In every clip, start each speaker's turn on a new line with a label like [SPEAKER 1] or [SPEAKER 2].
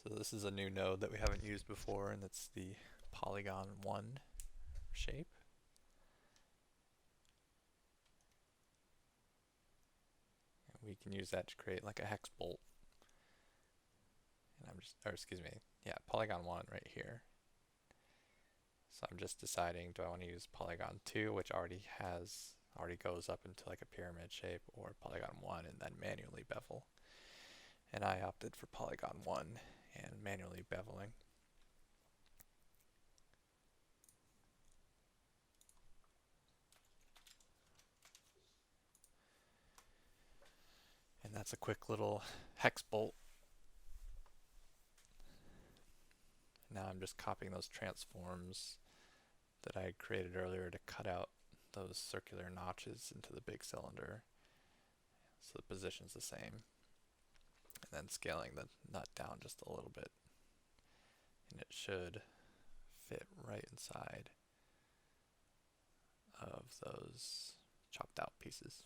[SPEAKER 1] So this is a new node that we haven't used before, and it's the polygon 1 shape. And we can use that to create like a hex bolt. And or excuse me, yeah, polygon 1 right here. So I'm just deciding, do I want to use polygon 2, which already goes up into like a pyramid shape, or polygon 1 and then manually bevel. And I opted for polygon 1 and manually beveling. And that's a quick little hex bolt. Now I'm just copying those transforms that I had created earlier to cut out those circular notches into the big cylinder, so the position's the same. And then scaling the nut down just a little bit, and it should fit right inside of those chopped out pieces.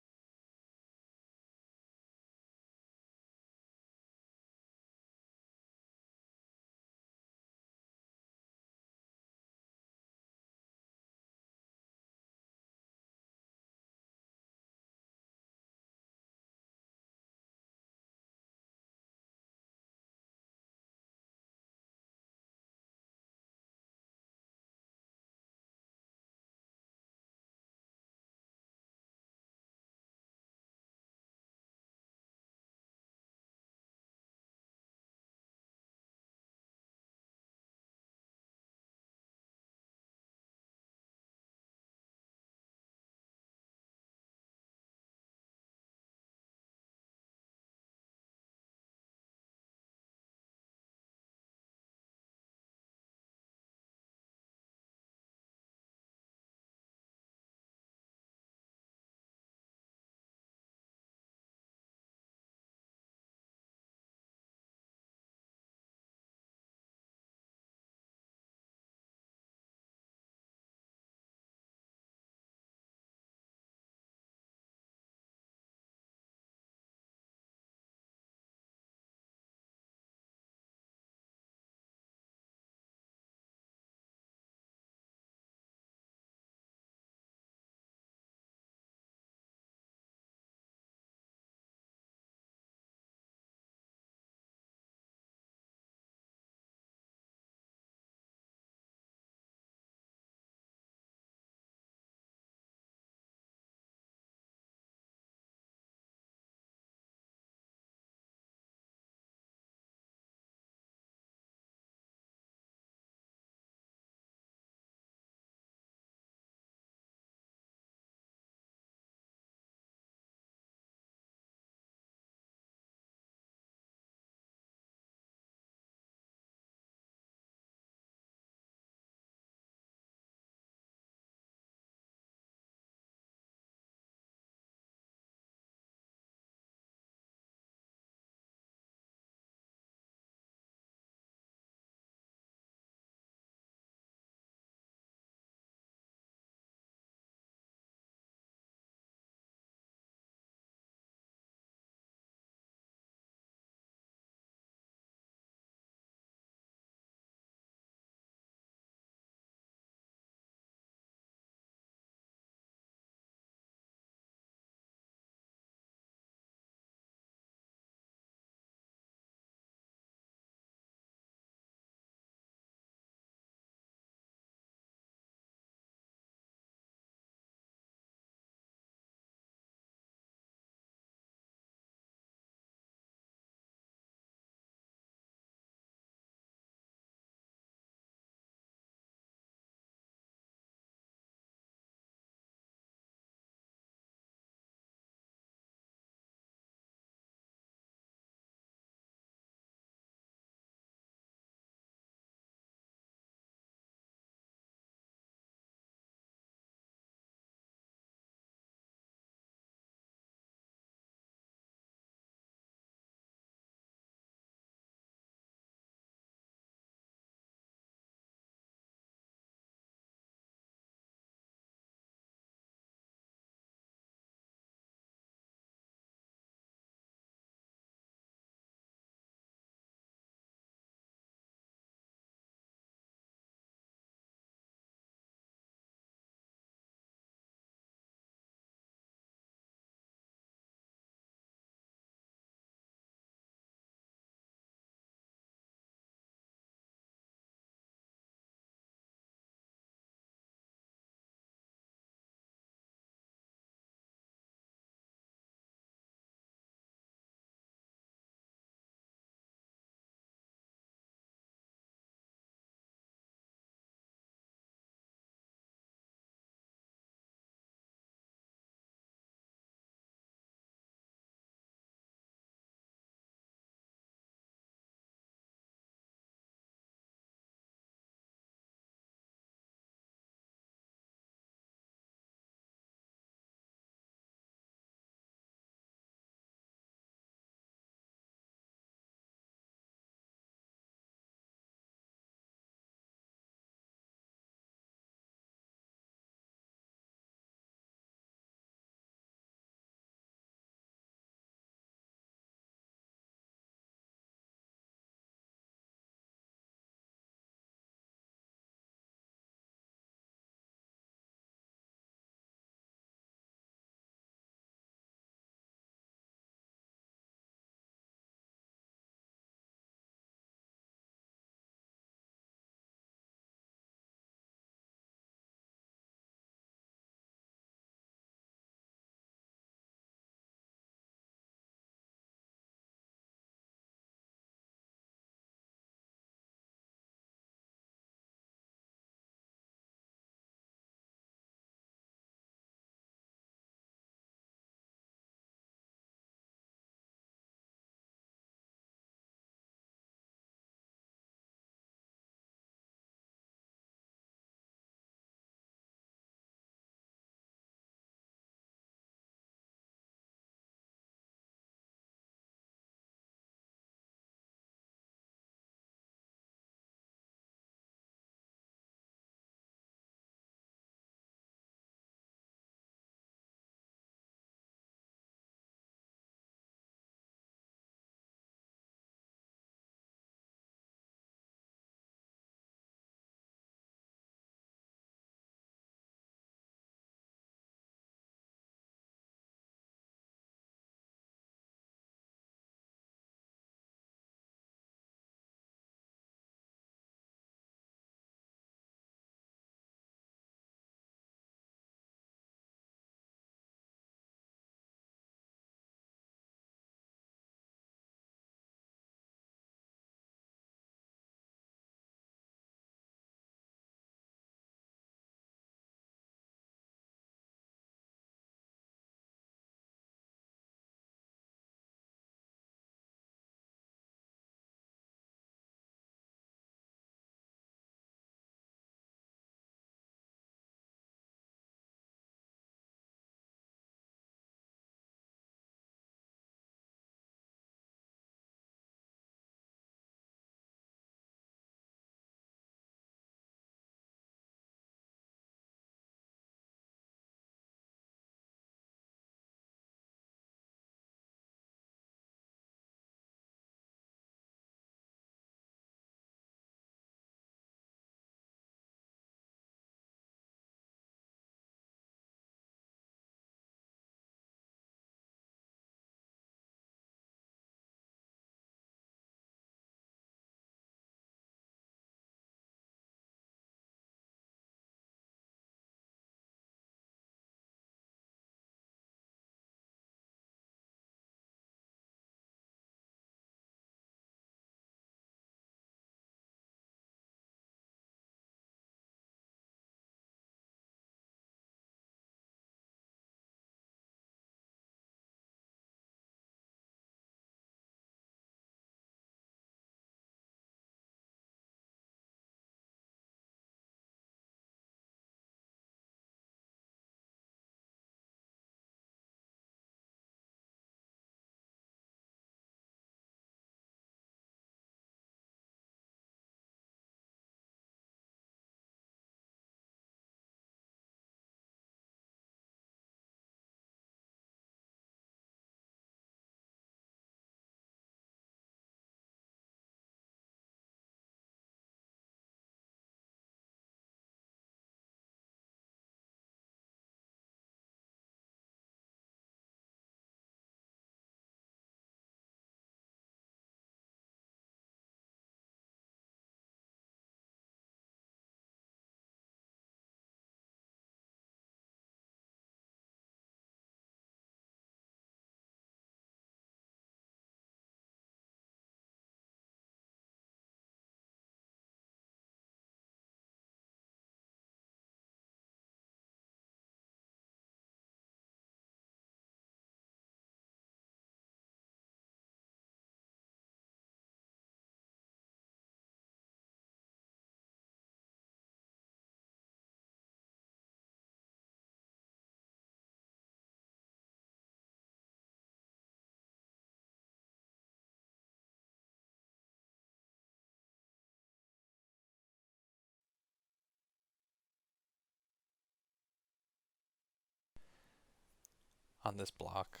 [SPEAKER 1] on this block,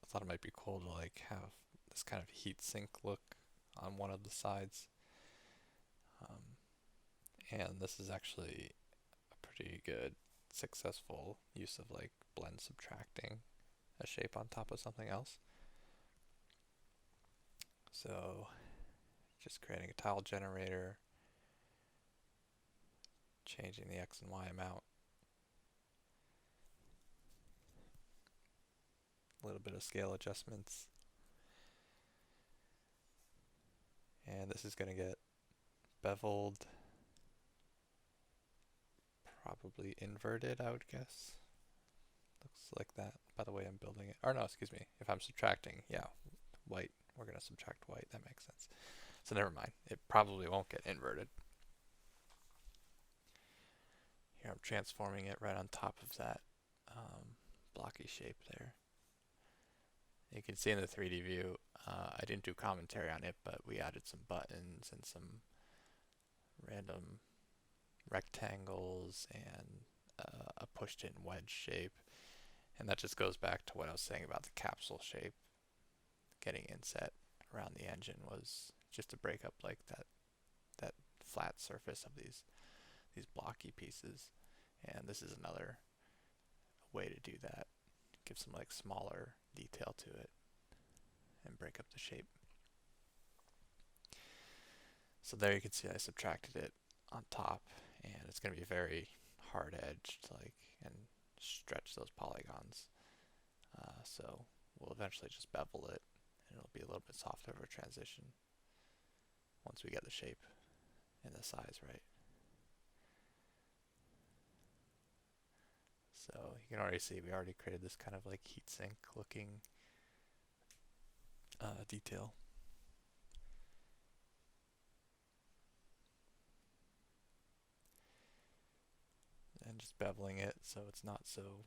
[SPEAKER 1] I thought it might be cool to like have this kind of heat sink look on one of the sides. Um, and this is actually a pretty good successful use of like blend subtracting a shape on top of something else. So just creating a tile generator, changing the X and Y amount, a little bit of scale adjustments, and this is going to get beveled, probably inverted, I would guess. Looks like that by the way I'm building it. Or no, excuse me, if I'm subtracting, yeah, white, we're going to subtract white, that makes sense. So never mind, it probably won't get inverted. Here I'm transforming it right on top of that blocky shape there. You can see in the 3D view, I didn't do commentary on it, but we added some buttons and some random rectangles and a pushed in wedge shape. And that just goes back to what I was saying about the capsule shape. Getting inset around the engine was just to break up like that flat surface of these blocky pieces. And this is another way to do that. Give some like smaller detail to it and break up the shape. So there you can see I subtracted it on top, and it's going to be very hard edged, like, and stretch those polygons. So we'll eventually just bevel it, and it'll be a little bit softer of a transition once we get the shape and the size right. So you can already see we already created this kind of like heatsink looking detail. And just beveling it so it's not so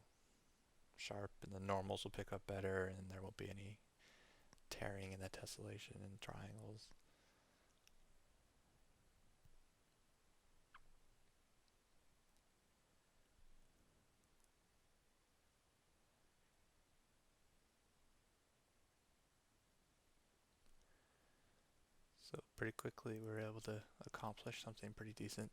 [SPEAKER 1] sharp, and the normals will pick up better, and there won't be any tearing in the tessellation and triangles. So pretty quickly we were able to accomplish something pretty decent.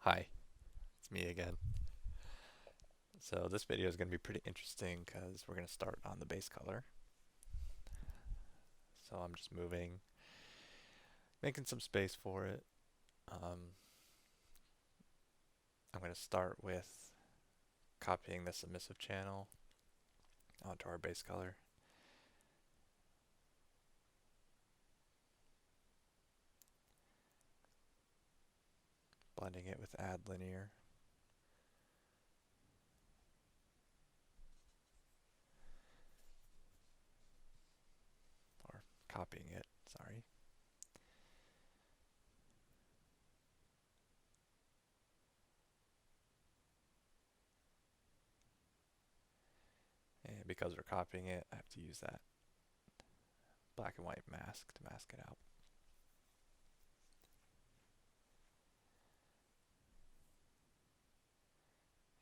[SPEAKER 1] Hi, it's me again. So this video is going to be pretty interesting because we're going to start on the base color. So I'm just making some space for it. Um, I'm going to start with copying the submissive channel onto our base color. Blending it with add linear. Or copying it, sorry. And because we're copying it, I have to use that black and white mask to mask it out.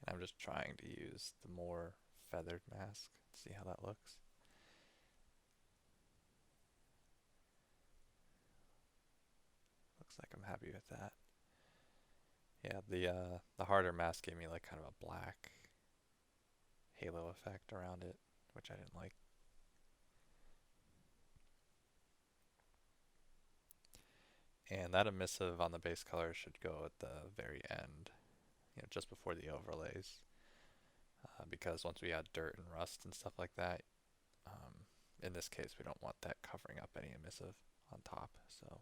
[SPEAKER 1] And I'm just trying to use the more feathered mask to see how that looks. Looks like I'm happy with that. Yeah, the harder mask gave me like kind of a black halo effect around it, which I didn't like. And that emissive on the base color should go at the very end, just before the overlays, because once we add dirt and rust and stuff like that, in this case we don't want that covering up any emissive on top, so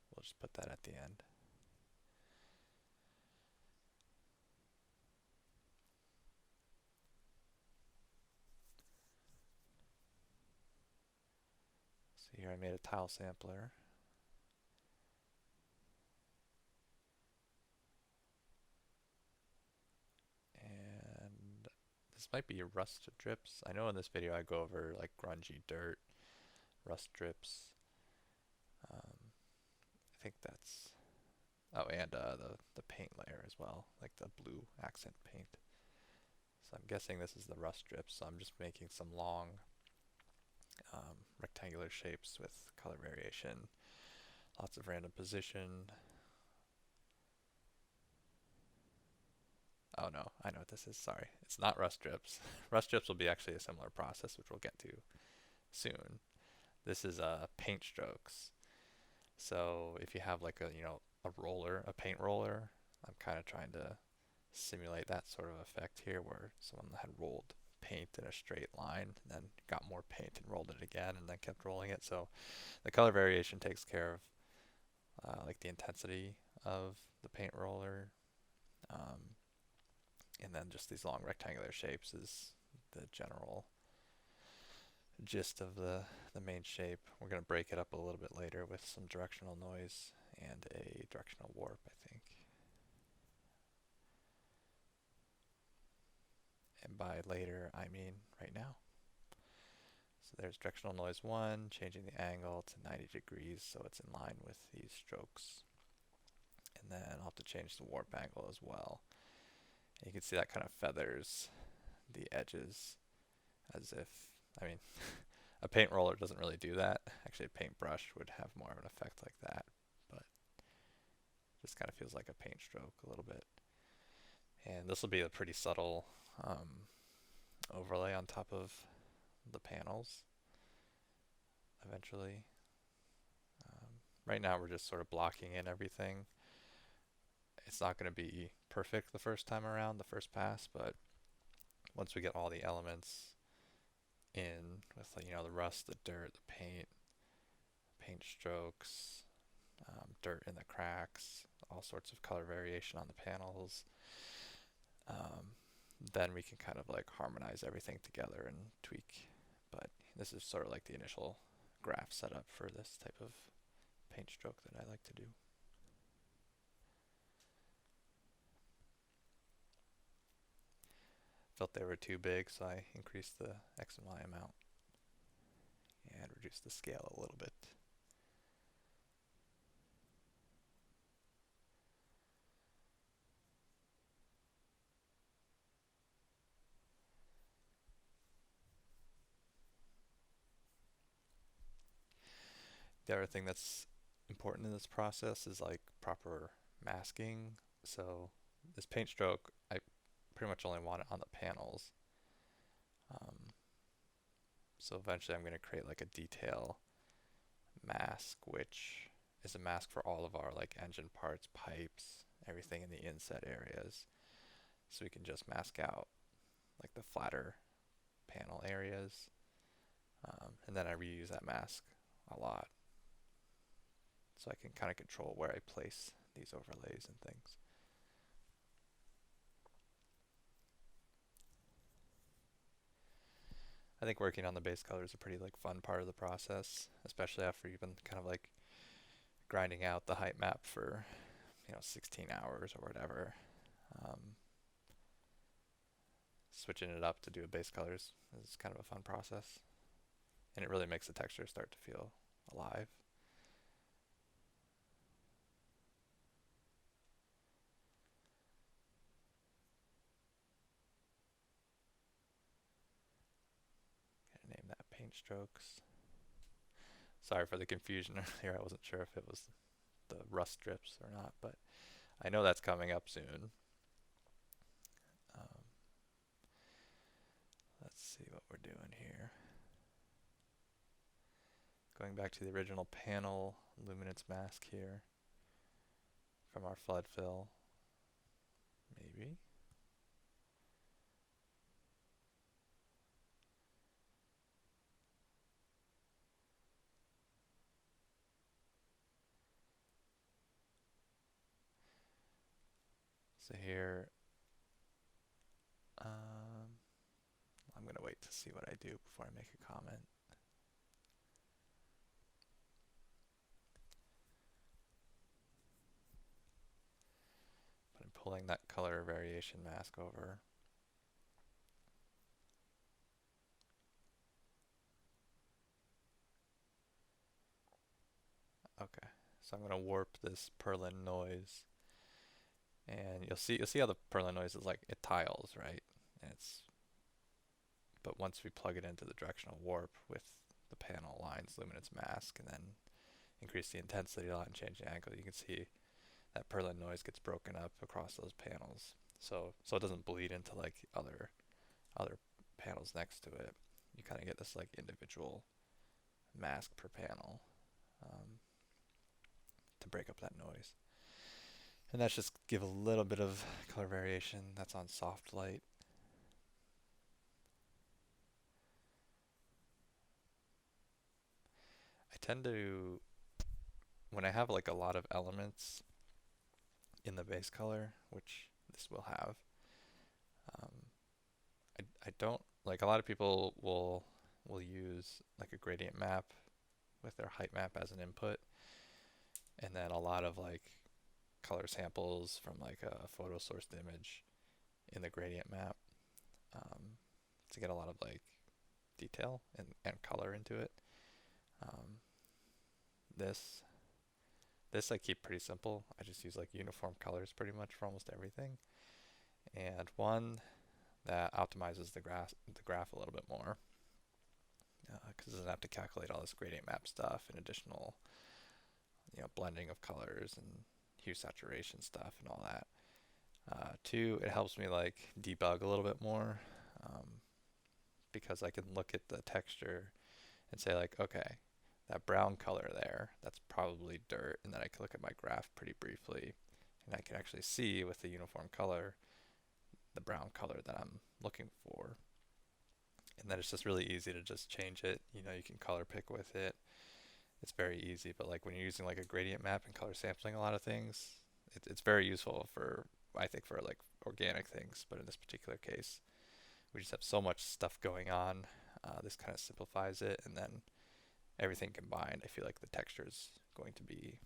[SPEAKER 1] we'll just put that at the end. So here I made a tile sampler. And this might be rust drips. I know in this video I go over like grungy dirt, rust drips. I think that's, oh, and the paint layer as well, like the blue accent paint. So I'm guessing this is the rust strips, so I'm just making some long rectangular shapes with color variation, lots of random position. Oh no, I know what this is, sorry. It's not rust strips. Rust strips will be actually a similar process, which we'll get to soon. This is paint strokes. So if you have like a roller, a paint roller, I'm kind of trying to simulate that sort of effect here where someone had rolled paint in a straight line and then got more paint and rolled it again and then kept rolling it. So the color variation takes care of like the intensity of the paint roller. And then just these long rectangular shapes is the general gist of the main shape. We're going to break it up a little bit later with some directional noise and a directional warp, I think. And by later, I mean right now. So there's directional noise 1, changing the angle to 90 degrees so it's in line with these strokes. And then I'll have to change the warp angle as well. And you can see that kind of feathers the edges as if, I mean, a paint roller doesn't really do that. Actually, a paintbrush would have more of an effect like that, but it just kind of feels like a paint stroke a little bit. And this will be a pretty subtle overlay on top of the panels eventually. Right now we're just sort of blocking in everything. It's not going to be perfect the first time around, the first pass, but once we get all the elements in with the rust, the dirt, the paint strokes, dirt in the cracks, all sorts of color variation on the panels, then we can kind of like harmonize everything together and tweak. But this is sort of like the initial graph setup for this type of paint stroke that I like to do. Felt they were too big, so I increased the X and Y amount and reduced the scale a little bit. The other thing that's important in this process is like proper masking. So this paint stroke, I pretty much only want it on the panels. Um, so eventually I'm going to create like a detail mask, which is a mask for all of our like engine parts, pipes, everything in the inset areas. So we can just mask out like the flatter panel areas. And then I reuse that mask a lot. So I can kind of control where I place these overlays and things. I think working on the base color is a pretty like fun part of the process, especially after you've been kind of like grinding out the height map for 16 hours or whatever. Um, Switching it up to do a base colors is kind of a fun process, and it really makes the texture start to feel alive. Gonna name that paint strokes. Sorry for the confusion earlier. I wasn't sure if it was the rust strips or not, but I know that's coming up soon. Um, let's see what we're doing here. Going back to the original panel luminance mask here from our flood fill, maybe. So here, I'm gonna wait to see what I do before I make a comment. But I'm pulling that color variation mask over. Okay, so I'm gonna warp this Perlin noise, and you'll see how the Perlin noise is like it tiles, right? And it's but once we plug it into the directional warp with the panel lines luminance mask, and then increase the intensity a lot and change the angle, you can see that Perlin noise gets broken up across those panels. So it doesn't bleed into like other panels next to it. You kind of get this like individual mask per panel um, to break up that noise. And that's just give a little bit of color variation. That's on soft light. I tend to, when I have like a lot of elements in the base color, which this will have, um, I don't like a lot of people will use like a gradient map with their height map as an input, and then a lot of like color samples from like a photo sourced image in the gradient map um, to get a lot of like detail and color into it. Um, this this I keep pretty simple. I just use like uniform colors pretty much for almost everything, and one that optimizes the graph a little bit more because it doesn't have to calculate all this gradient map stuff and additional blending of colors and hue saturation stuff and all that. Two, it helps me like debug a little bit more because I can look at the texture and say like, okay, that brown color there, that's probably dirt, and then I can look at my graph pretty briefly, and I can actually see with the uniform color the brown color that I'm looking for. And then it's just really easy to just change it. You can color pick with it. It's very easy, but like when you're using like a gradient map and color sampling a lot of things, it's very useful for, I think, for like organic things. But in this particular case, we just have so much stuff going on. This kind of simplifies it, and then everything combined, I feel like the texture is going to be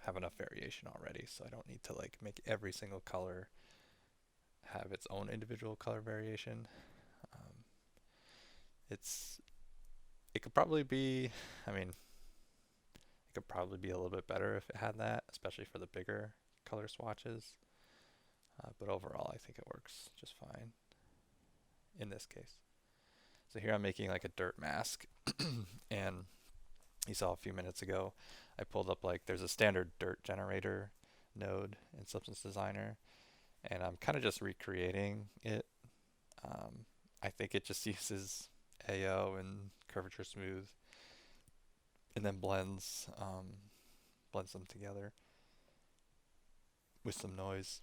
[SPEAKER 1] have enough variation already, so I don't need to like make every single color have its own individual color variation. Um, it's it could probably be, I mean, it could probably be a little bit better if it had that, especially for the bigger color swatches. But overall, I think it works just fine in this case. So here I'm making like a dirt mask, and you saw a few minutes ago, I pulled up like there's a standard dirt generator node in Substance Designer, and I'm kind of just recreating it. I think it just uses AO and curvature smooth, and then blends them together with some noise.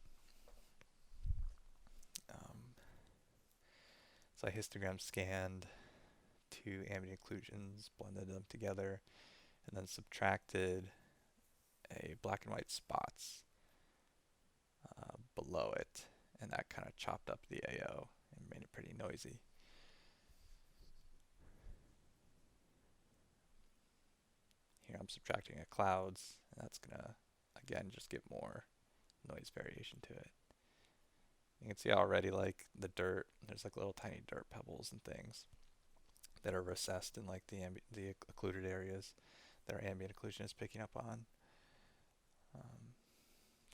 [SPEAKER 1] Um, so I histogram scanned two ambient occlusions, blended them together, and then subtracted a black and white spots below it, and that kind of chopped up the AO and made it pretty noisy. Here I'm subtracting a clouds, and that's gonna again just give more noise variation to it. You can see already like the dirt, there's like little tiny dirt pebbles and things that are recessed in like the occluded areas that our ambient occlusion is picking up on. Um,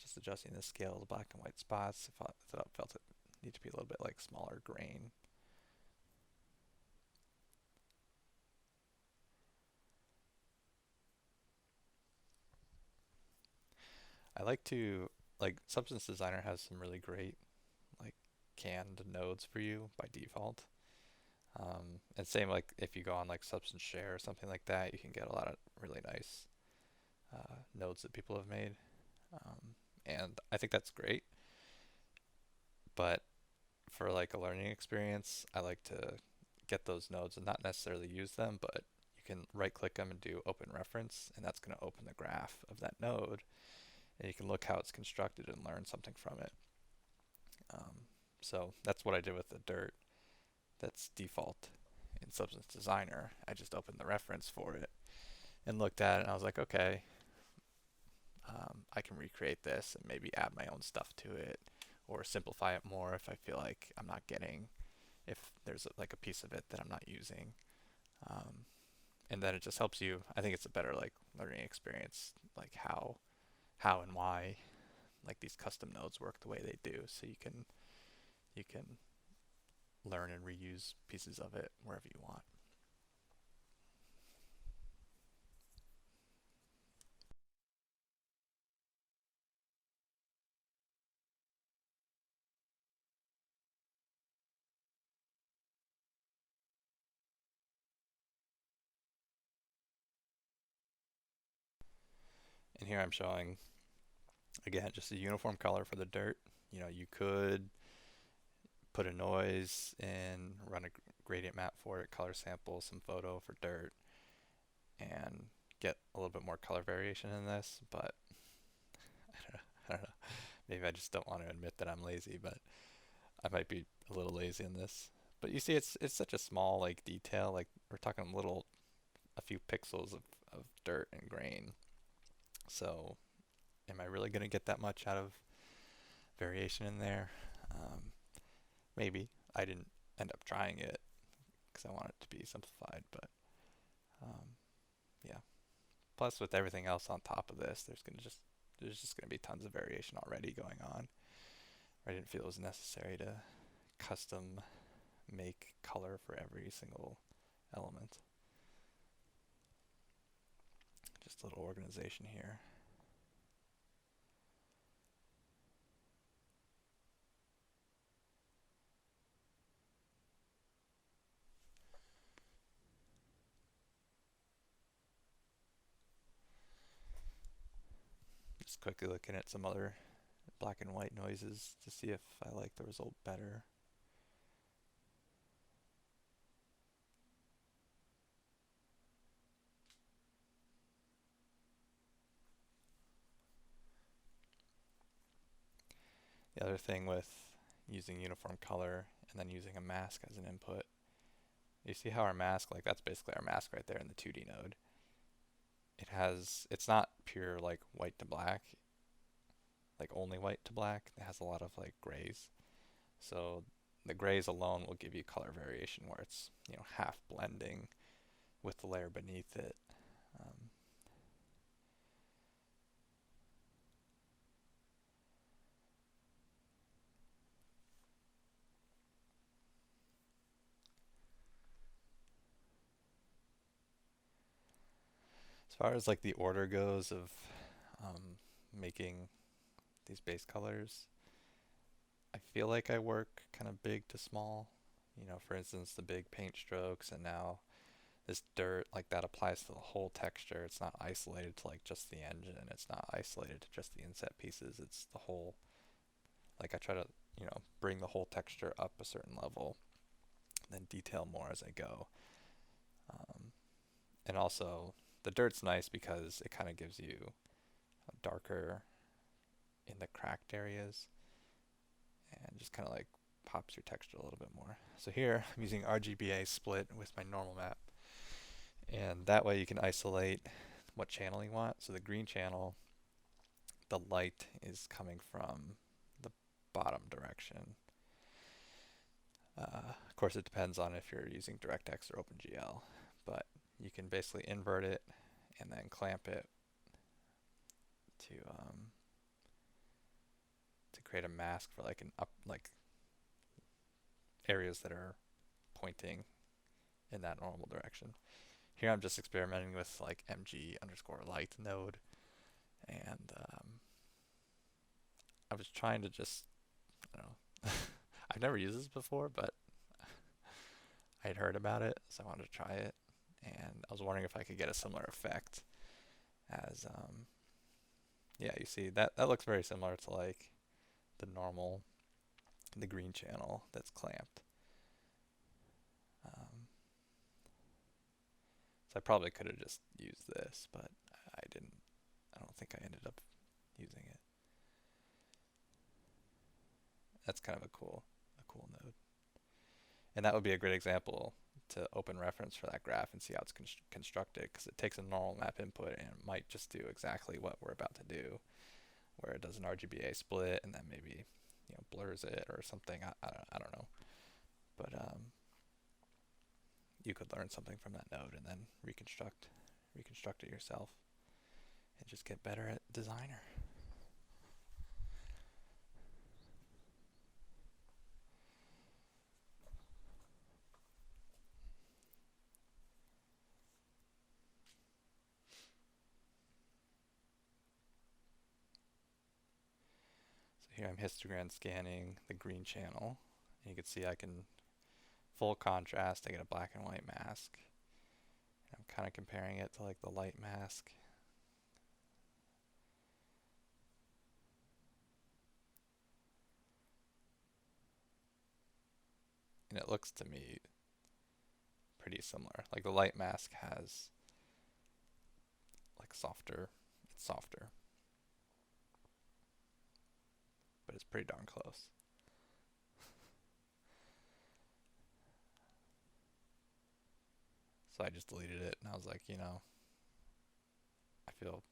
[SPEAKER 1] just adjusting the scale of the black and white spots. If I felt it need to be a little bit like smaller grain. I like to like Substance Designer has some really great like canned nodes for you by default. And same like if you go on like Substance Share or something like that, you can get a lot of really nice nodes that people have made. And I think that's great. But for like a learning experience, I like to get those nodes and not necessarily use them, but you can right click them and do open reference, and that's going to open the graph of that node, and you can look how it's constructed and learn something from it. So that's what I did with the dirt. That's default in Substance Designer. I just opened the reference for it and looked at it, and I was like, okay, I can recreate this and maybe add my own stuff to it or simplify it more if I feel like I'm not getting, if there's like a piece of it that I'm not using. Um, and then it just helps you. I think it's a better like learning experience, like how and why like these custom nodes work the way they do, so you can learn and reuse pieces of it wherever you want. And here I'm showing again just a uniform color for the dirt. You could put a noise in, run a gradient map for it, color sample, some photo for dirt, and get a little bit more color variation in this. But I don't know. I don't know. Maybe I just don't want to admit that I'm lazy, but I might be a little lazy in this. But you see, it's such a small like detail. Like we're talking a few pixels of dirt and grain. So am I really gonna get that much out of variation in there? Um, Maybe. I didn't end up trying it because I want it to be simplified, but um, yeah. Plus, with everything else on top of this, there's just gonna be tons of variation already going on. I didn't feel it was necessary to custom make color for every single element. Just a little organization here. Just quickly looking at some other black and white noises to see if I like the result better. The other thing with using uniform color and then using a mask as an input, you see how our mask, like that's basically our mask right there in the 2D node. It's not pure like white to black, like only white to black. It has a lot of like grays. So the grays alone will give you color variation where it's, half blending with the layer beneath it. Um, as far as like the order goes of making these base colors. I feel like I work kind of big to small. For instance, the big paint strokes, and now this dirt, like that applies to the whole texture. It's not isolated to like just the engine. It's not isolated to just the inset pieces. It's the whole, like I try to, bring the whole texture up a certain level, and then detail more as I go. Um, and also, the dirt's nice because it kind of gives you a darker in the cracked areas and just kind of like pops your texture a little bit more. So here I'm using RGBA split with my normal map, and that way you can isolate what channel you want. So the green channel, the light is coming from the bottom direction. Of course, it depends on if you're using DirectX or OpenGL, but you can basically invert it and then clamp it to create a mask for like areas that are pointing in that normal direction. Here I'm just experimenting with like mg underscore light node, and I was trying to just, I don't know, I've never used this before, but I had heard about it, so I wanted to try it, and I was wondering if I could get a similar effect as, yeah, you see that looks very similar to like the normal, the green channel that's clamped. So I probably could have just used this, but I didn't. I don't think I ended up using it. That's kind of a cool node. And that would be a great example to open reference for that graph and see how it's constructed, because it takes a normal map input and it might just do exactly what we're about to do, where it does an RGBA split and then maybe blurs it or something. I don't know, but you could learn something from that node and then reconstruct it yourself and just get better at designer. So here I'm histogram scanning the green channel, and you can see I can full contrast. I get a black and white mask. I'm kind of comparing it to like the light mask. And it looks to me pretty similar. Like the light mask has like it's softer, but it's pretty darn close. So I just deleted it, and I was like, I feel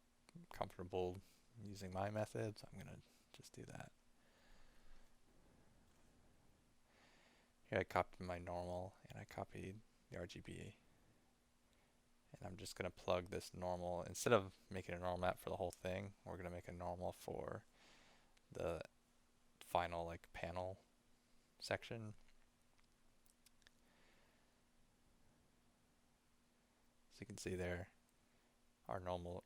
[SPEAKER 1] comfortable using my method, so I'm gonna just do that. Here I copied my normal, and I copied the RGB, and I'm just gonna plug this normal, instead of making a normal map for the whole thing, we're gonna make a normal for the final like panel section. So you can see there, our normal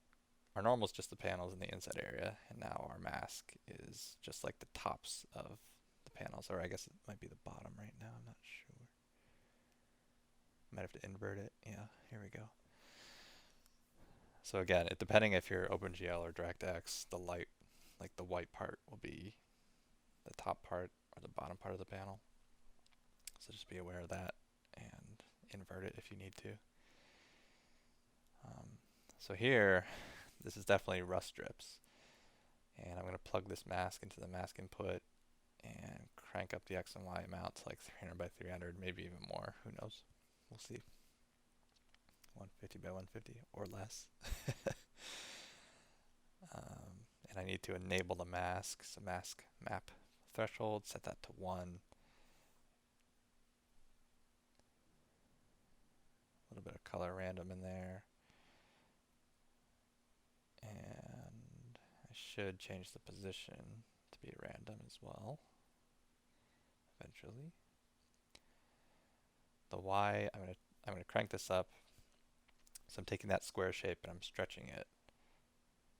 [SPEAKER 1] is just the panels in the inside area, and now our mask is just like the tops of the panels, or I guess it might be the bottom right now, I'm not sure. Might have to invert it. Yeah, here we go. So again, depending if you're OpenGL or DirectX, the light, like the white part, will be the top part or the bottom part of the panel. So just be aware of that and invert it if you need to. So here, this is definitely rust strips. And I'm going to plug this mask into the mask input and crank up the X and Y amount to like 300 by 300, maybe even more. Who knows? We'll see. 150 by 150 or less. And I need to enable the mask. So mask map threshold, set that to 1. A little bit of color random in there. And I should change the position to be random as well, eventually. The Y, I'm gonna crank this up. So I'm taking that square shape and I'm stretching it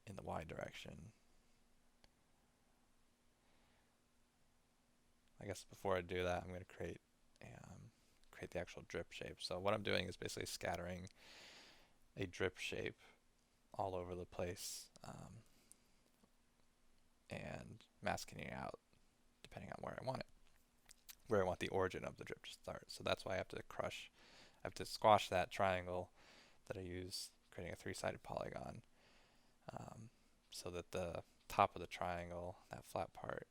[SPEAKER 1] in the Y direction. I guess before I do that, I'm going to create the actual drip shape. So what I'm doing is basically scattering a drip shape all over the place, and masking it out depending on where I want it, where I want the origin of the drip to start. So that's why I have to squash that triangle that I use creating a three-sided polygon, um, so that the top of the triangle, that flat part,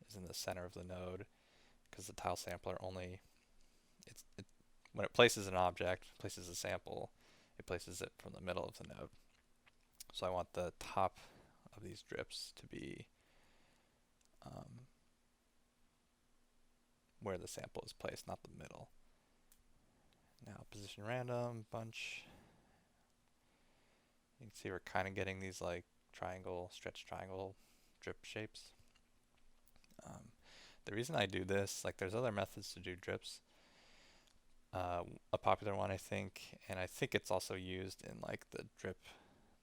[SPEAKER 1] is in the center of the node, because the tile sampler only, when it places an object, places a sample, it places it from the middle of the node. So I want the top of these drips to be um, where the sample is placed, not the middle. Now position random, bunch. You can see we're kind of getting these like stretch triangle drip shapes. The reason I do this, like there's other methods to do drips. A popular one I think, and I think it's also used in like the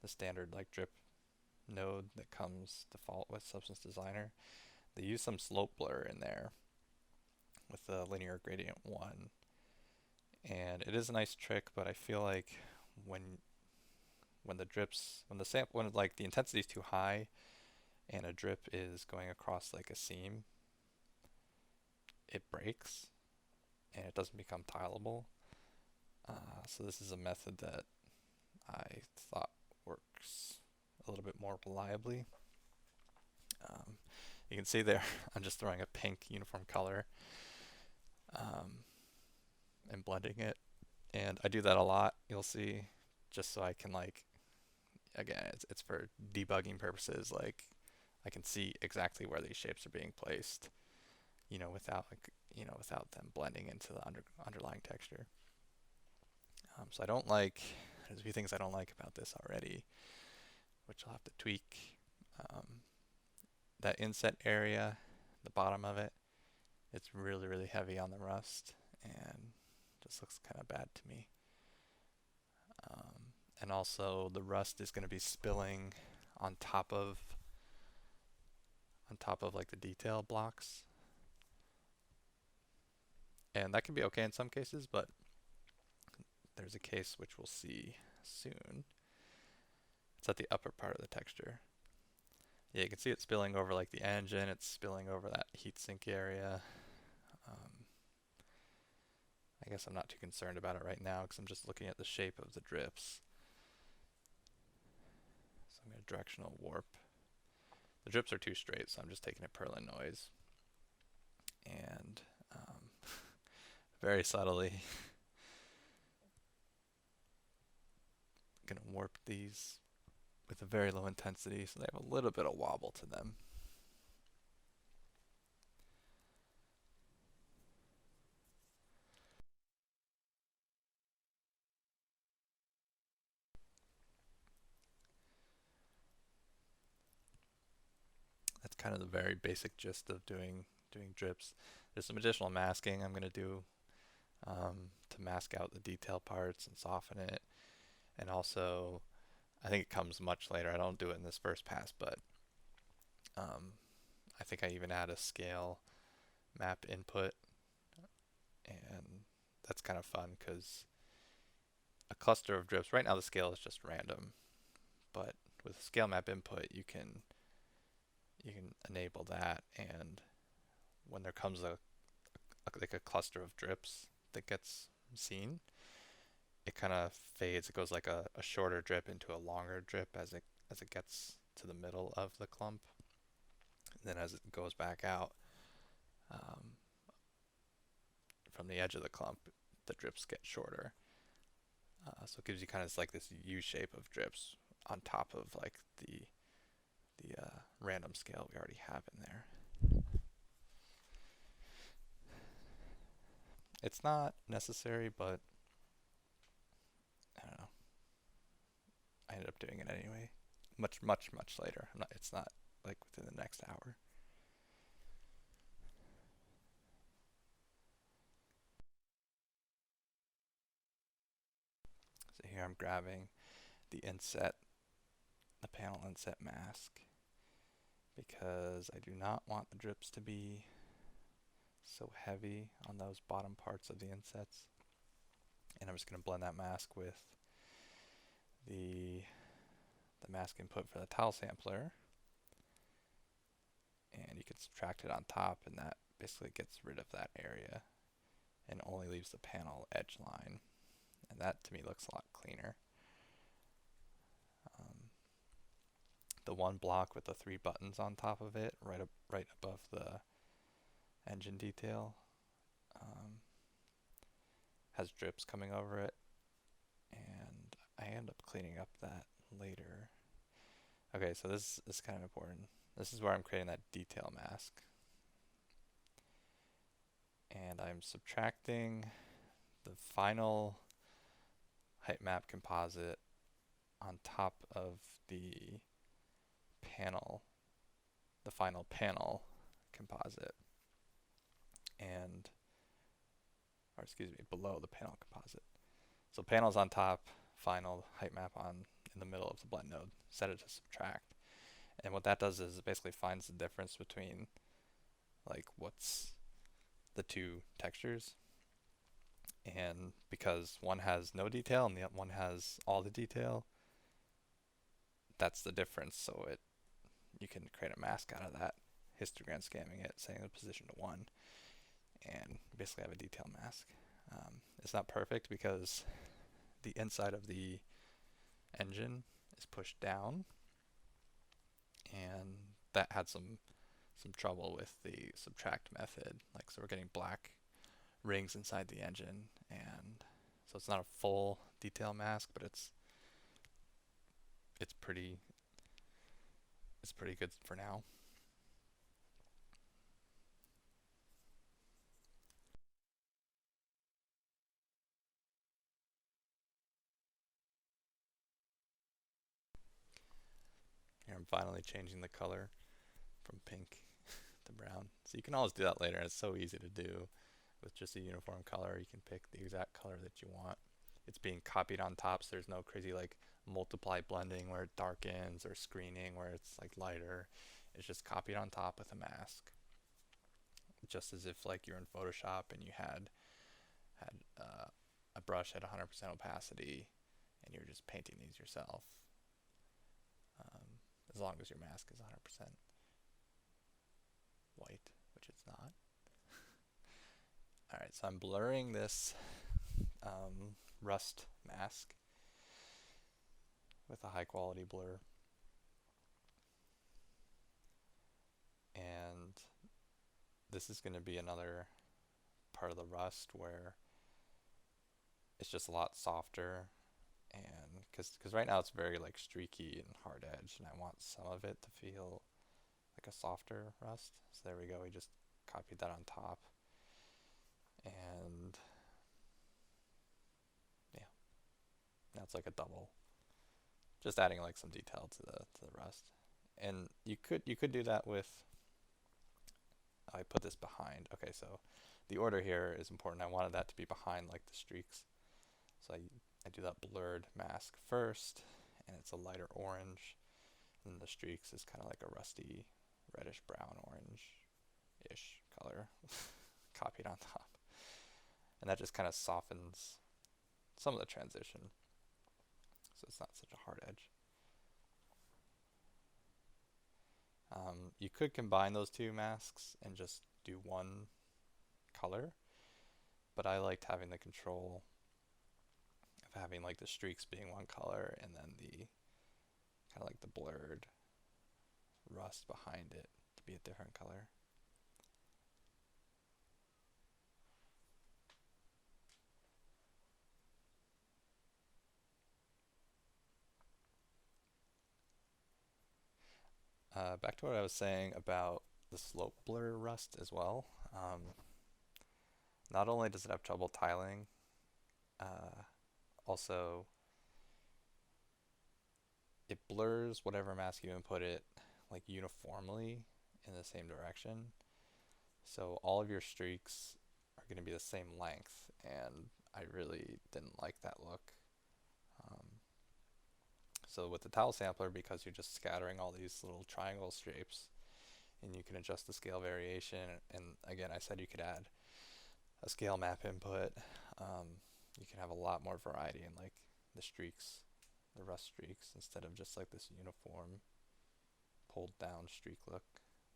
[SPEAKER 1] standard like drip node that comes default with Substance Designer. They use some slope blur in there with the linear gradient 1. And it is a nice trick, but I feel like when when like the intensity is too high and a drip is going across like a seam, it breaks and it doesn't become tileable. So this is a method that I thought works a little bit more reliably. You can see there, I'm just throwing a pink uniform color, and blending it. And I do that a lot, you'll see, just so I can like, again, it's for debugging purposes, like I can see exactly where these shapes are being placed, without them blending into the underlying texture. So there's a few things I don't like about this already, which I'll have to tweak. That inset area, the bottom of it, it's really, really heavy on the rust and just looks kind of bad to me. And also the rust is going to be spilling on top of like the detail blocks. And that can be okay in some cases, but there's a case which we'll see soon. It's at the upper part of the texture. Yeah, you can see it spilling over like the engine, it's spilling over that heatsink area. I guess I'm not too concerned about it right now because I'm just looking at the shape of the drips. So I'm going to directional warp. The drips are too straight, so I'm just taking a Perlin noise. And very subtly going to warp these with a very low intensity so they have a little bit of wobble to them. That's kind of the very basic gist of doing drips. There's some additional masking I'm going to do to mask out the detail parts and soften it. And also, I think it comes much later. I don't do it in this first pass, but I think I even add a scale map input, and that's kind of fun because a cluster of drips, right now the scale is just random, but with scale map input you can enable that, and when there comes like a cluster of drips that gets seen, it kind of fades. It goes like a shorter drip into a longer drip as it gets to the middle of the clump. And then as it goes back out from the edge of the clump, the drips get shorter. So it gives you kind of like this U shape of drips on top of like the random scale we already have in there. It's not necessary, but I don't know. I ended up doing it anyway. Much, much, much later. It's not like within the next hour. So here I'm grabbing the panel inset mask, because I do not want the drips to be so heavy on those bottom parts of the insets. And I'm just going to blend that mask with the mask input for the tile sampler. And you can subtract it on top, and that basically gets rid of that area and only leaves the panel edge line. And that to me looks a lot cleaner. The one block with the 3 buttons on top of it, right above the engine detail, has drips coming over it, and I end up cleaning up that later. Okay, so this is kind of important. This is where I'm creating that detail mask. And I'm subtracting the final height map composite on top of the panel, the final panel composite, and, or excuse me, below the panel composite. So panels on top, final height map on in the middle of the blend node, set it to subtract. And what that does is it basically finds the difference between like what's the two textures. And because one has no detail and the other one has all the detail, that's the difference. So you can create a mask out of that, histogram scamming it, setting the position to 1, and basically have a detail mask. It's not perfect because the inside of the engine is pushed down, and that had some trouble with the subtract method. Like, so we're getting black rings inside the engine, and so it's not a full detail mask, but it's pretty good for now. Here I'm finally changing the color from pink to brown. So you can always do that later, and it's so easy to do with just a uniform color. You can pick the exact color that you want. It's being copied on top, so there's no crazy like multiply blending where it darkens or screening where it's like lighter. It's just copied on top with a mask. Just as if like you're in Photoshop and you had a brush at 100% opacity and you're just painting these yourself. As long as your mask is 100% white, which it's not. Alright, so I'm blurring this rust mask with a high quality blur. And this is going to be another part of the rust where it's just a lot softer, and because right now it's very like streaky and hard edge, and I want some of it to feel like a softer rust. So there we go, we just copied that on top, and yeah, now it's like a double, just adding like some detail to the rust. And you could do that with, I put this behind. Okay, so the order here is important. I wanted that to be behind like the streaks. So I do that blurred mask first, and it's a lighter orange, and the streaks is kind of like a rusty reddish brown orange-ish color copied on top. And that just kind of softens some of the transition, so it's not such a hard edge. You could combine those two masks and just do one color, but I liked having the control of having like the streaks being one color and then the kind of like the blurred rust behind it to be a different color. Back to what I was saying about the slope blur rust as well. Not only does it have trouble tiling, also it blurs whatever mask you input it like uniformly in the same direction. So all of your streaks are going to be the same length, and I really didn't like that look. So with the tile sampler, because you're just scattering all these little triangle shapes and you can adjust the scale variation. And again, I said you could add a scale map input. Um, you can have a lot more variety in like the streaks, the rust streaks, instead of just like this uniform pulled down streak look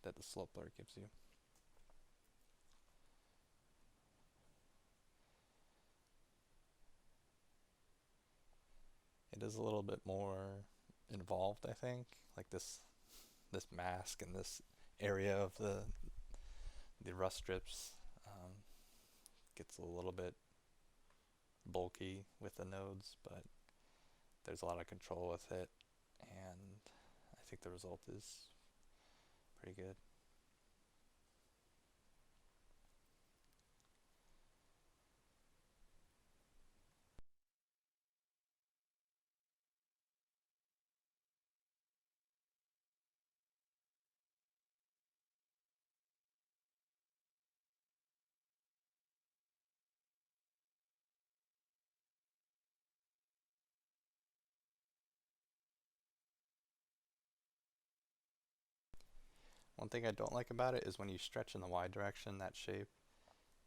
[SPEAKER 1] that the slope blur gives you. It is a little bit more involved, I think. Like this mask and this area of the rust strips gets a little bit bulky with the nodes, but there's a lot of control with it, and I think the result is pretty good. One thing I don't like about it is when you stretch in the Y direction, that shape,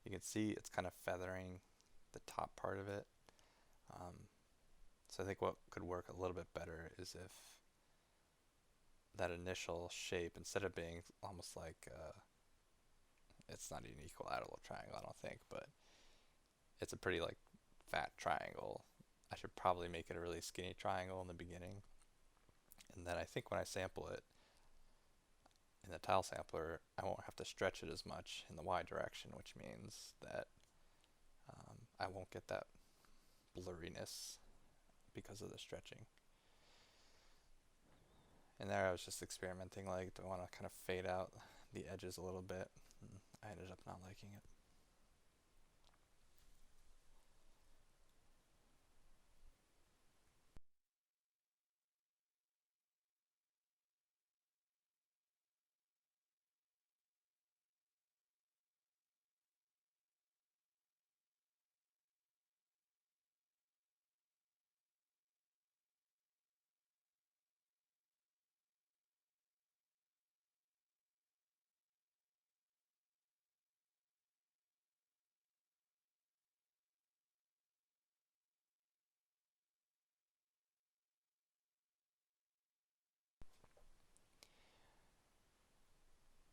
[SPEAKER 1] you can see it's kind of feathering the top part of it. Um, so I think what could work a little bit better is if that initial shape, instead of being almost like, it's not an equilateral triangle, I don't think, but it's a pretty like fat triangle. I should probably make it a really skinny triangle in the beginning. And then I think when I sample it in the tile sampler, I won't have to stretch it as much in the Y direction, which means that I won't get that blurriness because of the stretching. And there I was just experimenting, like, do I want to kind of fade out the edges a little bit? And I ended up not liking it.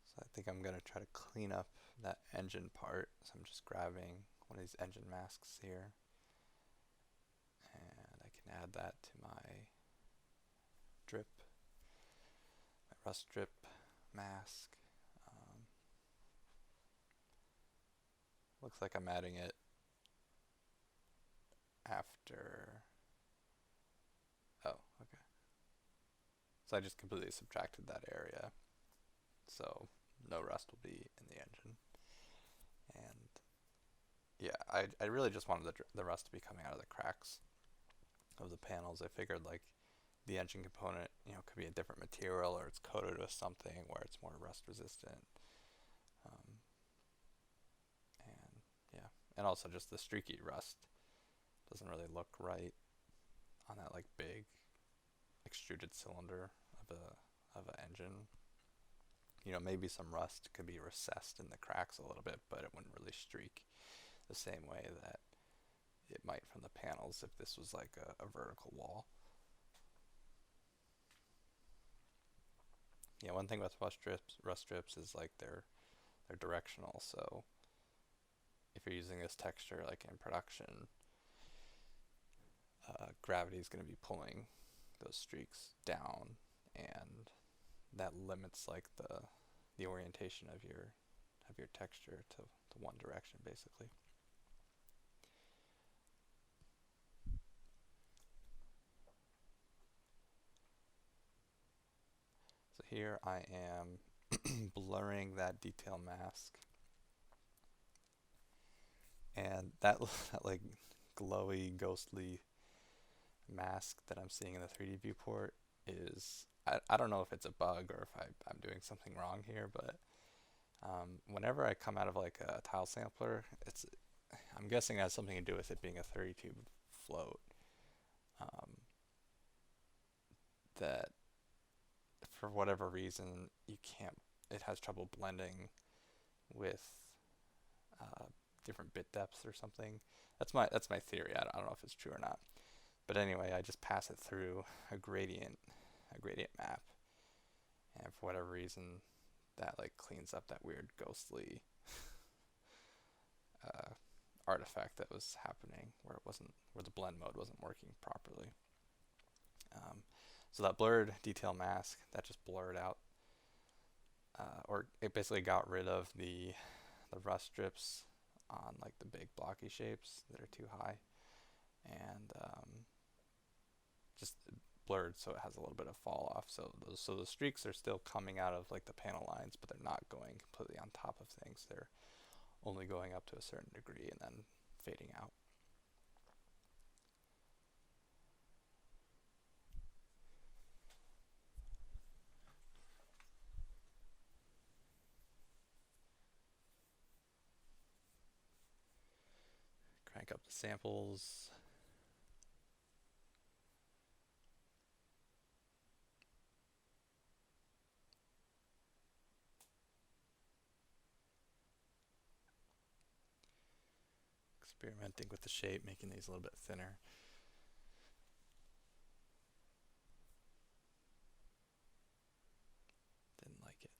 [SPEAKER 1] So I think I'm going to try to clean up that engine part. So I'm just grabbing one of these engine masks here, and I can add that to my drip, my rust drip mask. Um, Looks like I'm adding it after. Oh, okay. So I just completely subtracted that area. So no rust will be in the engine. And yeah, I really just wanted the rust to be coming out of the cracks of the panels. I figured like the engine component, could be a different material or it's coated with something where it's more rust resistant. Um, and yeah, and also just the streaky rust doesn't really look right on that like big extruded cylinder of a engine. Maybe some rust could be recessed in the cracks a little bit, but it wouldn't really streak the same way that it might from the panels if this was like a vertical wall. Yeah, one thing with rust strips is like they're directional. So if you're using this texture like in production, gravity is going to be pulling those streaks down, and that limits like the orientation of your texture to one direction basically. So here I am blurring that detail mask, and that like glowy, ghostly mask that I'm seeing in the 3D viewport is, I don't know if it's a bug or if I'm doing something wrong here, but whenever I come out of like a tile sampler, I'm guessing it has something to do with it being a 30 tube float. Um, that for whatever reason you can't it has trouble blending with uh, different bit depths or something. That's my theory. I don't know if it's true or not. But anyway, I just pass it through a gradient map, and for whatever reason, that like cleans up that weird ghostly uh, artifact that was happening where the blend mode wasn't working properly. Um, so that blurred detail mask that just blurred out, or it basically got rid of the rust strips on like the big blocky shapes that are too high, and just blurred so it has a little bit of fall off. So the streaks are still coming out of like the panel lines, but they're not going completely on top of things. They're only going up to a certain degree and then fading out. Crank up the samples. Experimenting with the shape, making these a little bit thinner. Didn't like it.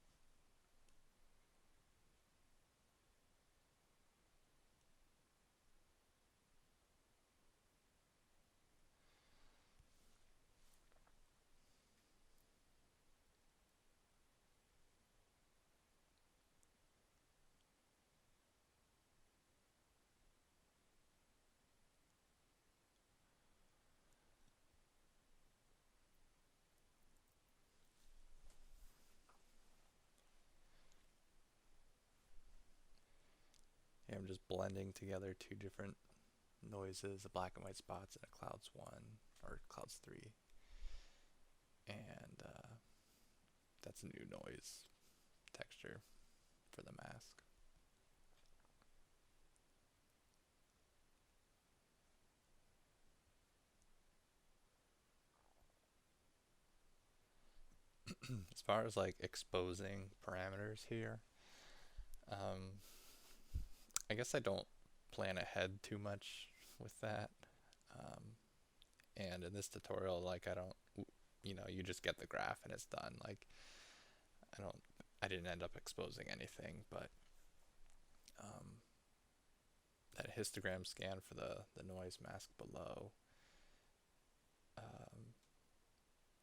[SPEAKER 1] Yeah, I'm just blending together two different noises, the black and white spots in a clouds 1 or clouds 3, and that's a new noise texture for the mask. As far as like exposing parameters here, um, I guess I don't plan ahead too much with that. Um, and in this tutorial, like I don't, you just get the graph and it's done. Like I don't, I didn't end up exposing anything, but um, that histogram scan for the noise mask below, um,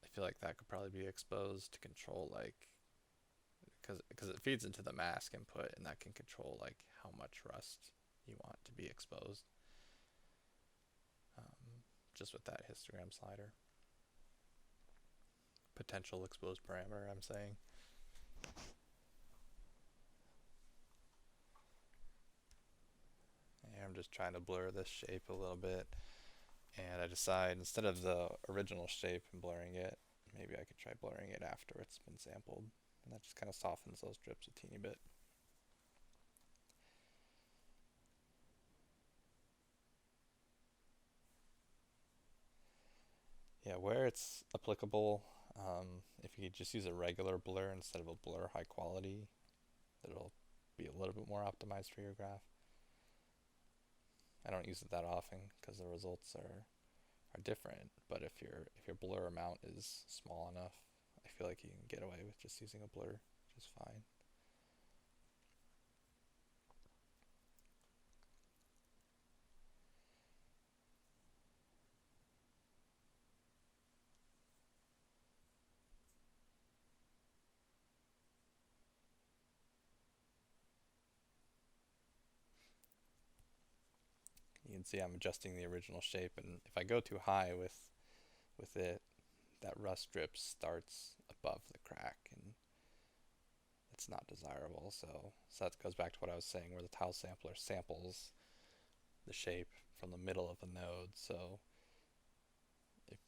[SPEAKER 1] I feel like that could probably be exposed to control like because it feeds into the mask input and that can control like how much rust you want to be exposed, um, just with that histogram slider. Potential exposed parameter, I'm saying. And I'm just trying to blur this shape a little bit, and I decide instead of the original shape and blurring it, maybe I could try blurring it after it's been sampled, and that just kind of softens those drips a teeny bit. Yeah, where it's applicable, if you just use a regular blur instead of a blur high quality, it'll be a little bit more optimized for your graph. I don't use it that often because the results are different, but if your blur amount is small enough, I feel like you can get away with just using a blur just fine. You can see I'm adjusting the original shape, and if I go too high with it, that rust strip starts above the crack, and it's not desirable. So that goes back to what I was saying, where the tile sampler samples the shape from the middle of a node. So if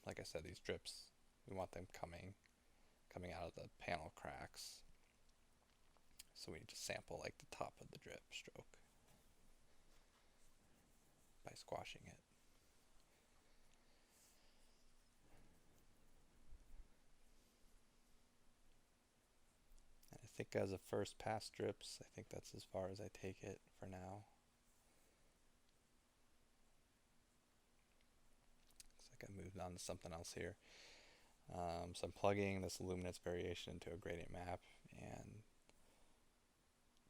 [SPEAKER 1] like I said, these drips, we want them coming out of the panel cracks. So we need to sample like the top of the drip stroke by squashing it. as a first pass strips. I think that's as far as I take it for now. Looks like I moved on to something else here. So I'm plugging this luminance variation into a gradient map and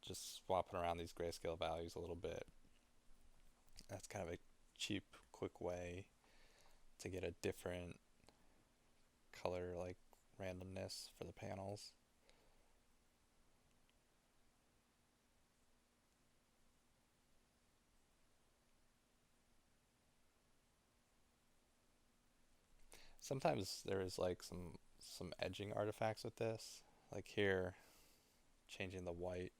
[SPEAKER 1] just swapping around these grayscale values a little bit. That's kind of a cheap, quick way to get a different color like randomness for the panels. Sometimes there is like some edging artifacts with this. Like here, changing the white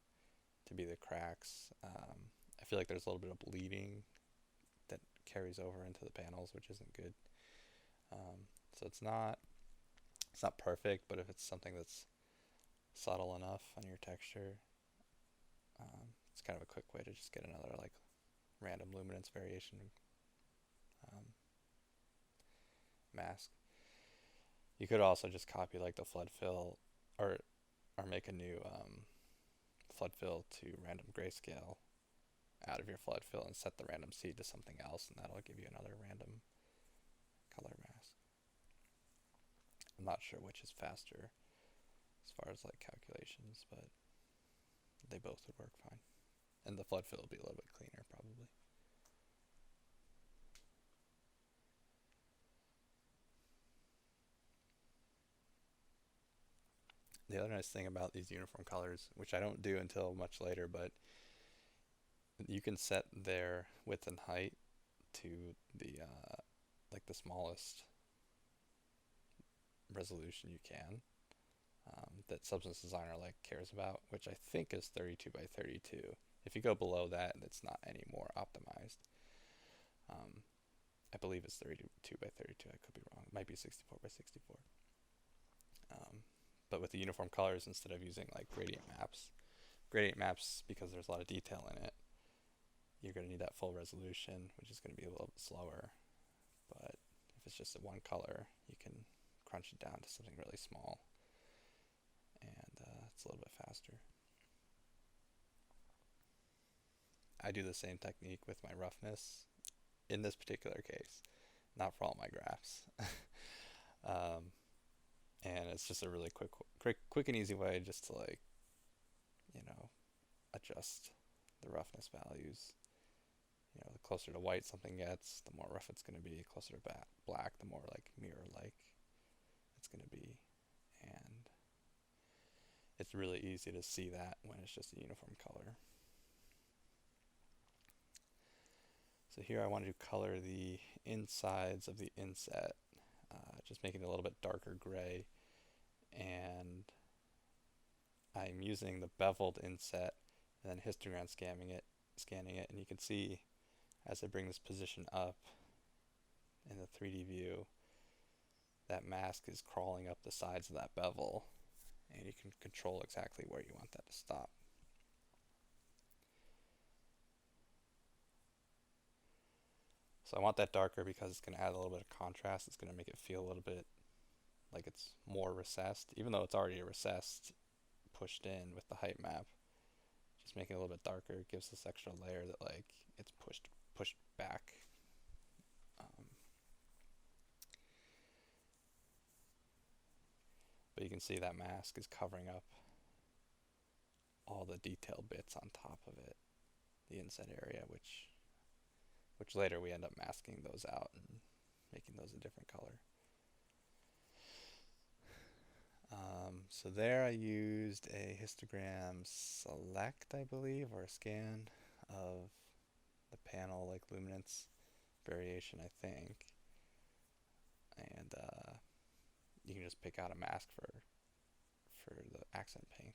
[SPEAKER 1] to be the cracks. I feel like there's a little bit of bleeding that carries over into the panels, which isn't good. So it's not perfect, but if it's something that's subtle enough on your texture, it's kind of a quick way to just get another like random luminance variation um, mask. You could also just copy like the flood fill, or make a new flood fill to random grayscale out of your flood fill and set the random seed to something else, and that'll give you another random color mask. I'm not sure which is faster as far as like calculations, but they both would work fine. And the flood fill will be a little bit cleaner probably. The other nice thing about these uniform colors, which I don't do until much later, but you can set their width and height to the like the smallest resolution you can, that Substance Designer like cares about, which I think is 32 by 32. If you go below that, it's not any more optimized. I believe it's 32 by 32. I could be wrong. It might be 64 by 64. But with the uniform colors, instead of using like gradient maps, because there's a lot of detail in it, you're going to need that full resolution, which is going to be a little bit slower. But if it's just a one color, you can crunch it down to something really small, and it's a little bit faster. I do the same technique with my roughness in this particular case, not for all my graphs. And it's just a really quick and easy way just to like, adjust the roughness values. The closer to white something gets, the more rough it's going to be. Closer to black, the more like mirror-like it's going to be. And it's really easy to see that when it's just a uniform color. So here I wanted to color the insides of the inset, just making it a little bit darker gray. And I'm using the beveled inset and then histogram scanning it, and you can see as I bring this position up in the 3D view, that mask is crawling up the sides of that bevel, and you can control exactly where you want that to stop. So I want that darker because it's going to add a little bit of contrast. It's going to make it feel a little bit like it's more recessed, even though it's already recessed, pushed in with the height map. Just making it a little bit darker gives this extra layer that like it's pushed back. But you can see that mask is covering up all the detailed bits on top of it, the inset area, which later we end up masking those out and making those a different color. So there I used a histogram select, I believe, or a scan of the panel like luminance variation, I think. And you can just pick out a mask for the accent paint.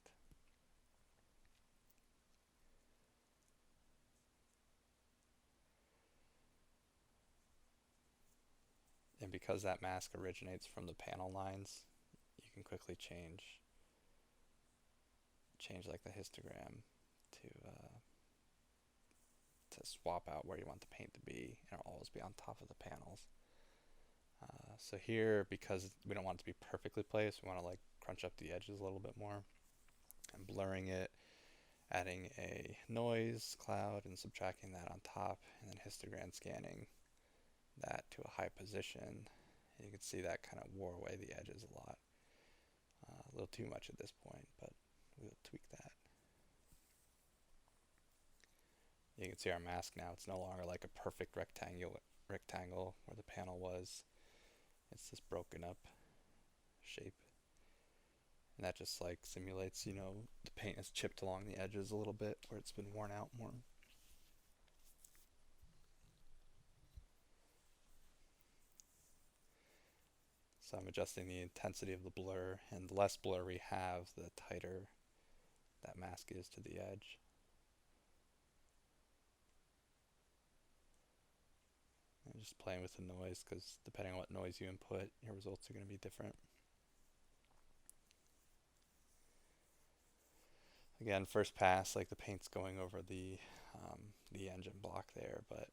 [SPEAKER 1] And because that mask originates from the panel lines, you can quickly change like the histogram to swap out where you want the paint to be, and it'll always be on top of the panels. So here, because we don't want it to be perfectly placed, we want to like crunch up the edges a little bit more. and blurring it, adding a noise cloud and subtracting that on top, and then histogram scanning that to a high position. And you can see that kind of wore away the edges a lot. A little too much at this point, but we'll tweak that. You can see our mask now. It's no longer like a perfect rectangle where the panel was. It's this broken up shape. And that just like simulates, the paint is chipped along the edges a little bit where it's been worn out more. So I'm adjusting the intensity of the blur, and the less blur we have, the tighter that mask is to the edge. And just playing with the noise, because depending on what noise you input, your results are going to be different. Again, first pass, like the paint's going over the engine block there, but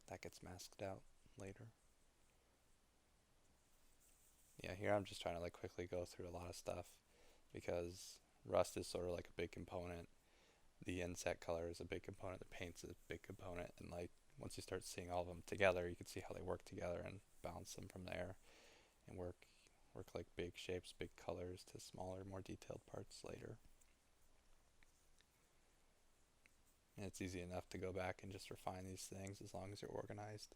[SPEAKER 1] that gets masked out later. Yeah, here I'm just trying to like quickly go through a lot of stuff because rust is sort of like a big component. The inset color is a big component. The paint's a big component, and like once you start seeing all of them together, you can see how they work together and bounce them from there, and work like big shapes, big colors to smaller, more detailed parts later. And it's easy enough to go back and just refine these things as long as you're organized.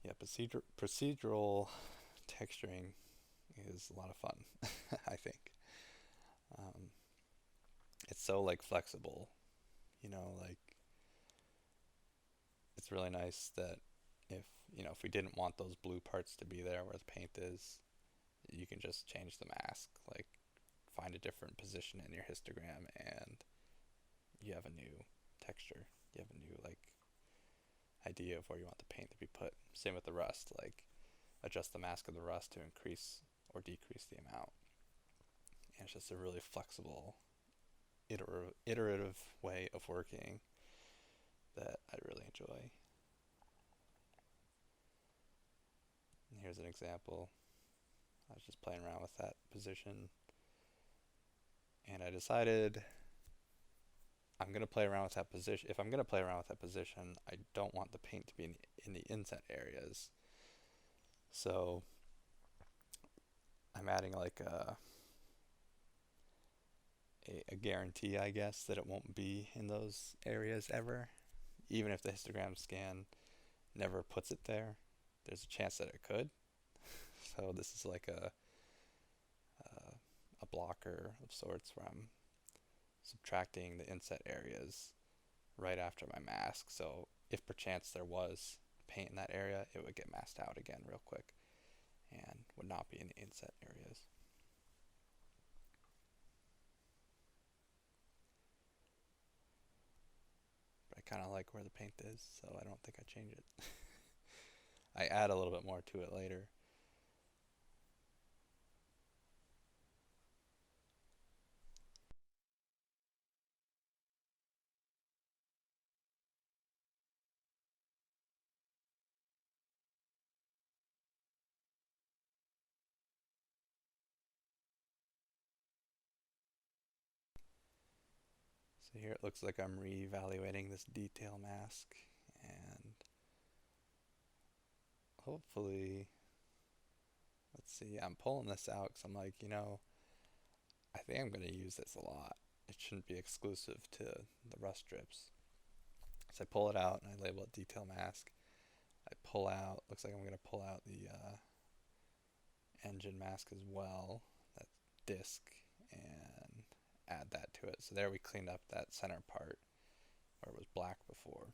[SPEAKER 1] Yeah, procedural texturing is a lot of fun, I think. Um, it's so like flexible, like it's really nice that if we didn't want those blue parts to be there where the paint is, you can just change the mask, like find a different position in your histogram, and you have a new texture. You have a new like idea of where you want the paint to be put. Same with the rust, like adjust the mask of the rust to increase or decrease the amount. And it's just a really flexible, iterative way of working that I really enjoy. And here's an example. I was just playing around with that position, and I decided I'm going to play around with that position. If I'm going to play around with that position, I don't want the paint to be in the inset areas. So I'm adding like a guarantee, I guess, that it won't be in those areas ever. Even if the histogram scan never puts it there, there's a chance that it could. So this is like a blocker of sorts where I'm subtracting the inset areas right after my mask. So if perchance there was paint in that area, it would get masked out again real quick and would not be in the inset areas. But I kind of like where the paint is, so I don't think I change it. I add a little bit more to it later. So here it looks like I'm reevaluating this detail mask, and hopefully, let's see, I'm pulling this out because I'm like, I think I'm going to use this a lot. It shouldn't be exclusive to the rust strips. So I pull it out and I label it detail mask. I pull out, looks like I'm going to pull out the engine mask as well, that disc, and add that to it. So there we cleaned up that center part where it was black before.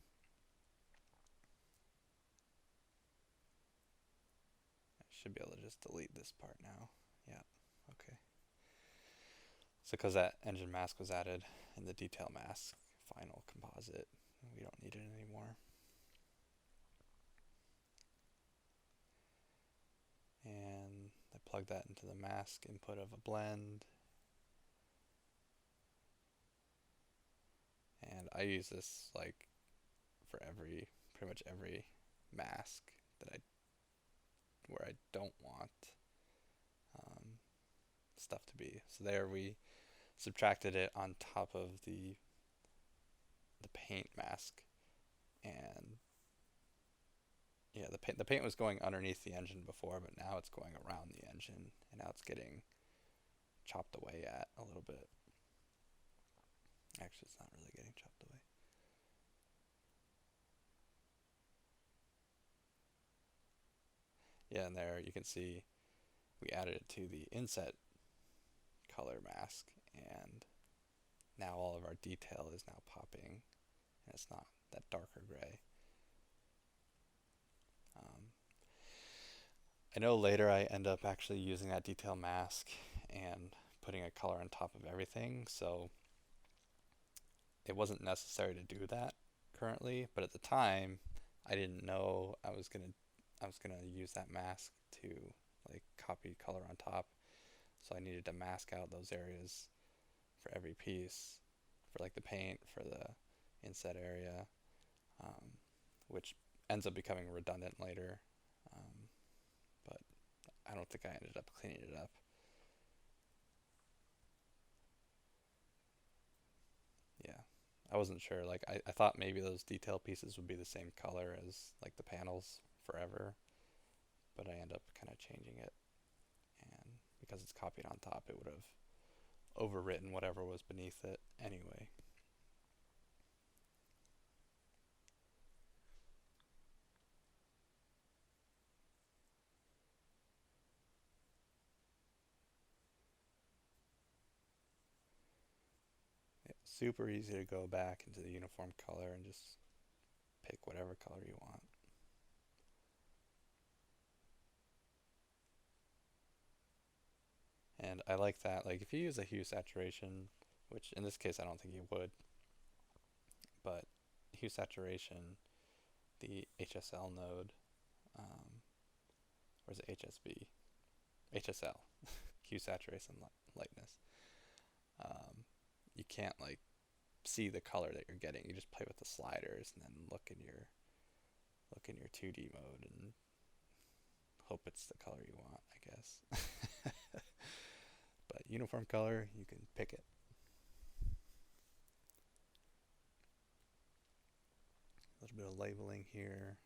[SPEAKER 1] I should be able to just delete this part now. Yeah, okay. So because that engine mask was added in the detail mask final composite, we don't need it anymore. And I plug plug that into the mask input of a blend. And I use this like for pretty much every mask that I where I don't want um, stuff to be. So there we subtracted it on top of the paint mask, and yeah, the paint was going underneath the engine before, but now it's going around the engine, and now it's getting chopped away at a little bit. Actually, it's not really getting chopped away. Yeah, and there you can see we added it to the inset color mask, and now all of our detail is now popping, and it's not that darker gray. Um, I know later I end up actually using that detail mask and putting a color on top of everything, so it wasn't necessary to do that currently, but at the time I didn't know I was gonna use that mask to like copy color on top, so I needed to mask out those areas for every piece, for like the paint, for the inset area, um, which ends up becoming redundant later. Um, but I don't think I ended up cleaning it up. Yeah, I wasn't sure. Like I thought maybe those detail pieces would be the same color as like the panels forever, but I end up kind of changing it, and because it's copied on top, it would have overwritten whatever was beneath it anyway. Yeah, super easy to go back into the uniform color and just pick whatever color you want. And I like that. Like if you use a hue saturation, which in this case I don't think you would, but hue saturation, the HSL node, um, or is it HSB? HSL, hue saturation lightness. Um, you can't like see the color that you're getting. You just play with the sliders and then look in your 2D mode and hope it's the color you want, I guess. But uniform color, you can pick it. A little bit of labeling here.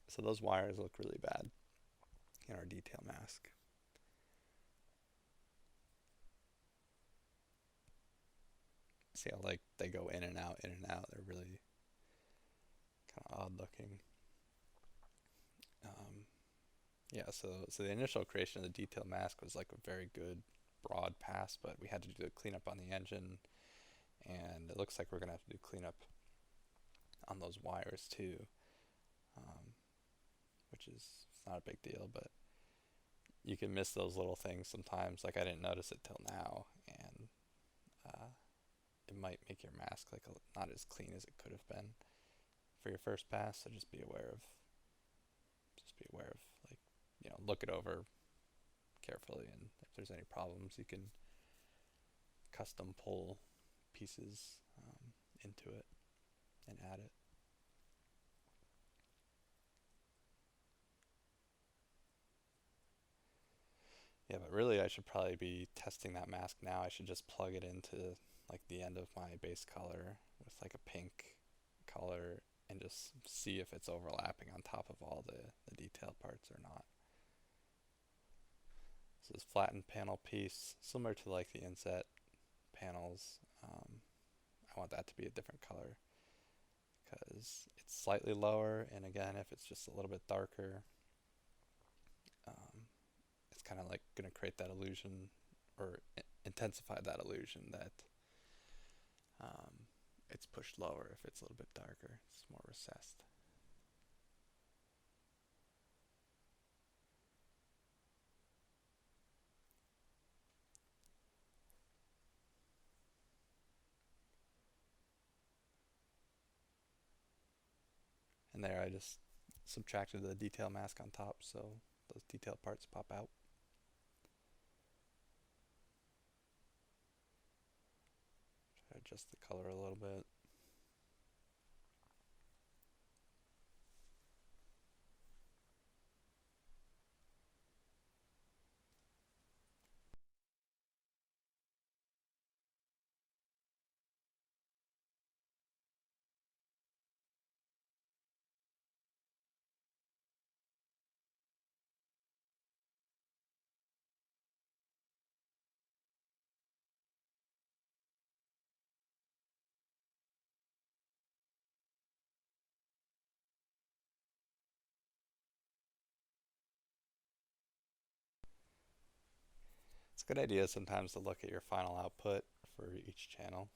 [SPEAKER 1] So those wires look really bad in our detail mask. See how like they go in and out, in and out. They're really kind of odd looking. Um, yeah, so the initial creation of the detail mask was like a very good broad pass, but we had to do the cleanup on the engine, and it looks like we're gonna have to do cleanup on those wires too, um, which is not a big deal, but you can miss those little things sometimes. Like I didn't notice it till now, and uh, it might make your mask like not as clean as it could have been for your first pass. So just be aware of like look it over carefully, and if there's any problems, you can custom pull pieces into it and add it. Yeah, but really I should probably be testing that mask now. I should just plug it into like the end of my base color with like a pink color and just see if it's overlapping on top of all the detail parts or not. So this flattened panel piece, similar to like the inset panels, I want that to be a different color because it's slightly lower, and again, if it's just a little bit darker, um, it's kind of like going to create that illusion or intensify that illusion that um, it's pushed lower if it's a little bit darker. It's more recessed. And there I just subtracted the detail mask on top so those detail parts pop out. Try to adjust the color a little bit. It's a good idea sometimes to look at your final output for each channel.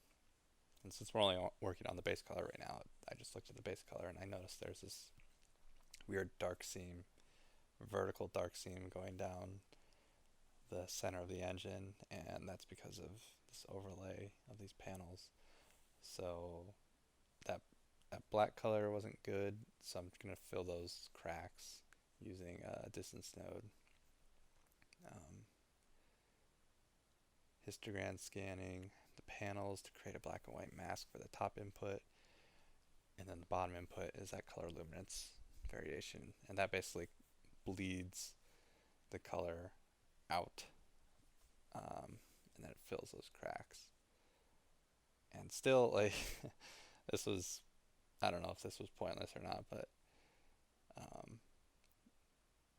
[SPEAKER 1] And since we're only working on the base color right now, I just looked at the base color and I noticed there's this weird dark seam, vertical dark seam going down the center of the engine, and that's because of this overlay of these panels. So that that black color wasn't good, so I'm gonna fill those cracks using a distance node. Um, Histogram scanning the panels to create a black and white mask for the top input, and then the bottom input is that color luminance variation, and that basically bleeds the color out, and then it fills those cracks. And still, like, this was, I don't know if this was pointless or not, but um,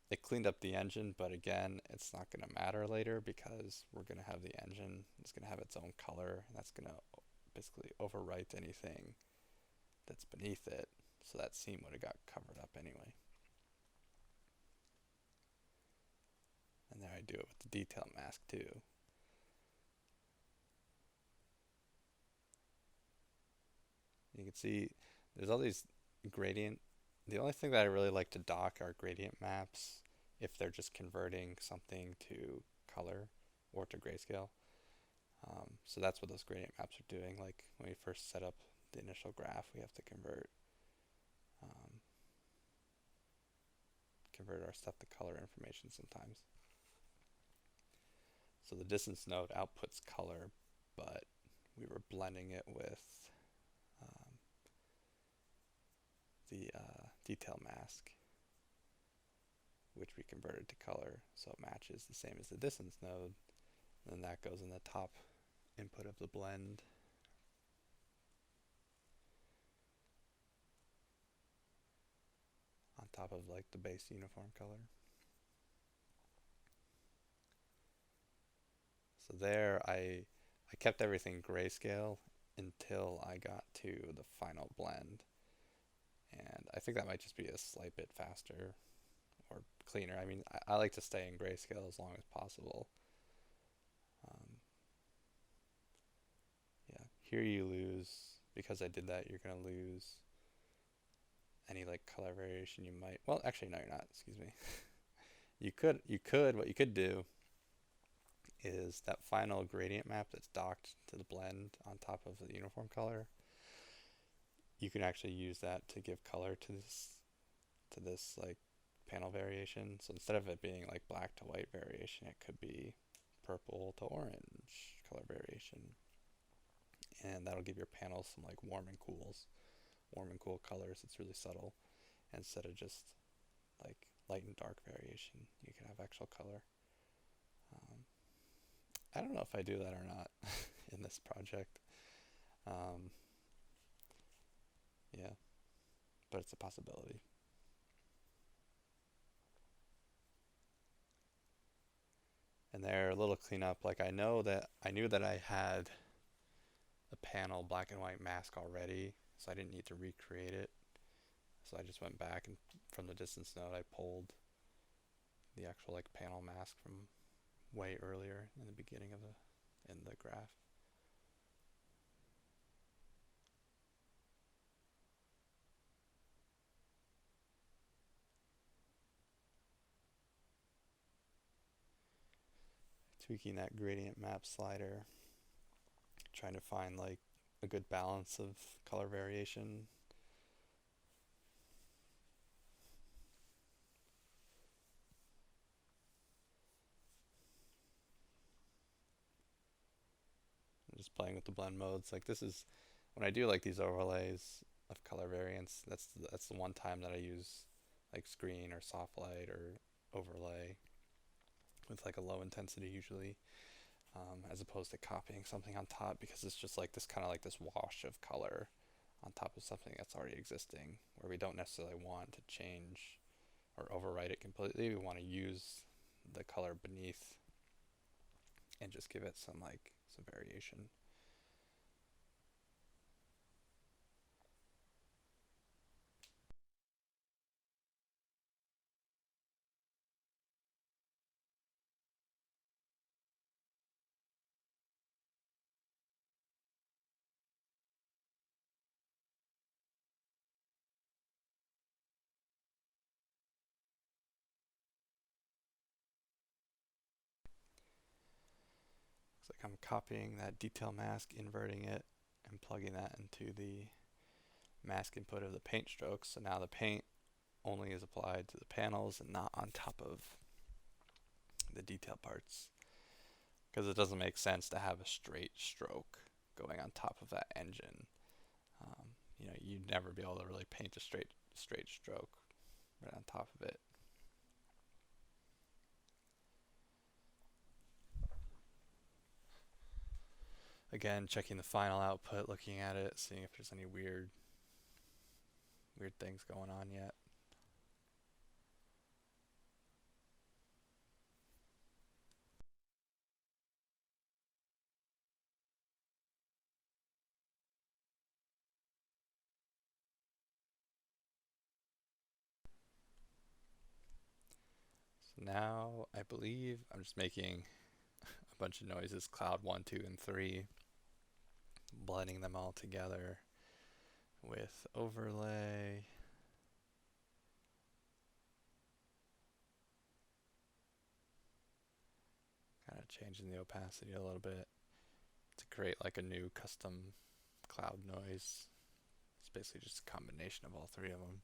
[SPEAKER 1] it cleaned up the engine, but again, it's not going to matter later because we're going to have the engine, it's going to have its own color, and that's going to basically overwrite anything that's beneath it. So that seam would have got covered up anyway. And there I do it with the detail mask too. You can see there's all these gradient. The only thing that I really like to dock are gradient maps if they're just converting something to color or to grayscale. So that's what those gradient maps are doing. Like when we first set up the initial graph, we have to um, convert our stuff to color information sometimes. So the distance node outputs color, but we were blending it with um, the detail mask, which we converted to color, so it matches the same as the distance node. And then that goes in the top input of the blend. On top of like the base uniform color. So there I kept everything grayscale until I got to the final blend. And I think that might just be a slight bit faster or cleaner. I mean, I like to stay in grayscale as long as possible. Um, yeah, here you lose, because I did that, you're going to lose any like color variation you might, well, actually, no, you're not, excuse me. What you could do is that final gradient map that's docked to the blend on top of the uniform color. You can actually use that to give color to this like panel variation. So instead of it being like black to white variation, it could be purple to orange color variation. And that'll give your panels some like warm and cool colors. It's really subtle. Instead of just like light and dark variation, you can have actual color. Um, I don't know if I do that or not in this project. Um, yeah, but it's a possibility. And there, a little cleanup. Like I knew that I had a panel black and white mask already, so I didn't need to recreate it. So I just went back and from the distance node, I pulled the actual like panel mask from way earlier in the beginning of the graph. tweaking that gradient map slider, trying to find like a good balance of color variation. I'm just playing with the blend modes. Like this is when I do like these overlays of color variance. That's the one time that I use like screen or soft light or overlay with like a low intensity usually, as opposed to copying something on top, because it's just like this kind of like this wash of color on top of something that's already existing, where we don't necessarily want to change or overwrite it completely. We want to use the color beneath and just give it some variation. Looks like I'm copying that detail mask, inverting it, and plugging that into the mask input of the paint strokes. So now the paint only is applied to the panels and not on top of the detail parts, because it doesn't make sense to have a straight stroke going on top of that engine. You'd never be able to really paint a straight stroke right on top of it. Again, checking the final output, looking at it, seeing if there's any weird things going on yet. So now I believe I'm just making a bunch of noises, cloud 1, 2, and 3, blending them all together with overlay. Kind of changing the opacity a little bit to create like a new custom cloud noise. It's basically just a combination of all three of them.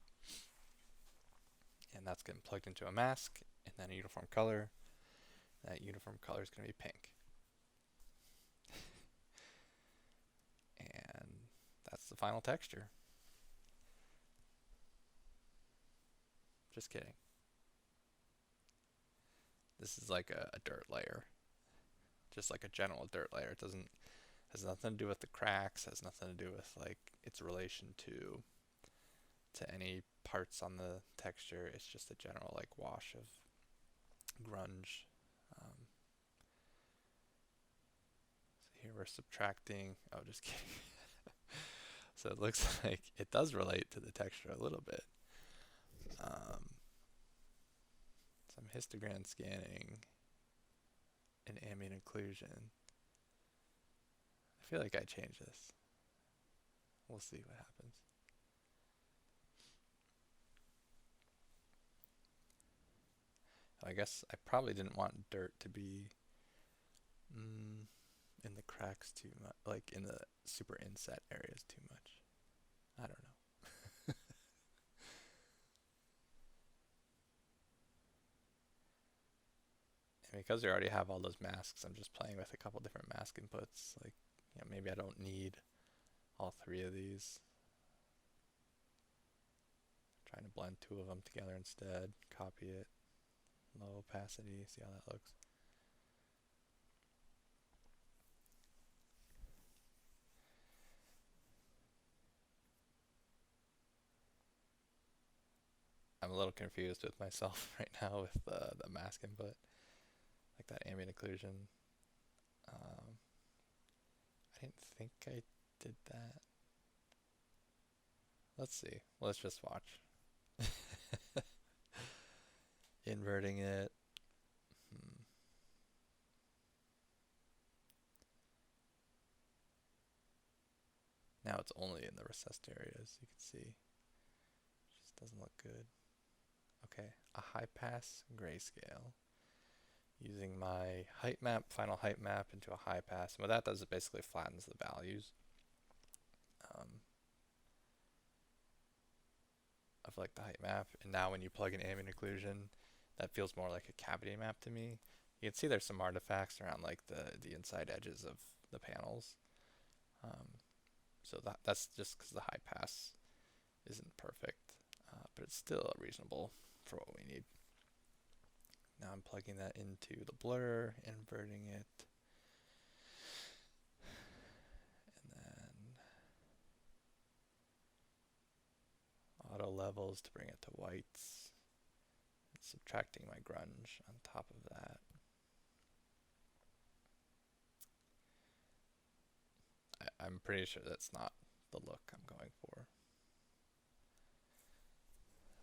[SPEAKER 1] And that's getting plugged into a mask and then a uniform color. That uniform color is going to be pink. And that's the final texture. Just kidding. This is like a dirt layer. Just like a general dirt layer. It doesn't has nothing to do with the cracks, has nothing to do with like its relation to any parts on the texture. It's just a general like wash of grunge. So here we're subtracting. Oh, just kidding. So it looks like it does relate to the texture a little bit. Some histogram scanning and ambient occlusion. I feel like I changed this. We'll see what happens. I guess I probably didn't want dirt to be in the cracks too much, like in the super inset areas too much. I don't know. And because we already have all those masks, I'm just playing with a couple different mask inputs. Like, maybe I don't need all three of these. Trying to blend two of them together instead, copy it, low opacity, see how that looks. I'm a little confused with myself right now with the mask input, like that ambient occlusion. I didn't think I did that. Let's see. Let's just watch. Inverting it. Now it's only in the recessed areas, you can see. Just doesn't look good. Okay, a high pass grayscale. using my height map, final height map into a high pass. And what that does is basically flattens the values um, of like the height map. And now when you plug in ambient occlusion, that feels more like a cavity map to me. You can see there's some artifacts around like the inside edges of the panels. Um, so that's just because the high pass isn't perfect, but it's still reasonable for what we need. Now I'm plugging that into the blur, inverting it, and then auto levels to bring it to whites, and subtracting my grunge on top of that. I'm pretty sure that's not the look I'm going for.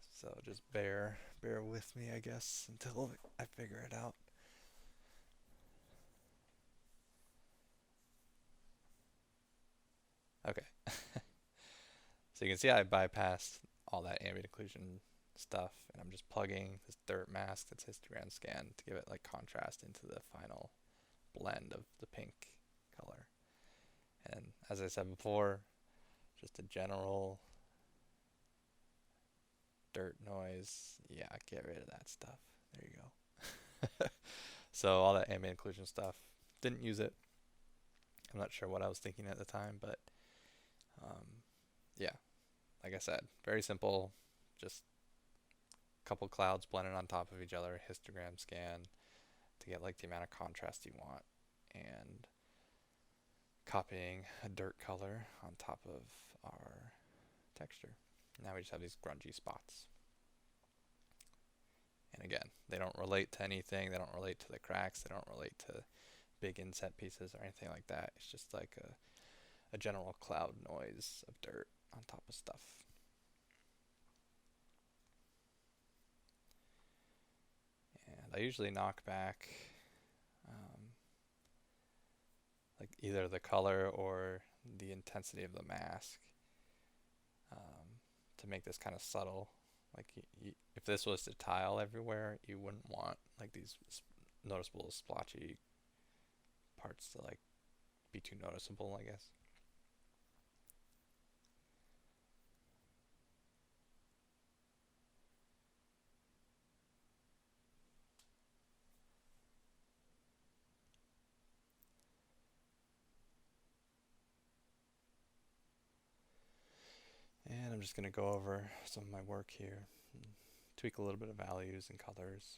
[SPEAKER 1] So just bear with me, I guess, until I figure it out. Okay. So you can see I bypassed all that ambient occlusion stuff, and I'm just plugging this dirt mask that's histogram scan to give it like contrast into the final blend of the pink color. And as I said before, just a general dirt noise. Yeah, get rid of that stuff. There you go. So all that ambient occlusion stuff, didn't use it. I'm not sure what I was thinking at the time, but yeah, like I said, very simple. Just a couple clouds blended on top of each other, histogram scan to get like the amount of contrast you want, and copying a dirt color on top of our texture. Now we just have these grungy spots. And again, they don't relate to anything. They don't relate to the cracks. They don't relate to big inset pieces or anything like that. It's just like a general cloud noise of dirt on top of stuff. And I usually knock back like either the color or the intensity of the mask to make this kind of subtle. Like if this was to tile everywhere, you wouldn't want like these noticeable splotchy parts to like be too noticeable, I guess. And I'm just going to go over some of my work here, and tweak a little bit of values and colors.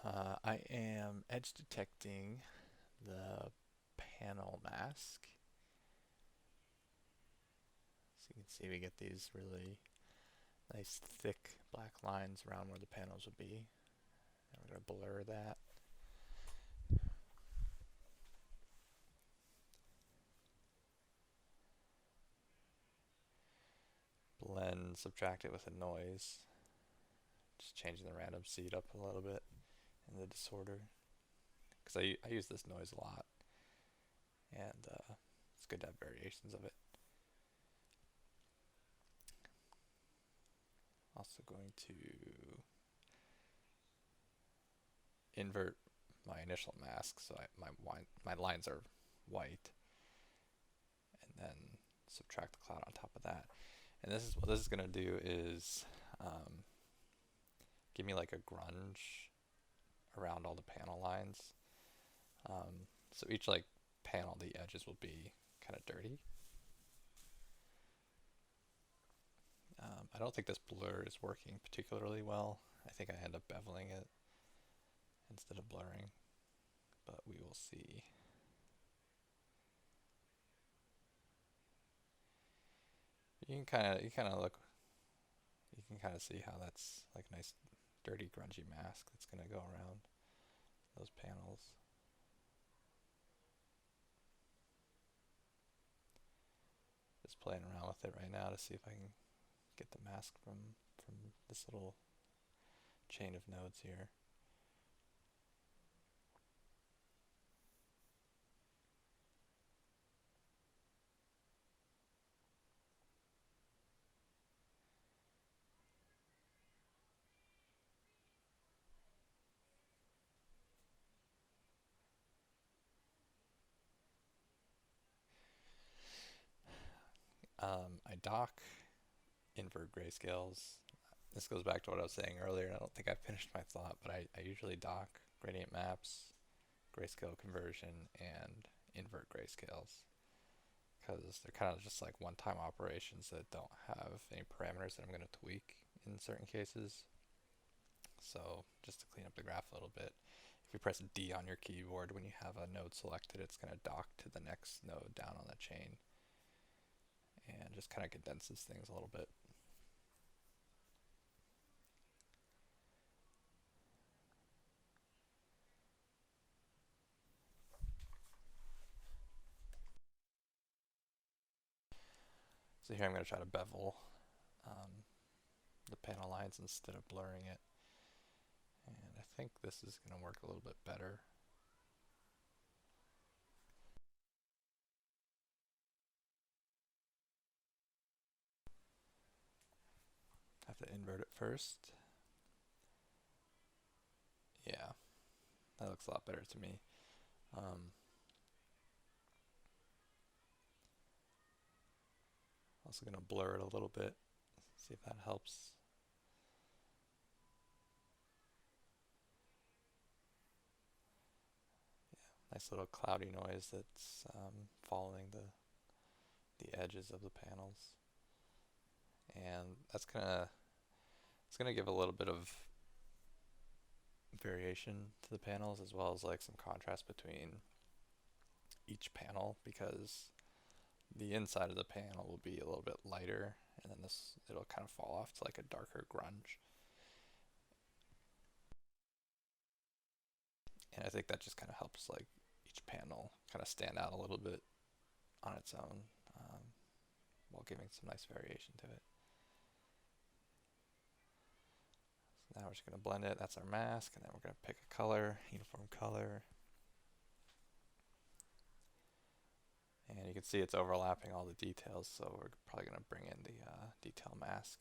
[SPEAKER 1] I am edge detecting the panel mask. So you can see we get these really nice thick black lines around where the panels would be. And we're going to blur that. Blend, subtract it with a noise. Just changing the random seed up a little bit in the disorder. Because I use this noise a lot. And it's good to have variations of it. Also going to invert my initial mask so my lines are white, and then subtract the cloud on top of that. And this is what this is going to do is give me like a grunge around all the panel lines. So each like panel, the edges will be kind of dirty. I don't think this blur is working particularly well. I think I end up beveling it instead of blurring, but we will see. You can kind of see how that's like a nice dirty grungy mask that's going to go around those panels. Just playing around with it right now to see if I can get the mask from this little chain of nodes here. I dock invert grayscales. This goes back to what I was saying earlier, and I don't think I finished my thought, but I usually dock gradient maps, grayscale conversion, and invert grayscales because they're kind of just like one-time operations that don't have any parameters that I'm going to tweak in certain cases. So just to clean up the graph a little bit, if you press D on your keyboard when you have a node selected, it's going to dock to the next node down on the chain and just kind of condenses things a little bit. So here I'm going to try to bevel the panel lines instead of blurring it. And I think this is going to work a little bit better. I have to invert it first. Yeah, that looks a lot better to me. Also going to blur it a little bit, see if that helps. Nice little cloudy noise that's following the edges of the panels, and it's gonna give a little bit of variation to the panels as well as like some contrast between each panel because the inside of the panel will be a little bit lighter, and then it'll kind of fall off to like a darker grunge. And I think that just kind of helps like each panel kind of stand out a little bit on its own while giving some nice variation to it. So now we're just going to blend it. That's our mask, and then we're going to pick a color, uniform color. And you can see it's overlapping all the details, so we're probably going to bring in the detail mask.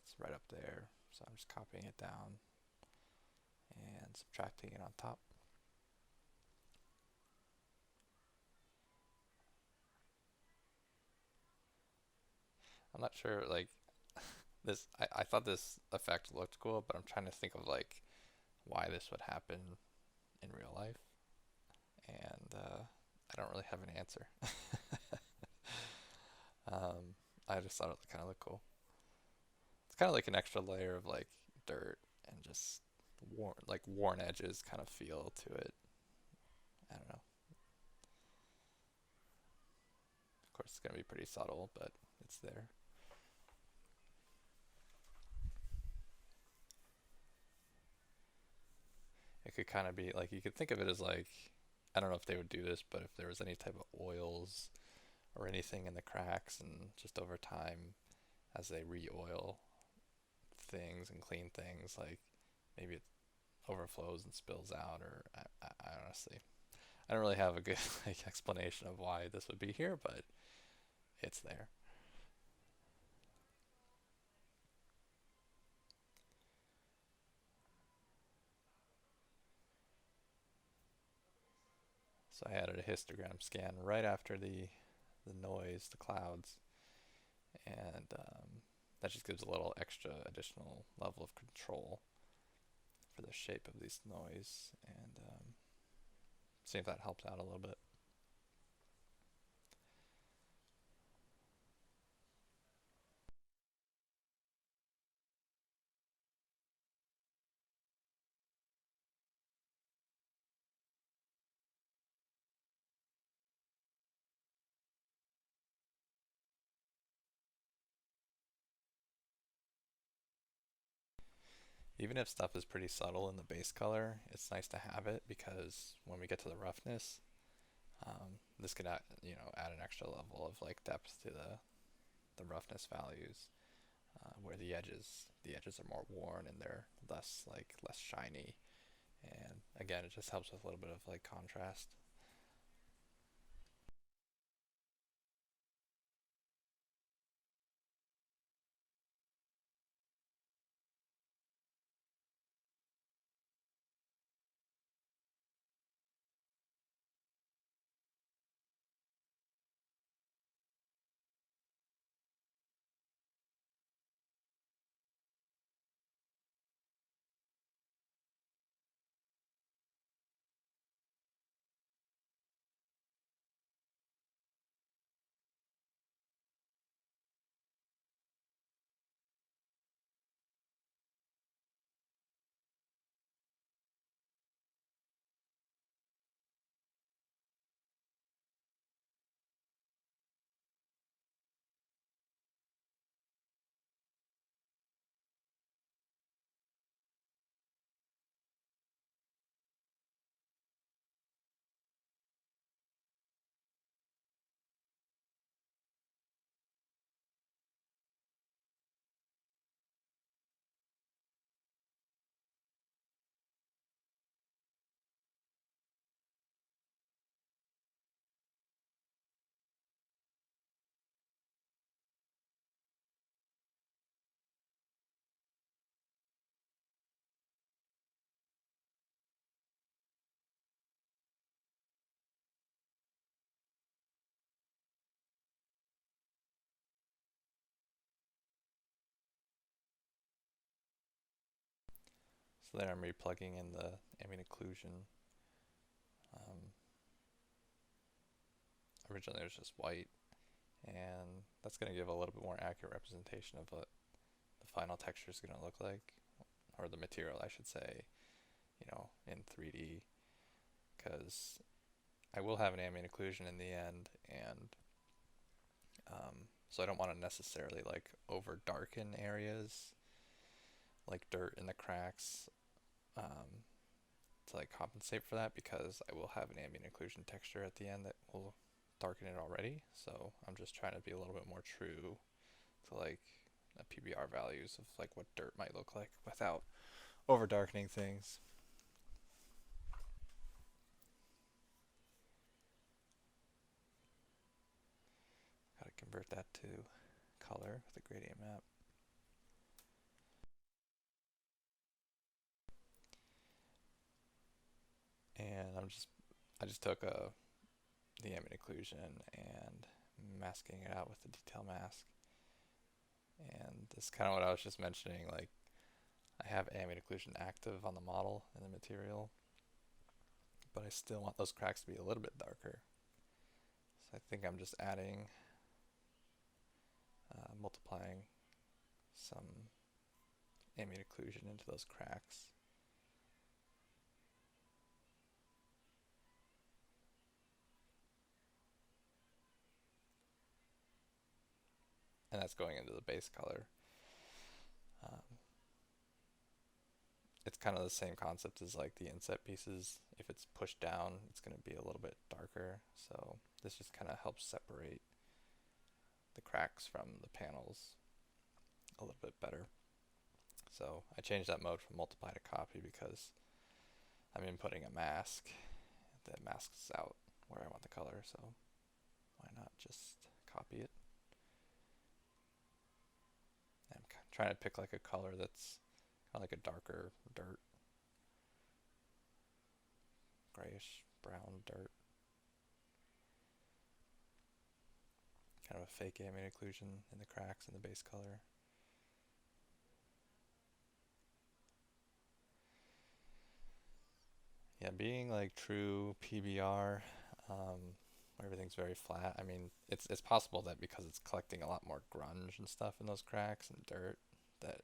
[SPEAKER 1] It's right up there, so I'm just copying it down and subtracting it on top. I'm not sure, like, I thought this effect looked cool, but I'm trying to think of, like, why this would happen in real life. And I don't really have an answer. I just thought it kind of looked cool. It's kind of like an extra layer of, like, dirt and just worn edges kind of feel to it. I don't know. Of course, it's gonna be pretty subtle, but it's there. It could kind of be like you could think of it as like I don't know if they would do this, but if there was any type of oils or anything in the cracks, and just over time, as they re-oil things and clean things, like maybe it overflows and spills out, or I honestly, I don't really have a good like explanation of why this would be here, but it's there. So I added a histogram scan right after the noise, the clouds, and that just gives a little extra additional level of control for the shape of this noise, and see if that helps out a little bit. Even if stuff is pretty subtle in the base color, it's nice to have it because when we get to the roughness, this could add, add an extra level of like depth to the roughness values, where the edges are more worn and they're less shiny. And again, it just helps with a little bit of like contrast. So then I'm replugging in the ambient occlusion. Um, Originally it was just white, and that's going to give a little bit more accurate representation of what the final texture is going to look like, or the material, I should say, in 3D, because I will have an ambient occlusion in the end, and so I don't want to necessarily like over darken areas like dirt in the cracks, um, to like compensate for that, because I will have an ambient occlusion texture at the end that will darken it already. So I'm just trying to be a little bit more true to like the PBR values of like what dirt might look like without over darkening things. Gotta convert that to color with a gradient map. And I just took the ambient occlusion and masking it out with the detail mask. And this is kind of what I was just mentioning, like I have ambient occlusion active on the model and the material, but I still want those cracks to be a little bit darker. So I think I'm just adding, multiplying some ambient occlusion into those cracks. And that's going into the base color. Um, it's kind of the same concept as like the inset pieces. If it's pushed down, it's going to be a little bit darker. So this just kind of helps separate the cracks from the panels a little bit better. So I changed that mode from multiply to copy because I'm inputting a mask that masks out where I want the color. So why not just copy it? And I'm trying to pick like a color that's kind of like a darker dirt, grayish brown dirt, kind of a fake ambient occlusion in the cracks in the base color. Yeah, being like true PBR, where everything's very flat. I mean, it's possible that because it's collecting a lot more grunge and stuff in those cracks and dirt, that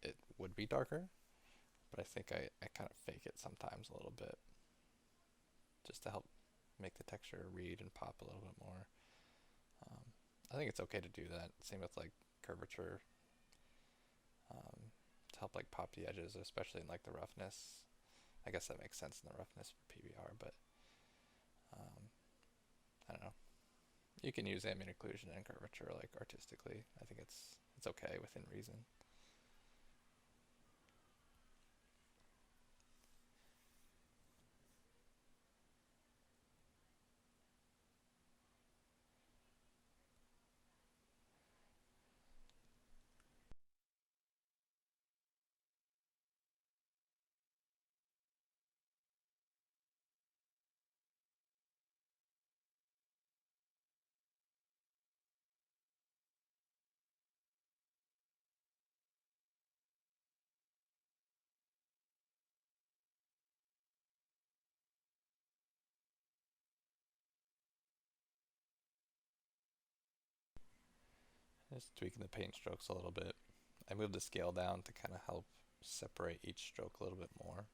[SPEAKER 1] it would be darker. But I think I kind of fake it sometimes a little bit just to help make the texture read and pop a little bit more. Um, I think it's okay to do that. Same with like curvature, to help like pop the edges, especially in like the roughness. I guess that makes sense in the roughness for PBR, but um, I don't know. You can use ambient occlusion and curvature like artistically. I think it's okay within reason. Just tweaking the paint strokes a little bit. I moved the scale down to kind of help separate each stroke a little bit more.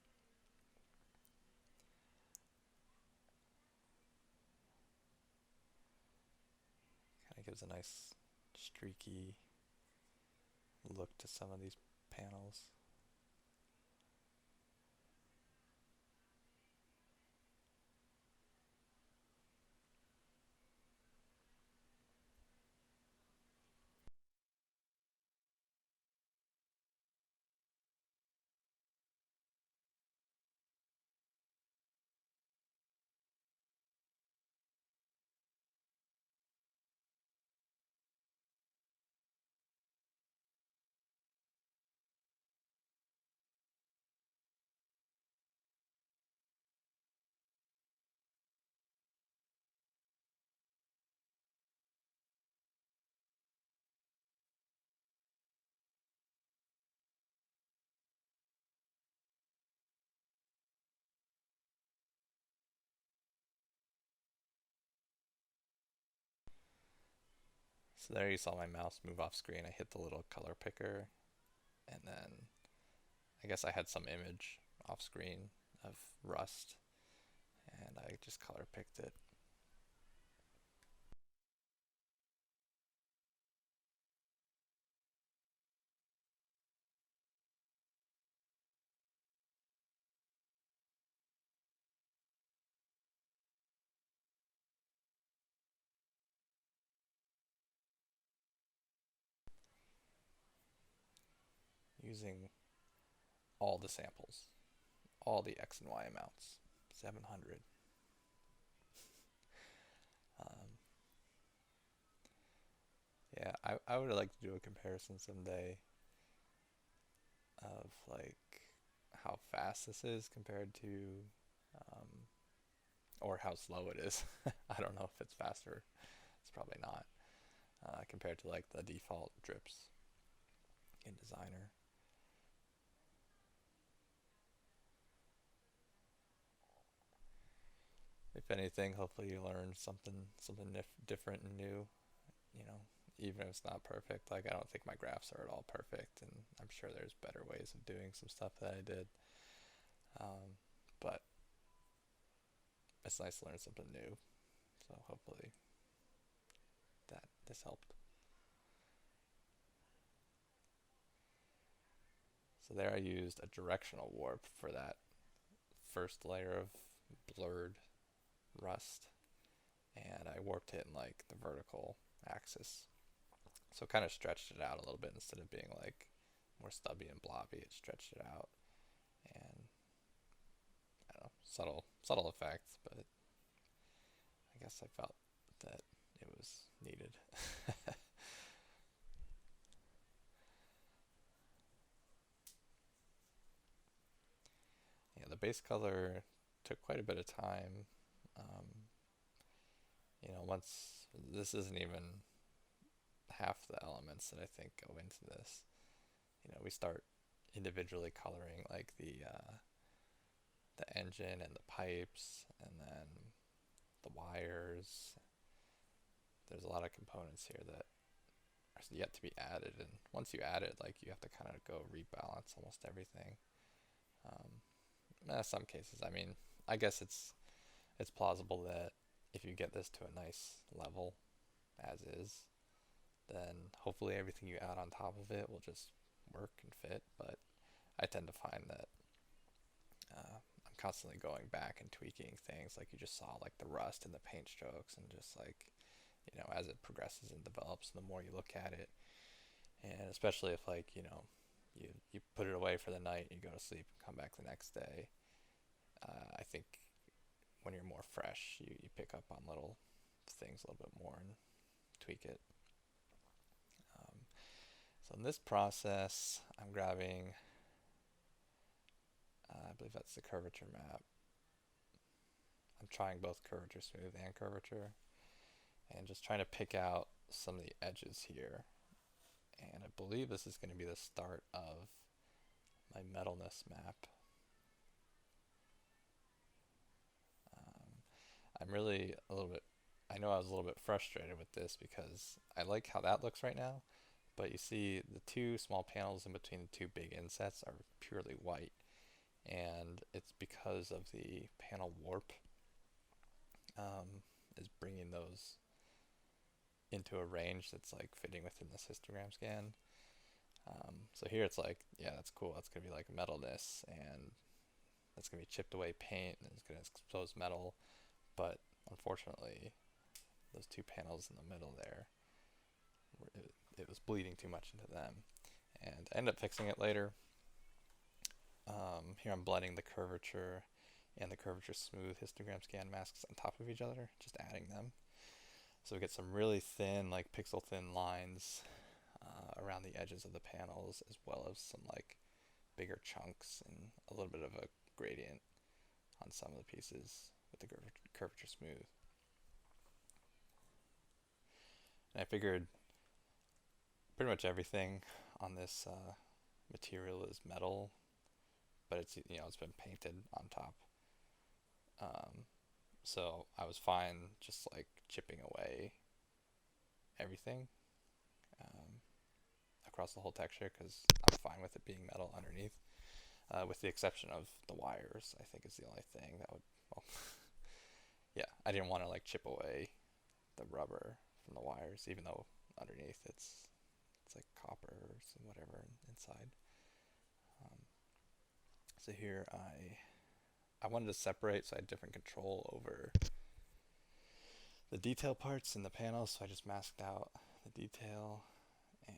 [SPEAKER 1] Kind of gives a nice streaky look to some of these panels. So there you saw my mouse move off screen. I hit the little color picker, and then I guess I had some image off screen of rust, and I just color picked it. Using all the samples, all the X and Y amounts, 700. Um, yeah, I would like to do a comparison someday of like how fast this is compared to, um, or how slow it is. I don't know if it's faster. It's probably not, compared to like the default drips in Designer. If anything, hopefully you learned something different and new. You know, even if it's not perfect. Like, I don't think my graphs are at all perfect, and I'm sure there's better ways of doing some stuff that I did. Um, but it's nice to learn something new. So hopefully that this helped. So there I used a directional warp for that first layer of blurred rust, and I warped it in like the vertical axis. So it kind of stretched it out a little bit instead of being like more stubby and blobby. It stretched it out, and I don't know, subtle effects, but I guess I felt that it was needed. Yeah, the base color took quite a bit of time. Um, once this isn't even half the elements that I think go into this. We start individually coloring like the engine and the pipes, and then the wires. There's a lot of components here that are yet to be added, and once you add it, like you have to kind of go rebalance almost everything. In some cases, I mean, I guess it's plausible that if you get this to a nice level as is, then hopefully everything you add on top of it will just work and fit. But I tend to find that I'm constantly going back and tweaking things, like you just saw, like the rust and the paint strokes, and just like, as it progresses and develops, the more you look at it, and especially if like, you put it away for the night, you go to sleep and come back the next day. I think when you're more fresh, you pick up on little things a little bit more and tweak it. Um, so in this process, I'm grabbing, I believe that's the curvature map. I'm trying both curvature smooth and curvature, and just trying to pick out some of the edges here. And I believe this is going to be the start of my metalness map. I'm really a little bit, I know I was a little bit frustrated with this because I like how that looks right now, but you see the two small panels in between the two big insets are purely white, and it's because of the panel warp is bringing those into a range that's like fitting within this histogram scan. So here it's like, yeah, that's cool. That's gonna be like metalness, and that's gonna be chipped away paint, and it's gonna expose metal. But unfortunately, those two panels in the middle there, it was bleeding too much into them, and I ended up fixing it later. Here I'm blending the curvature and the curvature smooth histogram scan masks on top of each other, just adding them. So we get some really thin, like pixel thin lines around the edges of the panels, as well as some like bigger chunks and a little bit of a gradient on some of the pieces with the curvature smooth. And I figured pretty much everything on this material is metal, but it's been painted on top. So I was fine just like chipping away everything across the whole texture, because I'm fine with it being metal underneath, with the exception of the wires. I think is the only thing that would, well, yeah, I didn't want to like chip away the rubber from the wires, even though underneath it's like copper or some whatever inside. So here I wanted to separate, so I had different control over the detail parts in the panel, so I just masked out the detail, and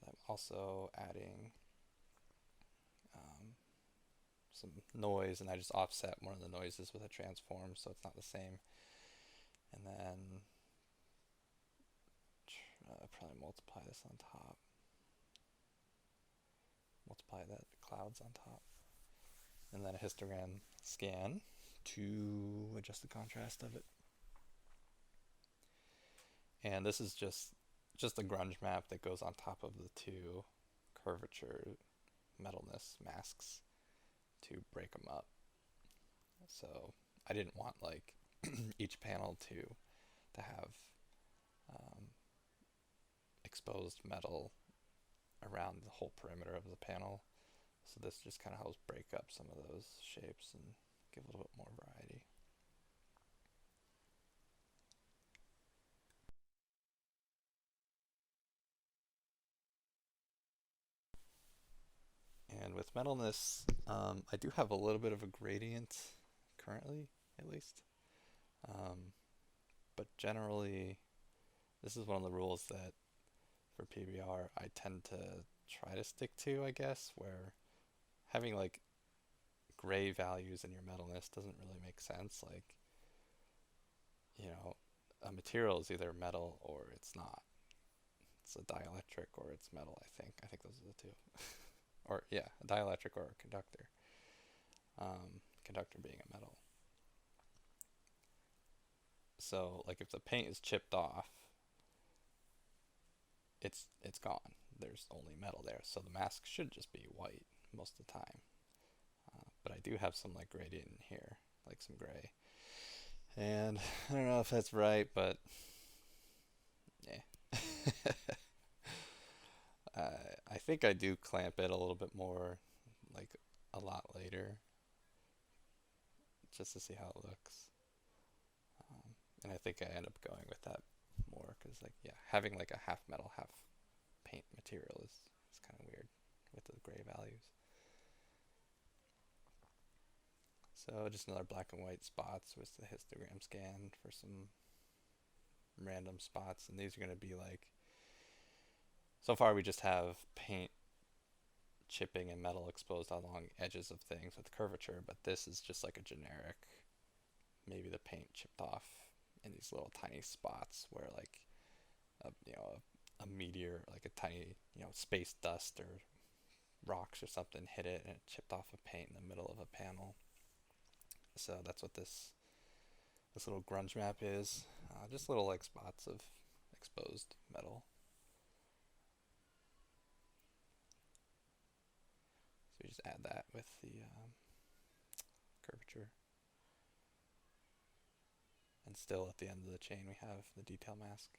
[SPEAKER 1] I'm also adding some noise, and I just offset one of the noises with a transform so it's not the same, and then probably multiply this on top, multiply that clouds on top, and then a histogram scan to adjust the contrast of it. And this is just a grunge map that goes on top of the two curvature metalness masks to break them up. So I didn't want like each panel to have exposed metal around the whole perimeter of the panel. So this just kind of helps break up some of those shapes and give a little bit more variety. And with metalness, I do have a little bit of a gradient currently, at least. Um, but generally, this is one of the rules that for PBR I tend to try to stick to, I guess, where having like gray values in your metalness doesn't really make sense. Like, you know, a material is either metal or it's not. It's a dielectric or it's metal, I think. I think those are the two. Or, yeah, a dielectric or a conductor. Conductor being a metal. So, like, if the paint is chipped off, it's gone. There's only metal there. So the mask should just be white most of the time. But I do have some, like, gradient in here, like some gray. And I don't know if that's right, but yeah. I think I do clamp it a little bit more, like a lot later, just to see how it looks. And I think I end up going with that more because, like, yeah, having like a half metal, half paint material is kind of weird with the gray values. So just another black and white spots with the histogram scan for some random spots, and these are going to be like, so far we just have paint chipping and metal exposed along edges of things with curvature, but this is just like a generic, maybe the paint chipped off in these little tiny spots where like a meteor, like a tiny, space dust or rocks or something hit it and it chipped off a paint in the middle of a panel. So that's what this little grunge map is. Just little like spots of exposed metal. So we just add that with the curvature. And still at the end of the chain we have the detail mask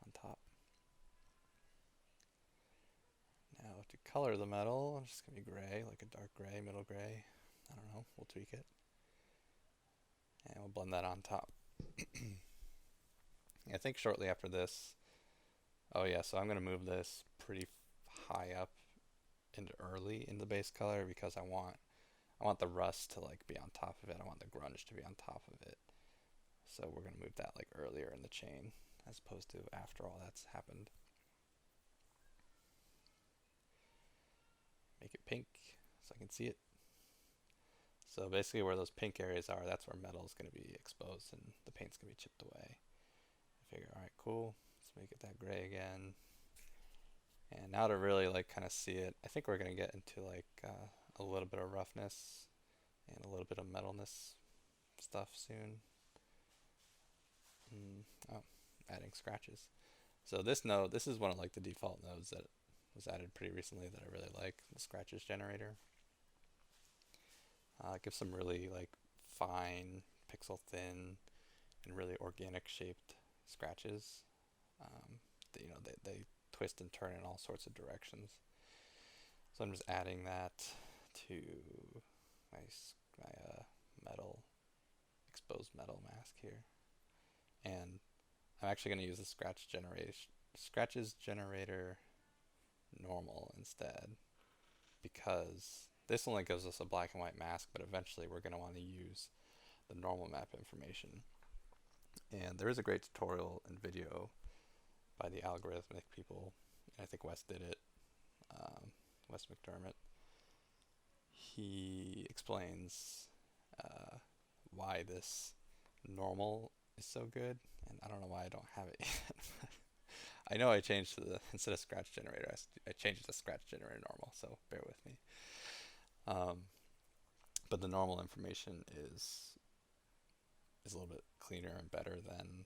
[SPEAKER 1] on top. Now to color the metal, it's just going to be gray, like a dark gray, middle gray. I don't know, we'll tweak it. And we'll blend that on top. I think shortly after this, oh yeah, so I'm going to move this pretty high up into early in the base color because I want the rust to like be on top of it. I want the grunge to be on top of it. So we're going to move that like earlier in the chain as opposed to after all that's happened. Make it pink so I can see it. So basically where those pink areas are, that's where metal is going to be exposed and the paint's going to be chipped away. I figure, alright, cool. Let's make it that gray again. And now to really like kind of see it, I think we're going to get into like a little bit of roughness and a little bit of metalness stuff soon. Oh, adding scratches. So this node, this is one of like the default nodes that was added pretty recently that I really like, the scratches generator. It gives some really like fine, pixel thin, and really organic shaped scratches. They twist and turn in all sorts of directions. So I'm just adding that to my metal, exposed metal mask here. And I'm actually going to use the scratches generator normal instead, because this only gives us a black and white mask, but eventually we're going to want to use the normal map information. And there is a great tutorial and video by the algorithmic people. I think Wes did it, Wes McDermott. He explains why this normal is so good, and I don't know why I don't have it yet. I know I changed to instead of scratch generator, I changed it to scratch generator normal, so bear with me. But the normal information is a little bit cleaner and better than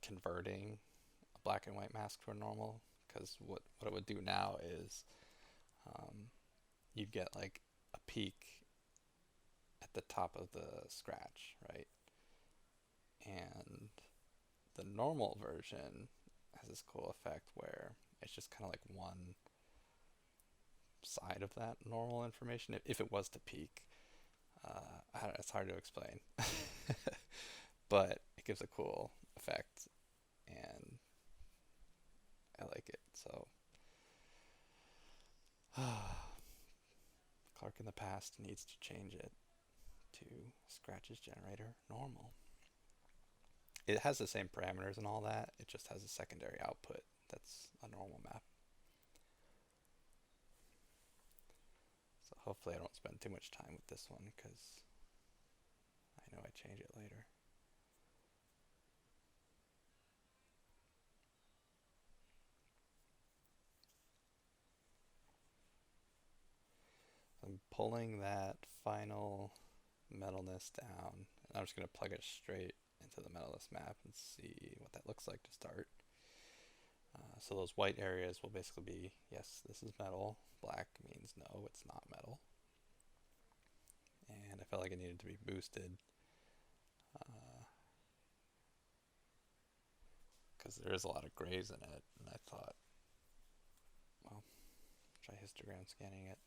[SPEAKER 1] converting a black and white mask to a normal, because what it would do now is you'd get like a peak at the top of the scratch, right? And the normal version has this cool effect where it's just kind of like one side of that normal information. If it was to peak, it's hard to explain, but it gives a cool effect, and I like it. So Clark in the past needs to change it to Scratch's generator normal. It has the same parameters and all that. It just has a secondary output that's a normal map. So hopefully I don't spend too much time with this one because I know I change it later. I'm pulling that final metalness down, and I'm just going to plug it straight into the metalness map and see what that looks like to start. So those white areas will basically be, yes, this is metal. Black means no, it's not metal. And I felt like it needed to be boosted because there is a lot of grays in it, and I thought, well, try histogram scanning it.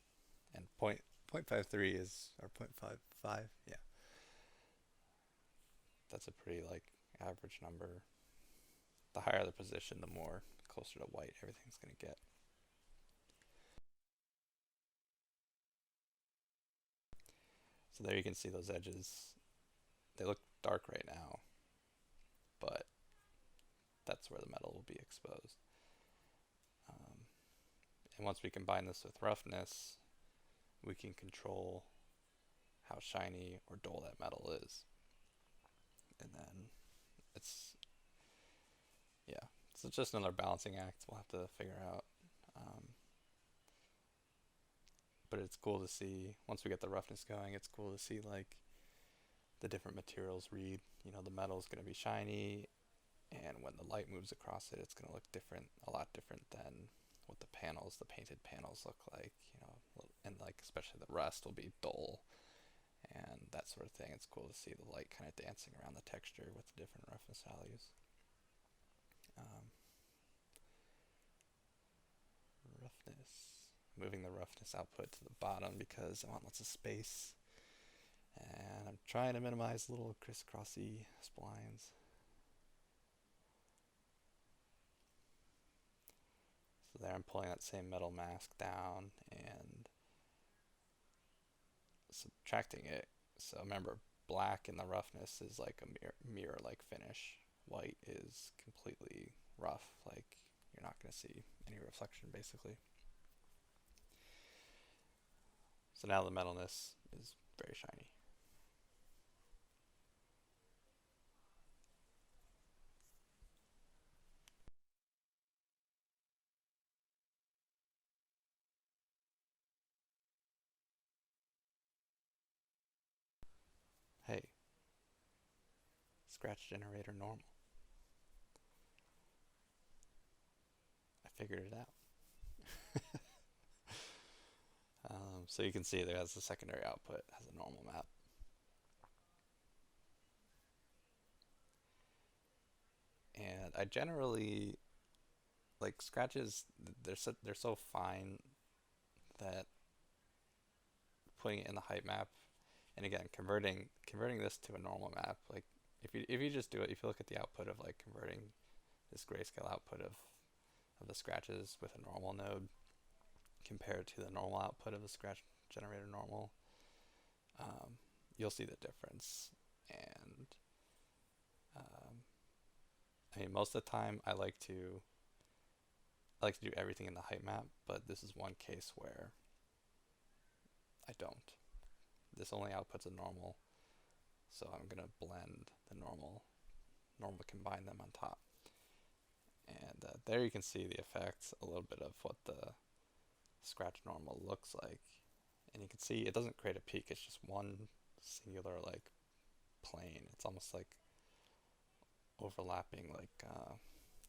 [SPEAKER 1] And 0.53 is, or 0.55, yeah. That's a pretty like average number. The higher the position, the more closer to white everything's going to get. So there you can see those edges. They look dark right now, but that's where the metal will be exposed. And once we combine this with roughness, we can control how shiny or dull that metal is. And then it's, yeah, so it's just another balancing act we'll have to figure out. But it's cool to see, once we get the roughness going, it's cool to see like the different materials read. You know, the metal is going to be shiny, and when the light moves across it, it's going to look different, a lot different than what the panels, the painted panels look like, you know, and like especially the rust will be dull and that sort of thing. It's cool to see the light kind of dancing around the texture with the different roughness values. Roughness, moving the roughness output to the bottom because I want lots of space, and I'm trying to minimize little crisscrossy splines. So there I'm pulling that same metal mask down and subtracting it. So remember, black in the roughness is like a mirror-like finish. White is completely rough, like you're not going to see any reflection basically. So now the metalness is very shiny. Hey, scratch generator normal. I figured it out. So you can see there has the secondary output, has a normal map. And I generally like scratches. They're so fine that putting it in the height map, and again converting this to a normal map. Like if you just do it, if you look at the output of like converting this grayscale output of the scratches with a normal node compared to the normal output of the scratch generator normal, you'll see the difference. And I mean, most of the time I like to do everything in the height map, but this is one case where I don't. This only outputs a normal, so I'm gonna blend the normal, combine them on top. And there you can see the effects, a little bit of what the scratch normal looks like. And you can see it doesn't create a peak, it's just one singular like plane. It's almost like overlapping like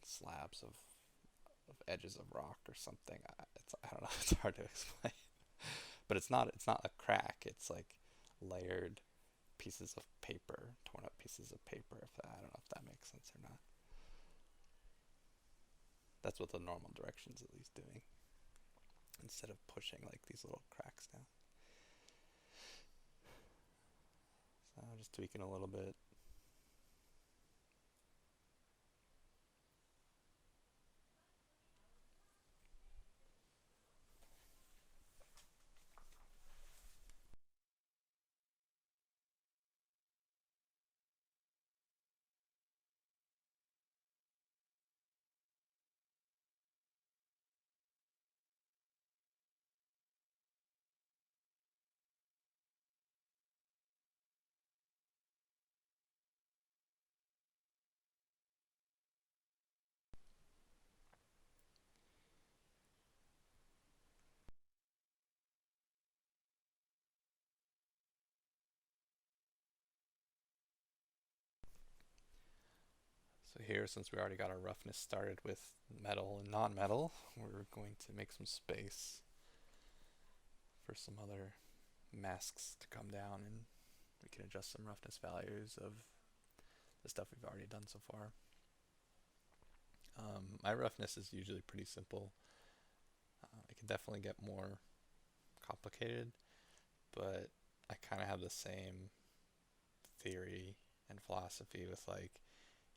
[SPEAKER 1] slabs of edges of rock or something. I don't know, it's hard to explain. But it's not a crack, it's like layered pieces of paper, torn up pieces of paper. I don't know if that makes sense or not. That's what the normal direction's at least doing, instead of pushing like these little cracks down. So just tweaking a little bit. So here, since we already got our roughness started with metal and non-metal, we're going to make some space for some other masks to come down, and we can adjust some roughness values of the stuff we've already done so far. My roughness is usually pretty simple. It can definitely get more complicated, but I kind of have the same theory and philosophy with like,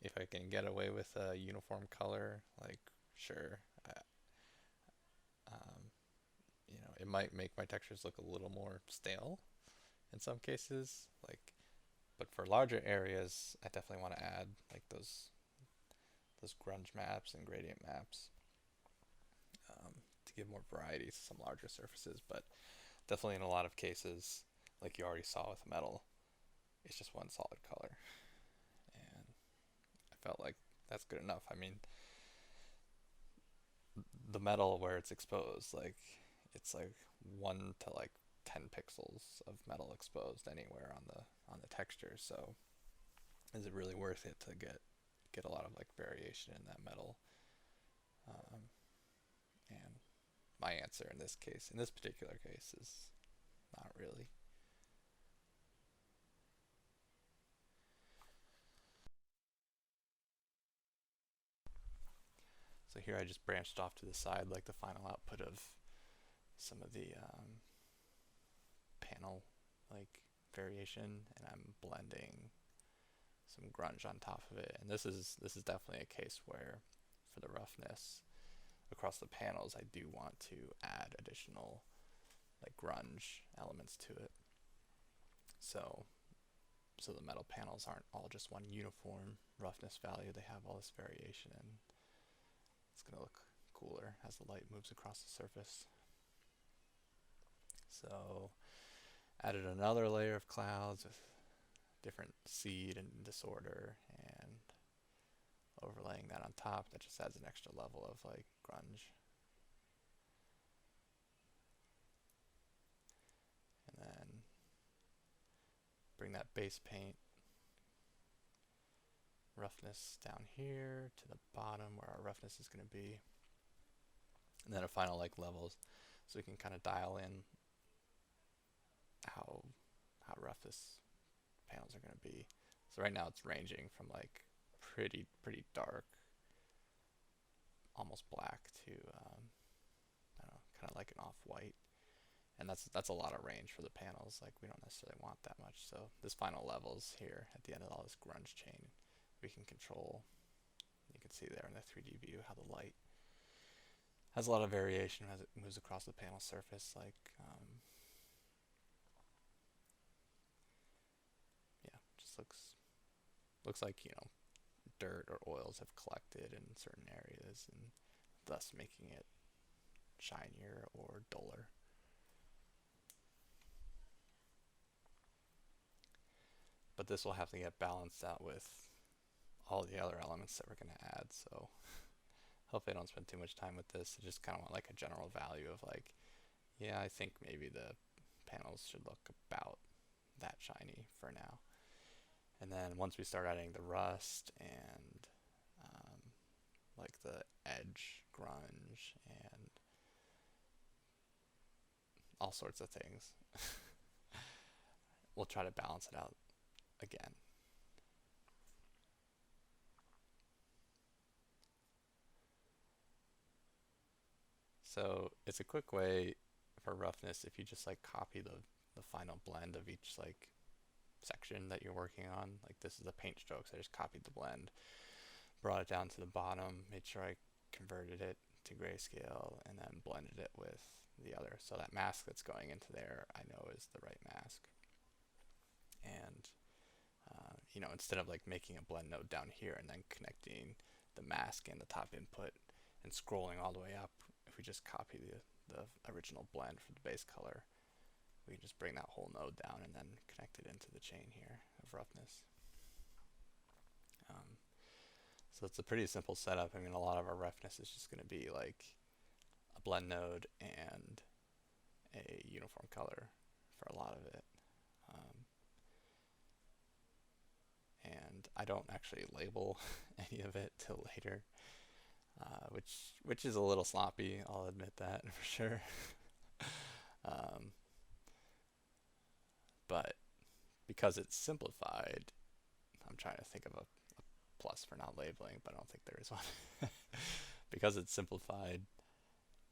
[SPEAKER 1] if I can get away with a uniform color, like sure, um, it might make my textures look a little more stale in some cases. Like, but for larger areas, I definitely want to add like those grunge maps and gradient maps, to give more variety to some larger surfaces. But definitely in a lot of cases, like you already saw with metal, it's just one solid color, and I felt like that's good enough. I mean, the metal where it's exposed, like it's like 1 to 10 pixels of metal exposed anywhere on the texture. So is it really worth it to get a lot of like variation in that metal? Um, and my answer in this case, in this particular case, is not really. So here I just branched off to the side like the final output of some of the panel like variation, and I'm blending some grunge on top of it. And this is definitely a case where for the roughness across the panels, I do want to add additional like grunge elements to it. So so the metal panels aren't all just one uniform roughness value. They have all this variation, and it's gonna look cooler as the light moves across the surface. So added another layer of clouds with different seed and disorder, and overlaying that on top, that just adds an extra level of like grunge. And then bring that base paint roughness down here to the bottom where our roughness is going to be, and then a final like levels, so we can kind of dial in how rough this panels are going to be. So right now it's ranging from like pretty dark, almost black, to I don't know, kind of like an off-white, and that's a lot of range for the panels. Like we don't necessarily want that much. So this final levels here at the end of all this grunge chain, we can control. You can see there in the 3D view how the light has a lot of variation as it moves across the panel surface. Like yeah, just looks like dirt or oils have collected in certain areas, and thus making it shinier or duller. But this will have to get balanced out with all the other elements that we're going to add. So hopefully I don't spend too much time with this. I just kind of want like a general value of like, yeah, I think maybe the panels should look about that shiny for now. And then once we start adding the rust and like the edge grunge and all sorts of things, we'll try to balance it out again. So it's a quick way for roughness if you just like copy the final blend of each like section that you're working on. Like this is the paint strokes. I just copied the blend, brought it down to the bottom, made sure I converted it to grayscale, and then blended it with the other. So that mask that's going into there, I know is the right mask. And instead of like making a blend node down here and then connecting the mask and the top input and scrolling all the way up, if we just copy the original blend for the base color, we can just bring that whole node down and then connect it into the chain here of roughness. So it's a pretty simple setup. I mean, a lot of our roughness is just going to be like a blend node and a uniform color for a lot of it. Um, and I don't actually label any of it till later, which is a little sloppy. I'll admit that for sure. um, but because it's simplified, I'm trying to think of a plus for not labeling, but I don't think there is one. Because it's simplified,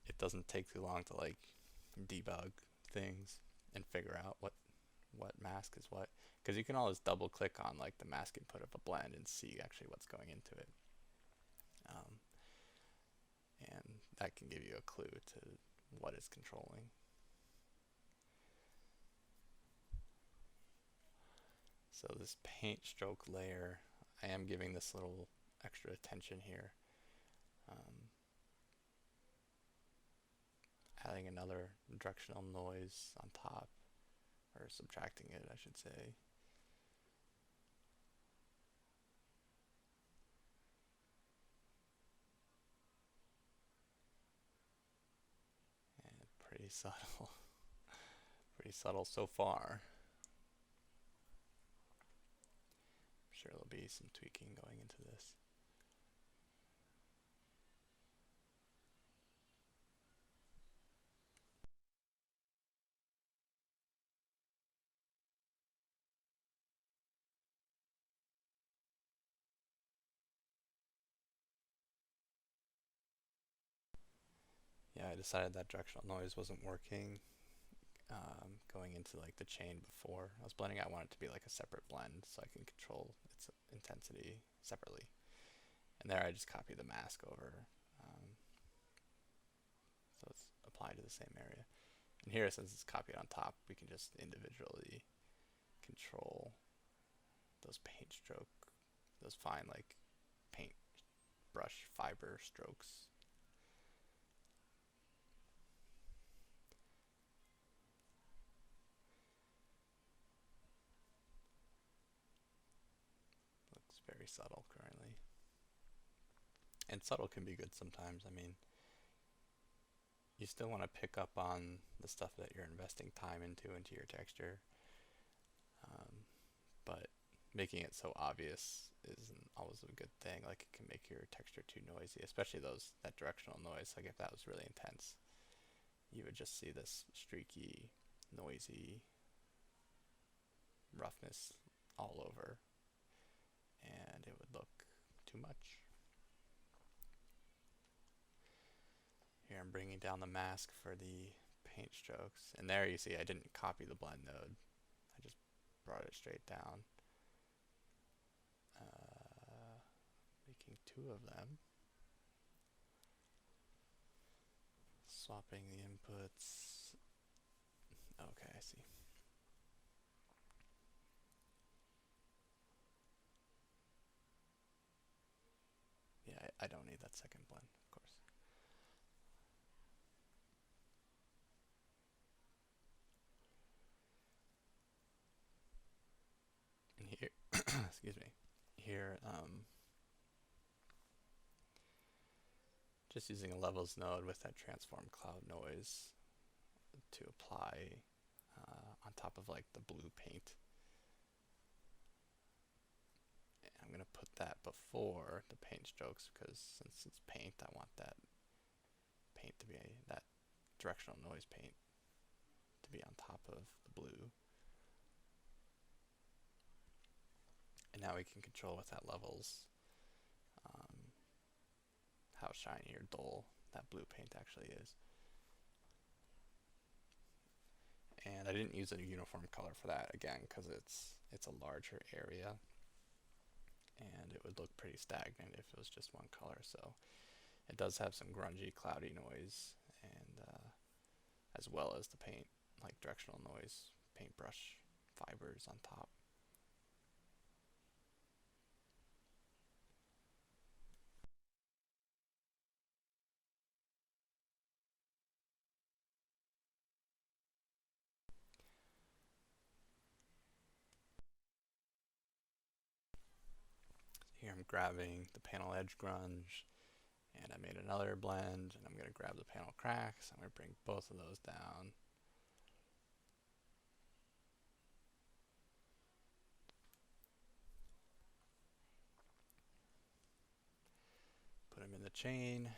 [SPEAKER 1] it doesn't take too long to like debug things and figure out what mask is what. Because you can always double click on like the mask input of a blend and see actually what's going into it. And that can give you a clue to what it's controlling. So this paint stroke layer, I am giving this little extra attention here. Adding another directional noise on top, or subtracting it, I should say. And pretty subtle. Pretty subtle so far. I'm sure there'll be some tweaking going into this. Yeah, I decided that directional noise wasn't working. Going into like the chain before I was blending, I want it to be like a separate blend so I can control its intensity separately. And there I just copy the mask over, so it's applied to the same area. And here, since it's copied on top, we can just individually control those paint stroke, those fine like paint brush fiber strokes. Looks very subtle currently. And subtle can be good sometimes. I mean, you still want to pick up on the stuff that you're investing time into your texture. But making it so obvious isn't always a good thing. Like it can make your texture too noisy, especially that directional noise. Like if that was really intense, you would just see this streaky, noisy roughness all over, and it would look too much. Here I'm bringing down the mask for the paint strokes, and there you see I didn't copy the blend node. I just brought it straight down, making two of them. Swapping the inputs. Okay, I see. Yeah, I don't need that second blend, of course. And here, excuse me, here, just using a levels node with that transform cloud noise to apply on top of like the blue paint. And I'm going to put that before the paint strokes because since it's paint, I want that paint to be that directional noise paint to be on top of the blue. And now we can control with that levels how shiny or dull that blue paint actually is. And I didn't use a uniform color for that again because it's a larger area and it would look pretty stagnant if it was just one color. So it does have some grungy, cloudy noise, and as well as the paint, like directional noise, paintbrush fibers on top. Here I'm grabbing the panel edge grunge, and I made another blend, and I'm going to grab the panel cracks. I'm going to bring both of those down. Put them in the chain,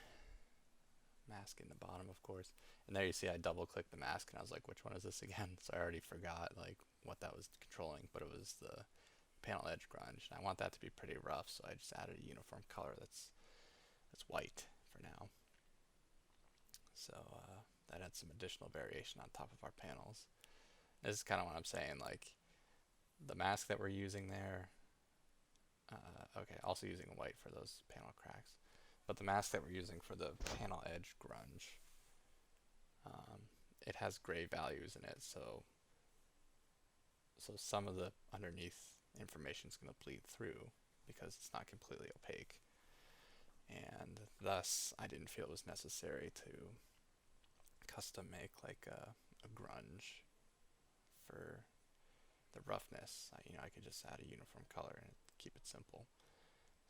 [SPEAKER 1] mask in the bottom, of course. And there you see I double clicked the mask, and I was like, which one is this again? So I already forgot like what that was controlling, but it was the panel edge grunge. And I want that to be pretty rough, so I just added a uniform color that's white for now. So that adds some additional variation on top of our panels. This is kind of what I'm saying, like the mask that we're using there. Okay, also using white for those panel cracks. But the mask that we're using for the panel edge grunge, it has gray values in it, so some of the underneath information is going to bleed through because it's not completely opaque. And thus, I didn't feel it was necessary to custom make like a grunge for the roughness. I could just add a uniform color and keep it simple.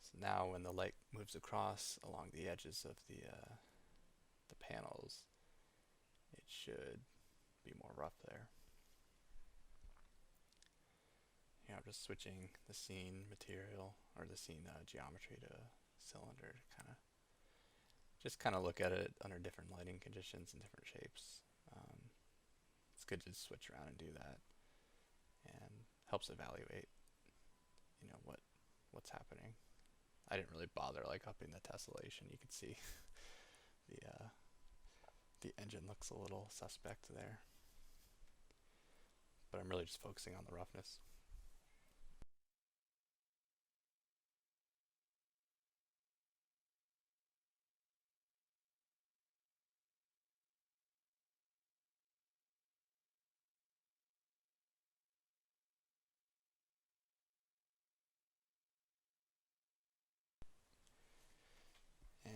[SPEAKER 1] So now when the light moves across along the edges of the panels, it should be more rough there. Here I'm just switching the scene material, or the scene geometry to cylinder to kind of look at it under different lighting conditions and different shapes. It's good to just switch around and do that, and helps evaluate, what's happening. I didn't really bother like upping the tessellation. You can see the engine looks a little suspect there, but I'm really just focusing on the roughness.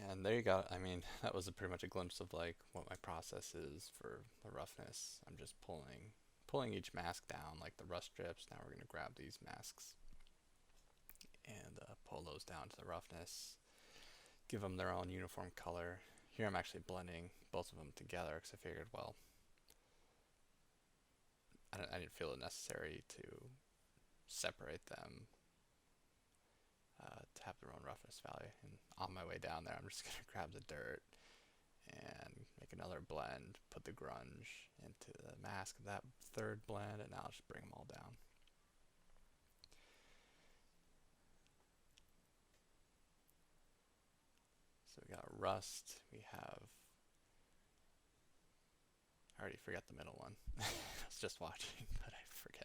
[SPEAKER 1] And there you go. I mean, that was pretty much a glimpse of like what my process is for the roughness. I'm just pulling each mask down, like the rust strips. Now we're going to grab these masks and pull those down to the roughness. Give them their own uniform color. Here I'm actually blending both of them together because I figured, well, I didn't feel it necessary to separate them to have their own roughness value. And on my way down there, I'm just going to grab the dirt and make another blend, put the grunge into the mask of that third blend, and now I'll just bring them all down. So we got rust, we have, I already forgot the middle one. I was just watching, but I forget.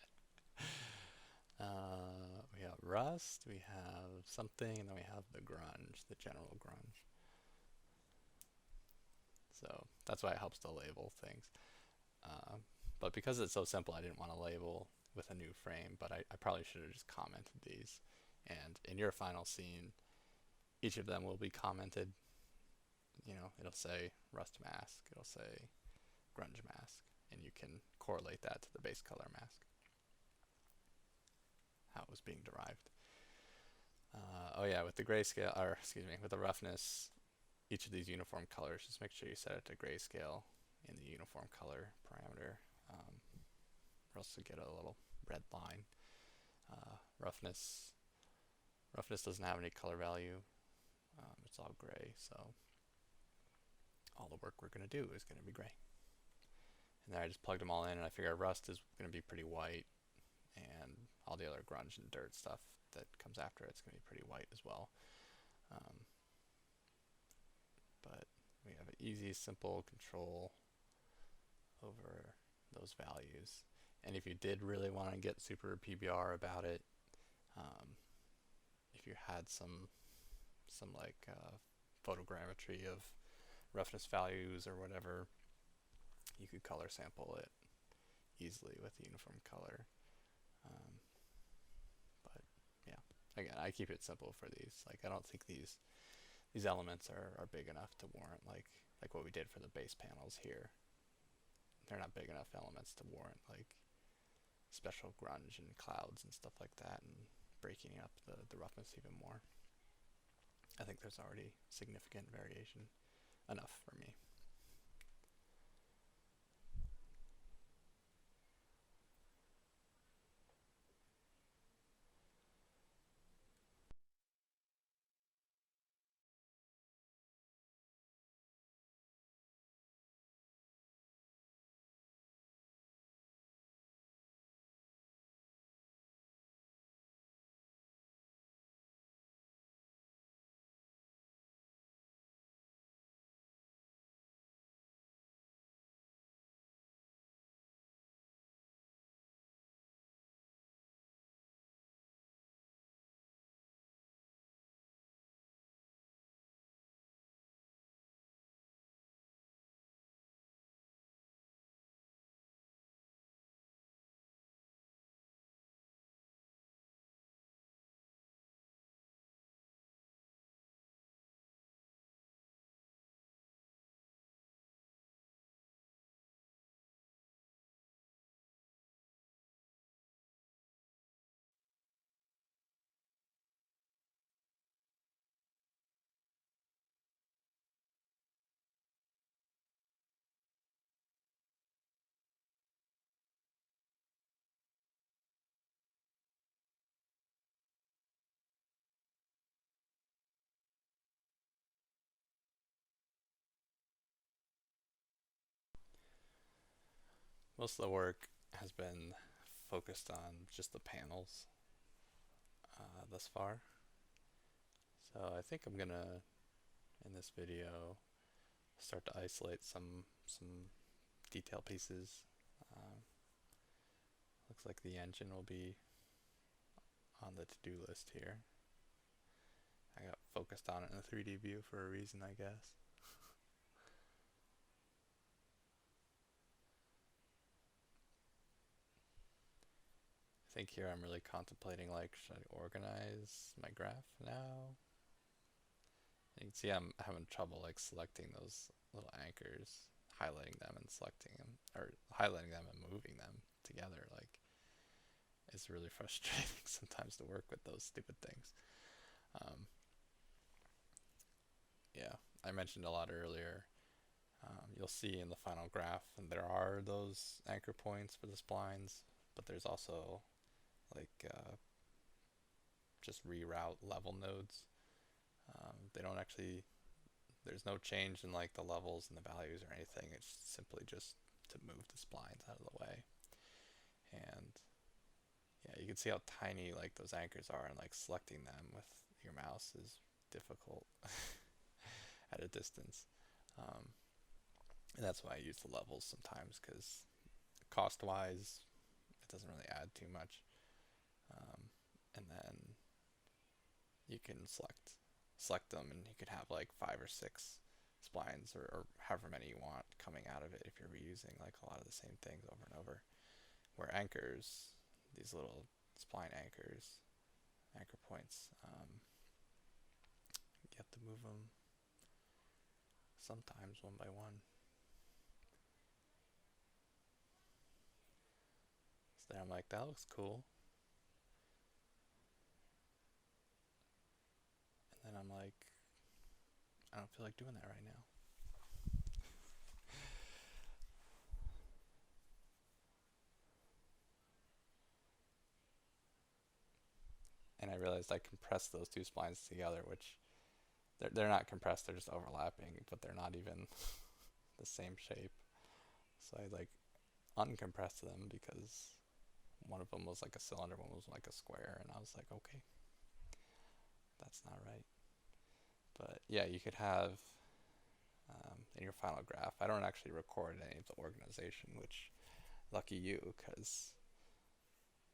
[SPEAKER 1] We have rust, we have something, and then we have the grunge, the general grunge. So that's why it helps to label things. But because it's so simple, I didn't want to label with a new frame, but I probably should have just commented these. And in your final scene, each of them will be commented. It'll say rust mask, it'll say grunge mask, and you can correlate that to the base color mask, how it was being derived. Oh yeah, with the grayscale, or excuse me, with the roughness, each of these uniform colors, just make sure you set it to grayscale in the uniform color parameter, or else you'll get a little red line. Roughness doesn't have any color value. It's all gray, so all the work we're going to do is going to be gray. And then I just plugged them all in, and I figure rust is going to be pretty white, and all the other grunge and dirt stuff that comes after it's going to be pretty white as well. But we have an easy, simple control over those values. And if you did really want to get super PBR about it, um, if you had some like photogrammetry of roughness values or whatever, you could color sample it easily with a uniform color. Um, but yeah, again, I keep it simple for these. Like I don't think these elements are big enough to warrant like what we did for the base panels here. They're not big enough elements to warrant like special grunge and clouds and stuff like that and breaking up the roughness even more. I think there's already significant variation enough for me. Most of the work has been focused on just the panels thus far. So I think I'm gonna, in this video, start to isolate some detail pieces. Um, Looks like the engine will be on the to-do list here. I got focused on it in the 3D view for a reason, I guess. I think here I'm really contemplating like, should I organize my graph now? And you can see I'm having trouble like selecting those little anchors, highlighting them and selecting them, or highlighting them and moving them together. Like, it's really frustrating sometimes to work with those stupid things. Um, yeah, I mentioned a lot earlier. You'll see in the final graph, and there are those anchor points for the splines, but there's also like just reroute level nodes. They don't actually, there's no change in like the levels and the values or anything. It's simply just to move the splines out of the way. And yeah, you can see how tiny like those anchors are, and like selecting them with your mouse is difficult at a distance. Um, and that's why I use the levels sometimes, because cost-wise, it doesn't really add too much. And then you can select them, and you could have like 5 or 6 splines or however many you want coming out of it if you're reusing like a lot of the same things over and over. Where anchors, these little spline anchors, anchor points, you have to move them sometimes one by one. So then I'm like, that looks cool. And then I'm like, I don't feel like doing that right now. And I realized I compressed those 2 splines together, which they're not compressed, they're just overlapping, but they're not even the same shape. So I like uncompressed them because one of them was like a cylinder, one was like a square, and I was like, okay, that's not right. But yeah, you could have in your final graph, I don't actually record any of the organization, which lucky you, because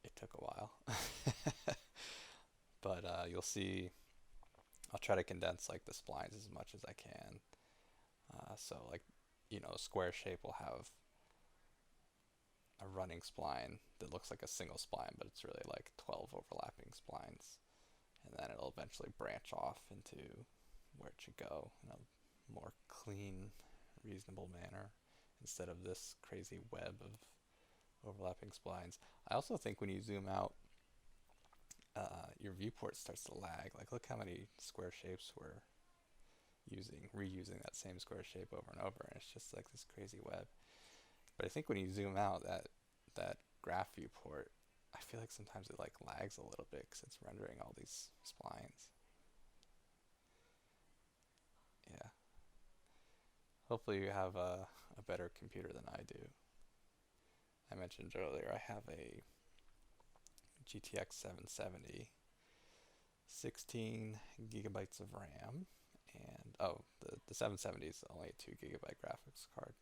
[SPEAKER 1] it took a while. But you'll see, I'll try to condense like the splines as much as I can. So like, a square shape will have a running spline that looks like a single spline, but it's really like 12 overlapping splines. And then it'll eventually branch off into where it should go in a more clean, reasonable manner instead of this crazy web of overlapping splines. I also think when you zoom out, your viewport starts to lag. Like, look how many square shapes we're reusing that same square shape over and over, and it's just like this crazy web. But I think when you zoom out, that graph viewport, I feel like sometimes it like lags a little bit because it's rendering all these splines. Yeah. Hopefully you have a better computer than I do. I mentioned earlier I have a GTX 770, 16 gigabytes of RAM, and the 770 is only a 2 gigabyte graphics card,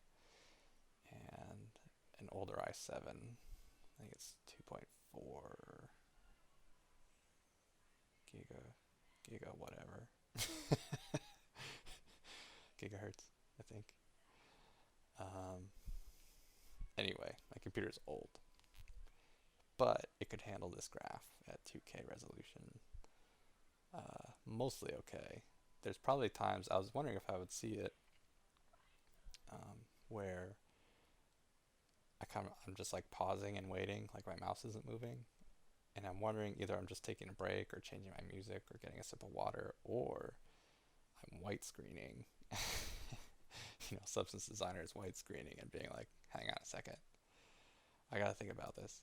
[SPEAKER 1] and an older i7. I think it's 2.4 giga whatever gigahertz, I think. Um, anyway, my computer's old, but it could handle this graph at 2K resolution mostly okay. There's probably times I was wondering if I would see it where I'm just like pausing and waiting, like my mouse isn't moving, and I'm wondering either I'm just taking a break or changing my music or getting a sip of water, or I'm white screening. Substance designer is white screening and being like, hang on a second, I gotta think about this.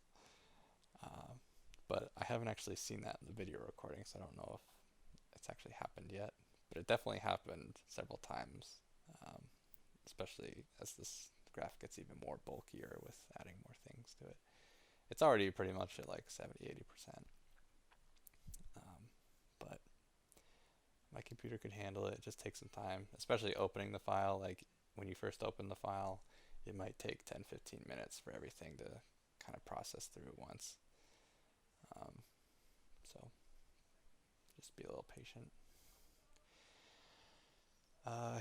[SPEAKER 1] Um, but I haven't actually seen that in the video recording, so I don't know if it's actually happened yet. But it definitely happened several times, especially as this graph gets even more bulkier with adding more things to it. It's already pretty much at like 70-80%. But my computer could handle it. It just takes some time, especially opening the file. Like when you first open the file, it might take 10-15 minutes for everything to kind of process through at once. So just be a little patient.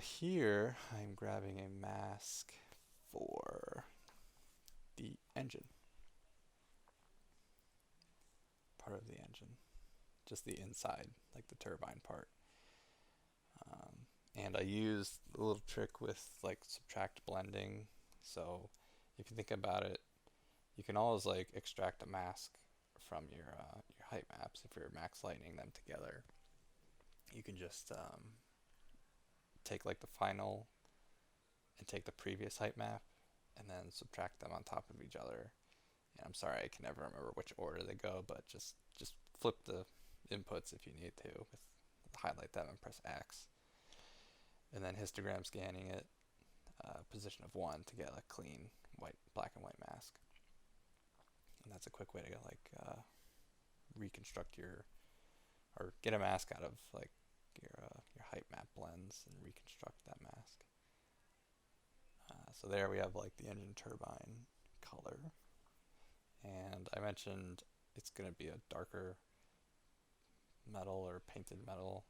[SPEAKER 1] Here I'm grabbing a mask for the engine, part of the engine, just the inside, like the turbine part. And I used a little trick with like subtract blending. So if you think about it, you can always like extract a mask from your height maps. If you're max lightning them together, you can just take like the final and take the previous height map and then subtract them on top of each other. And I'm sorry, I can never remember which order they go, but just flip the inputs if you need to, with highlight them and press X, and then histogram scanning it, position of 1 to get a clean black and white mask. And that's a quick way to reconstruct or get a mask out of like your height map blends and reconstruct that mask. So there we have like the engine turbine color, and I mentioned it's going to be a darker metal or painted metal,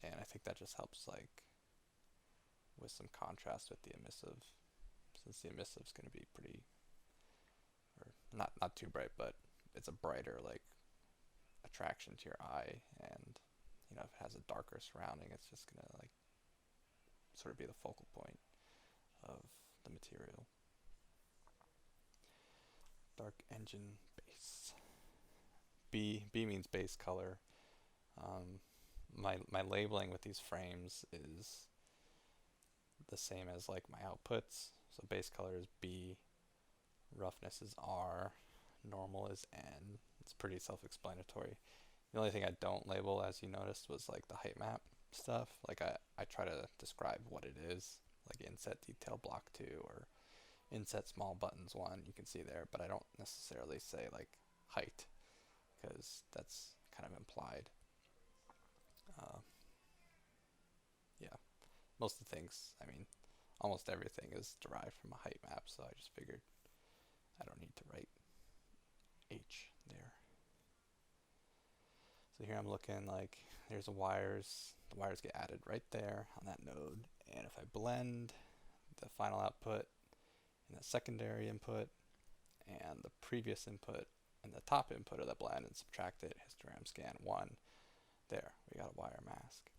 [SPEAKER 1] and I think that just helps like with some contrast with the emissive, since the emissive is going to be pretty, or not too bright, but it's a brighter like attraction to your eye, and if it has a darker surrounding, it's just going to like sort of be the focal point of the material. Dark engine base. B means base color. My labeling with these frames is the same as like my outputs. So base color is B, roughness is R, normal is N. It's pretty self-explanatory. The only thing I don't label, as you noticed, was like the height map stuff. Like I try to describe what it is, like inset detail block 2 or inset small buttons 1, you can see there, but I don't necessarily say like height, because that's kind of implied. Yeah, most of the things, I mean, almost everything is derived from a height map, so I just figured I don't need to write H there. So here I'm looking like there's the wires get added right there on that node, and if I blend the final output and the secondary input and the previous input and the top input of the blend and subtract it, histogram scan 1, there, we got a wire mask.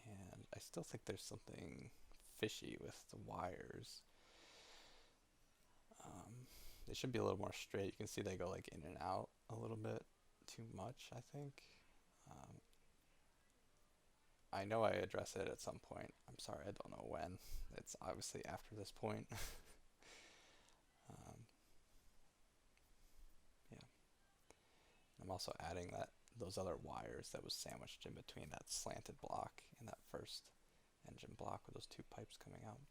[SPEAKER 1] And I still think there's something fishy with the wires. They should be a little more straight. You can see they go like in and out a little bit too much, I think. Um, I know I address it at some point. I'm sorry, I don't know when. It's obviously after this point. um, yeah. I'm also adding those other wires that was sandwiched in between that slanted block and that first engine block with those two pipes coming out.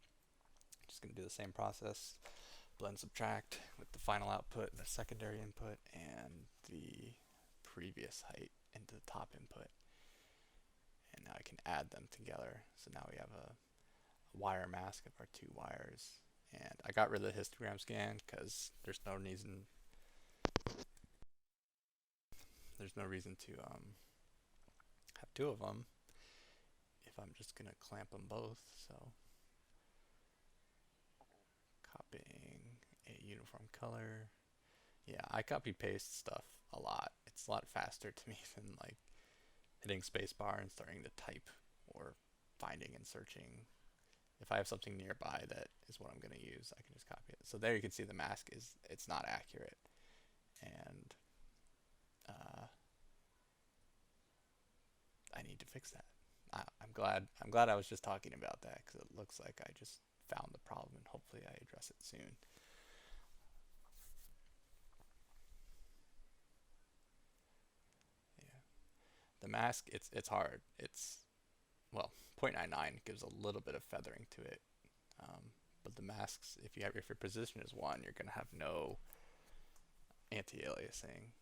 [SPEAKER 1] Just going to do the same process. Blend subtract with the final output, the secondary input, and the previous height into the top input. And now I can add them together. So now we have a wire mask of our two wires. And I got rid of the histogram scan because there's no reason to have two of them if I'm just gonna clamp them both. So copying a uniform color. Yeah, I copy paste stuff a lot. It's a lot faster to me than like hitting spacebar and starting to type or finding and searching. If I have something nearby that is what I'm going to use, I can just copy it. So there you can see the mask it's not accurate, and I need to fix that. I'm glad I was just talking about that because it looks like I just found the problem and hopefully I address it soon. Yeah, the mask it's hard. It's well 0.99 gives a little bit of feathering to it, but the masks if your position is 1, you're gonna have no anti-aliasing,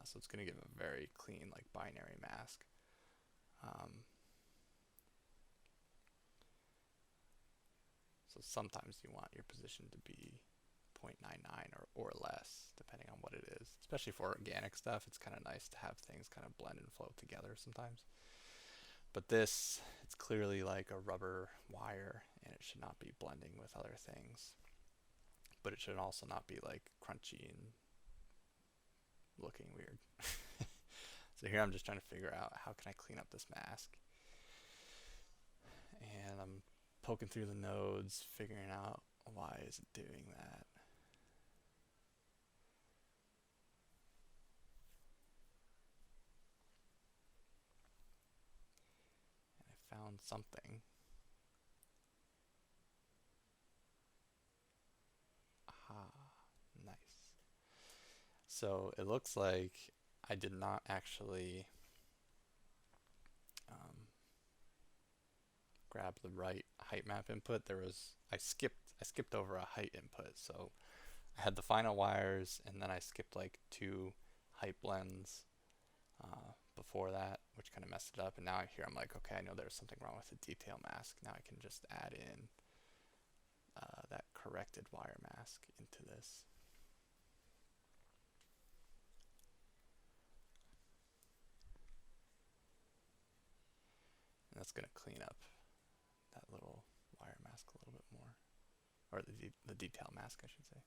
[SPEAKER 1] so it's gonna give a very clean like binary mask. Um, So sometimes you want your position to be 0.99 or less, depending on what it is. Especially for organic stuff, it's kind of nice to have things kind of blend and flow together sometimes. But this, it's clearly like a rubber wire, and it should not be blending with other things. But it should also not be like crunchy and looking weird. So here I'm just trying to figure out how can I clean up this mask. And I'm poking through the nodes, figuring out why is it doing that. And I found something. Aha, nice. So it looks like I did not actually grab the right height map input. I skipped over a height input. So I had the final wires, and then I skipped like 2 height blends before that, which kind of messed it up. And now here I'm like, okay, I know there's something wrong with the detail mask. Now I can just add in that corrected wire mask into this. And that's going to clean up that little wire mask a little bit more, or the detail mask, I should say.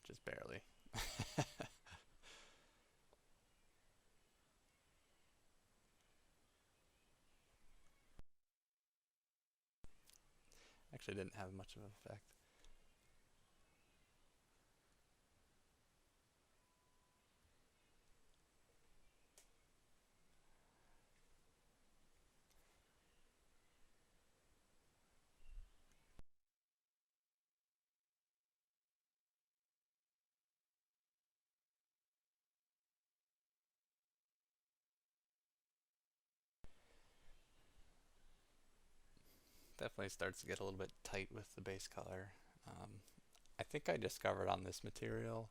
[SPEAKER 1] Just barely. Actually didn't have much of an effect. Definitely starts to get a little bit tight with the base color. Um, I think I discovered on this material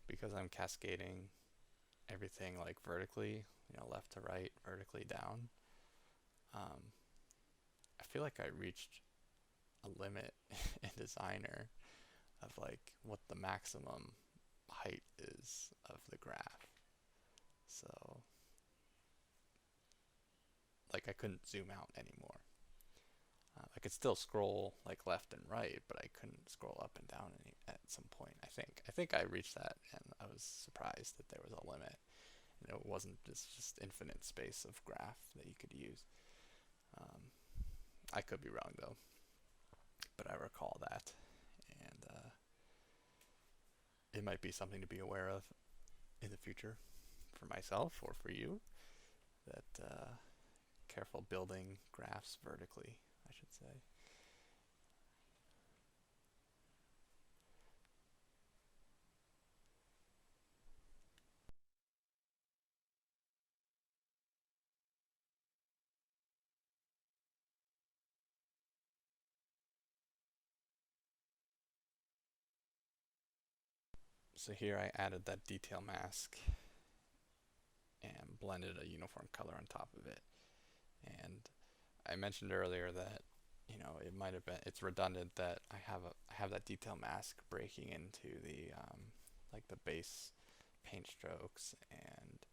[SPEAKER 1] because I'm cascading everything like vertically, left to right, vertically down. Um, I feel like I reached a limit in Designer of like what the maximum height is of the graph. So like I couldn't zoom out anymore. I could still scroll like left and right, but I couldn't scroll up and down at some point. I think I reached that, and I was surprised that there was a limit. And it wasn't just infinite space of graph that you could use. Um, I could be wrong though, but I recall that, and it might be something to be aware of in the future for myself or for you. That careful building graphs vertically, I should say. So here I added that detail mask and blended a uniform color on top of it. And I mentioned earlier that it might have been it's redundant that I have that detail mask breaking into the like the base paint strokes and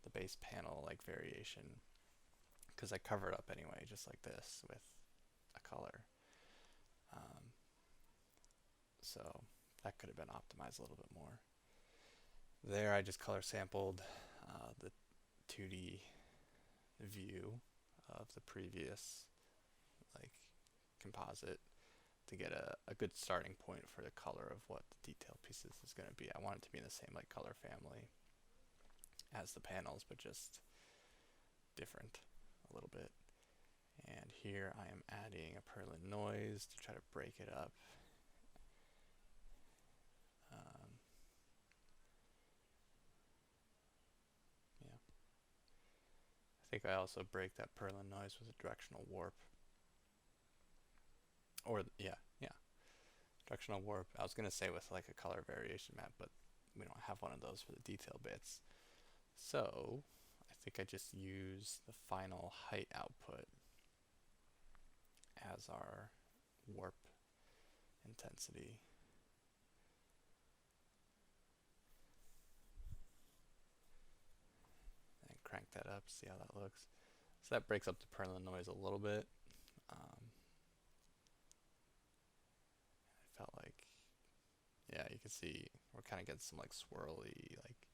[SPEAKER 1] the base panel like variation, because I cover it up anyway just like this with a color. Um, so that could have been optimized a little bit more. There I just color sampled the 2D view of the previous like composite to get a good starting point for the color of what the detail pieces is going to be. I want it to be in the same like color family as the panels, but just different a little bit. And here I am adding a Perlin noise to try to break it up. Um, yeah, I think I also break that Perlin noise with a directional warp. Or yeah, directional warp. I was gonna say with like a color variation map, but we don't have one of those for the detail bits. So I think I just use the final height output as our warp intensity. And crank that up, see how that looks. So that breaks up the Perlin noise a little bit. I felt like, yeah, you can see we're kind of getting some like swirly, like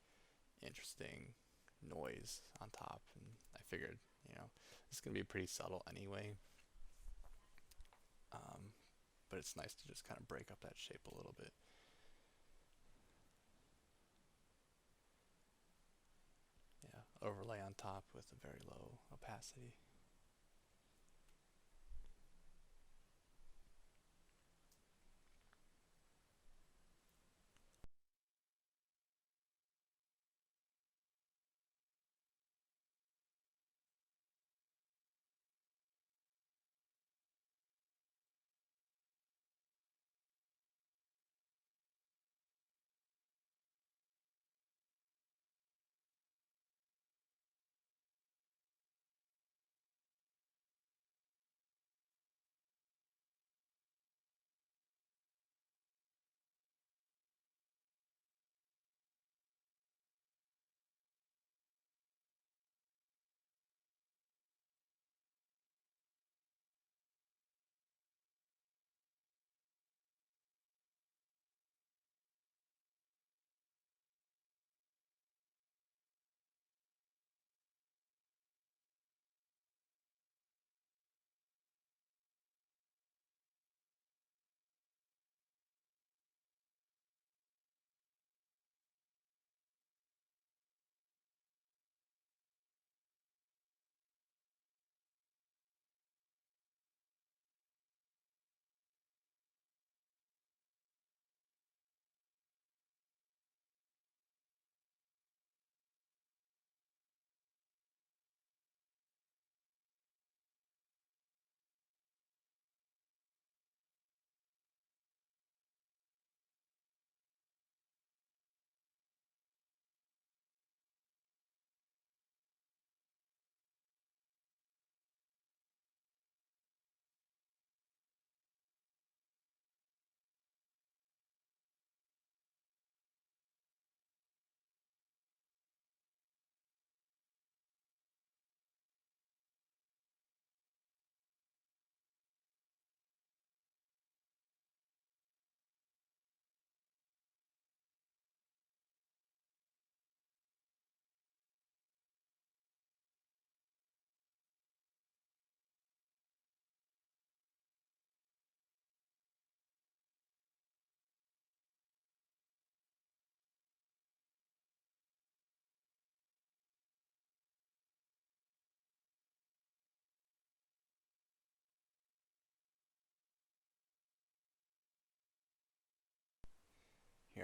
[SPEAKER 1] interesting noise on top. And I figured, it's going to be pretty subtle anyway. Um, but it's nice to just kind of break up that shape a little bit. Yeah, overlay on top with a very low opacity.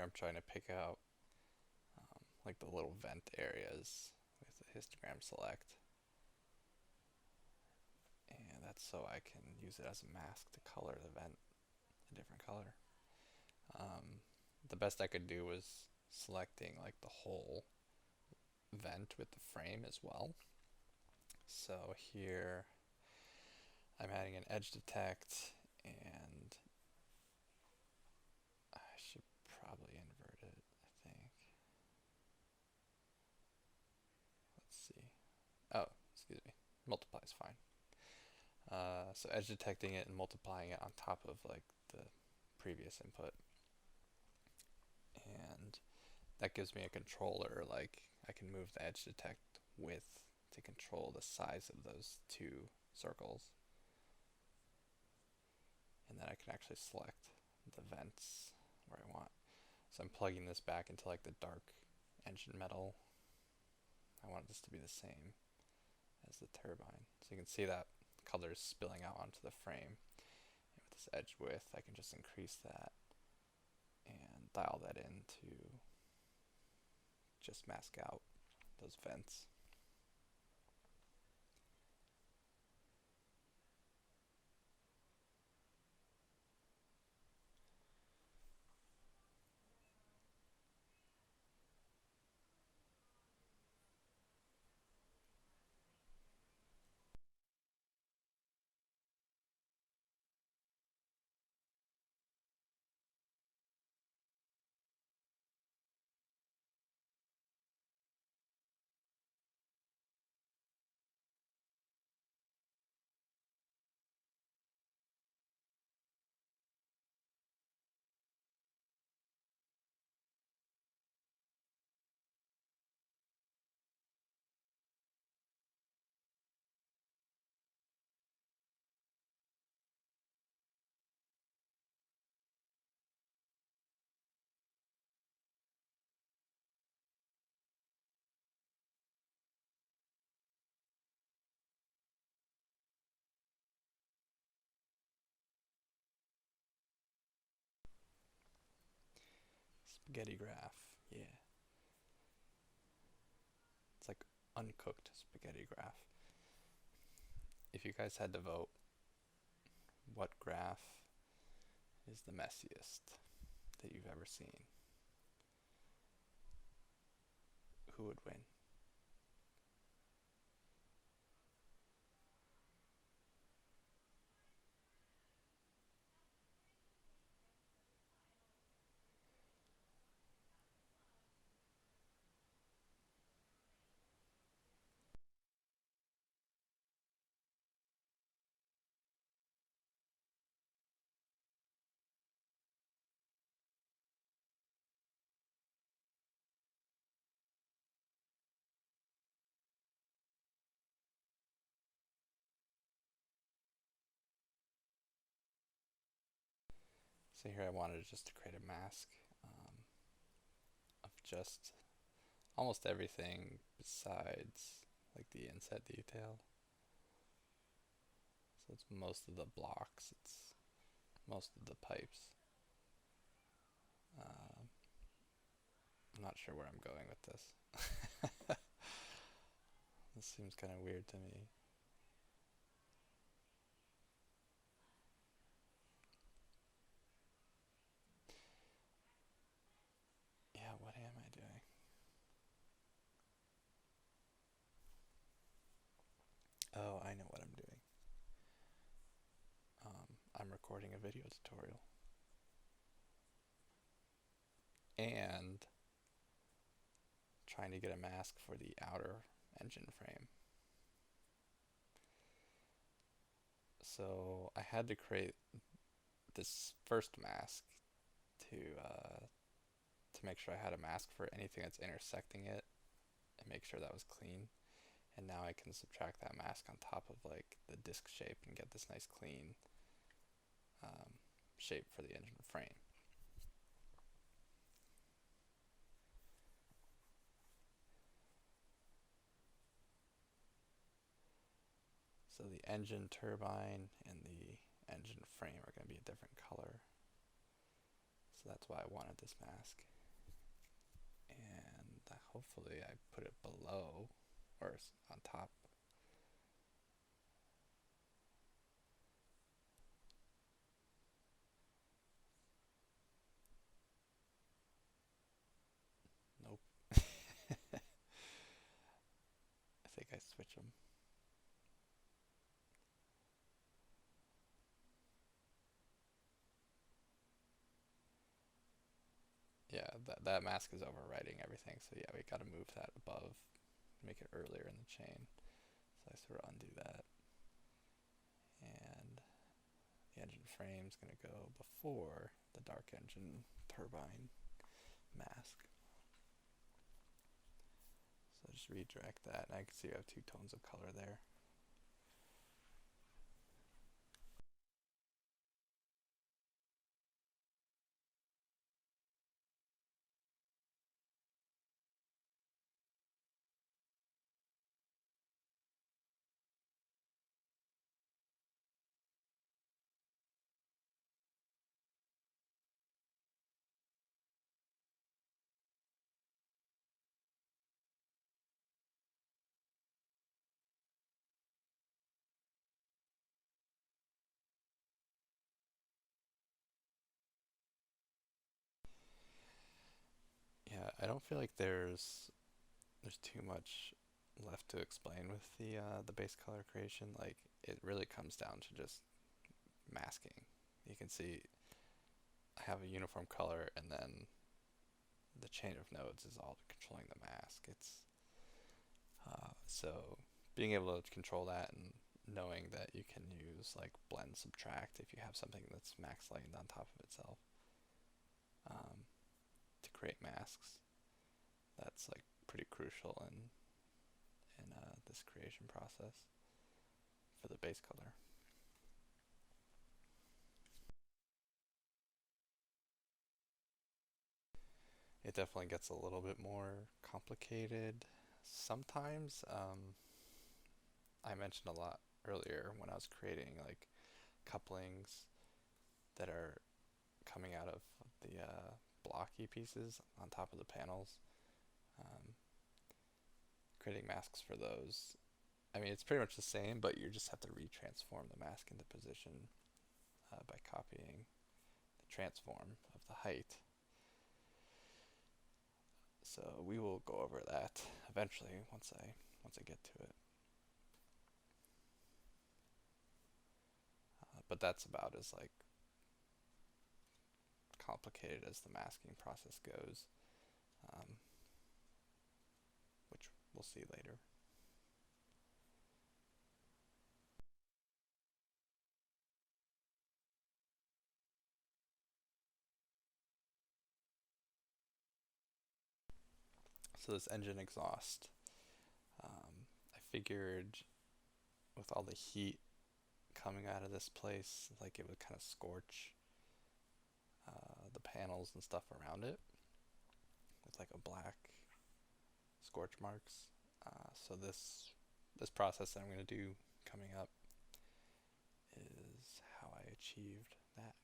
[SPEAKER 1] I'm trying to pick out like the little vent areas with the histogram select, and that's so I can use it as a mask to color the vent a different color. Um, the best I could do was selecting like the whole vent with the frame as well. So here I'm adding an edge detect, and I should probably invert it, I think. Let's see. Oh, excuse me. Multiply is fine. So edge detecting it and multiplying it on top of like the previous input. And that gives me a controller, like I can move the edge detect width to control the size of those two circles. And then I can actually select the vents where I want. So I'm plugging this back into like the dark engine metal. I want this to be the same as the turbine. So you can see that color is spilling out onto the frame. And with this edge width, I can just increase that and dial that in to just mask out those vents. Spaghetti graph, yeah. It's like uncooked spaghetti graph. If you guys had to vote, what graph is the messiest that you've ever seen? Who would win? So here I wanted just to create a mask of just almost everything besides like the inset detail. So it's most of the blocks, it's most of the pipes. Um, I'm not sure where I'm going with this. This seems kind of weird to me. Yeah, what am I doing? Oh, I know what I'm doing. I'm recording a video tutorial. And trying to get a mask for the outer engine frame. So I had to create this first mask to to make sure I had a mask for anything that's intersecting it and make sure that was clean. And now I can subtract that mask on top of like the disc shape and get this nice clean shape for the engine frame. So the engine turbine and the engine frame are going to be a different color. So that's why I wanted this mask. hopefully I put it below or on top. Nope. I think I switch them. Yeah, that mask is overwriting everything. So yeah, we got to move that above, make it earlier in the chain. So I sort of undo that, and the engine frame is going to go before the dark engine turbine mask. So just redirect that, and I can see I have two tones of color there. Yeah, I don't feel like there's too much left to explain with the base color creation. Like it really comes down to just masking. You can see I have a uniform color, and then the chain of nodes is all controlling the mask. It's so being able to control that and knowing that you can use like blend subtract if you have something that's max latent on top of itself um, to create masks. That's like pretty crucial in this creation process for the base color. It definitely gets a little bit more complicated sometimes. I mentioned a lot earlier when I was creating like couplings that are coming out of the blocky pieces on top of the panels. Um, Creating masks for those. I mean, it's pretty much the same, but you just have to retransform the mask into position by copying the transform of the height. So we will go over that eventually once I get to it. But that's about as like complicated as the masking process goes, um, which we'll see later. So this engine exhaust, I figured with all the heat coming out of this place, like it would kind of scorch the panels and stuff around it with like a black scorch marks. So this process that I'm going to do coming up is how I achieved that.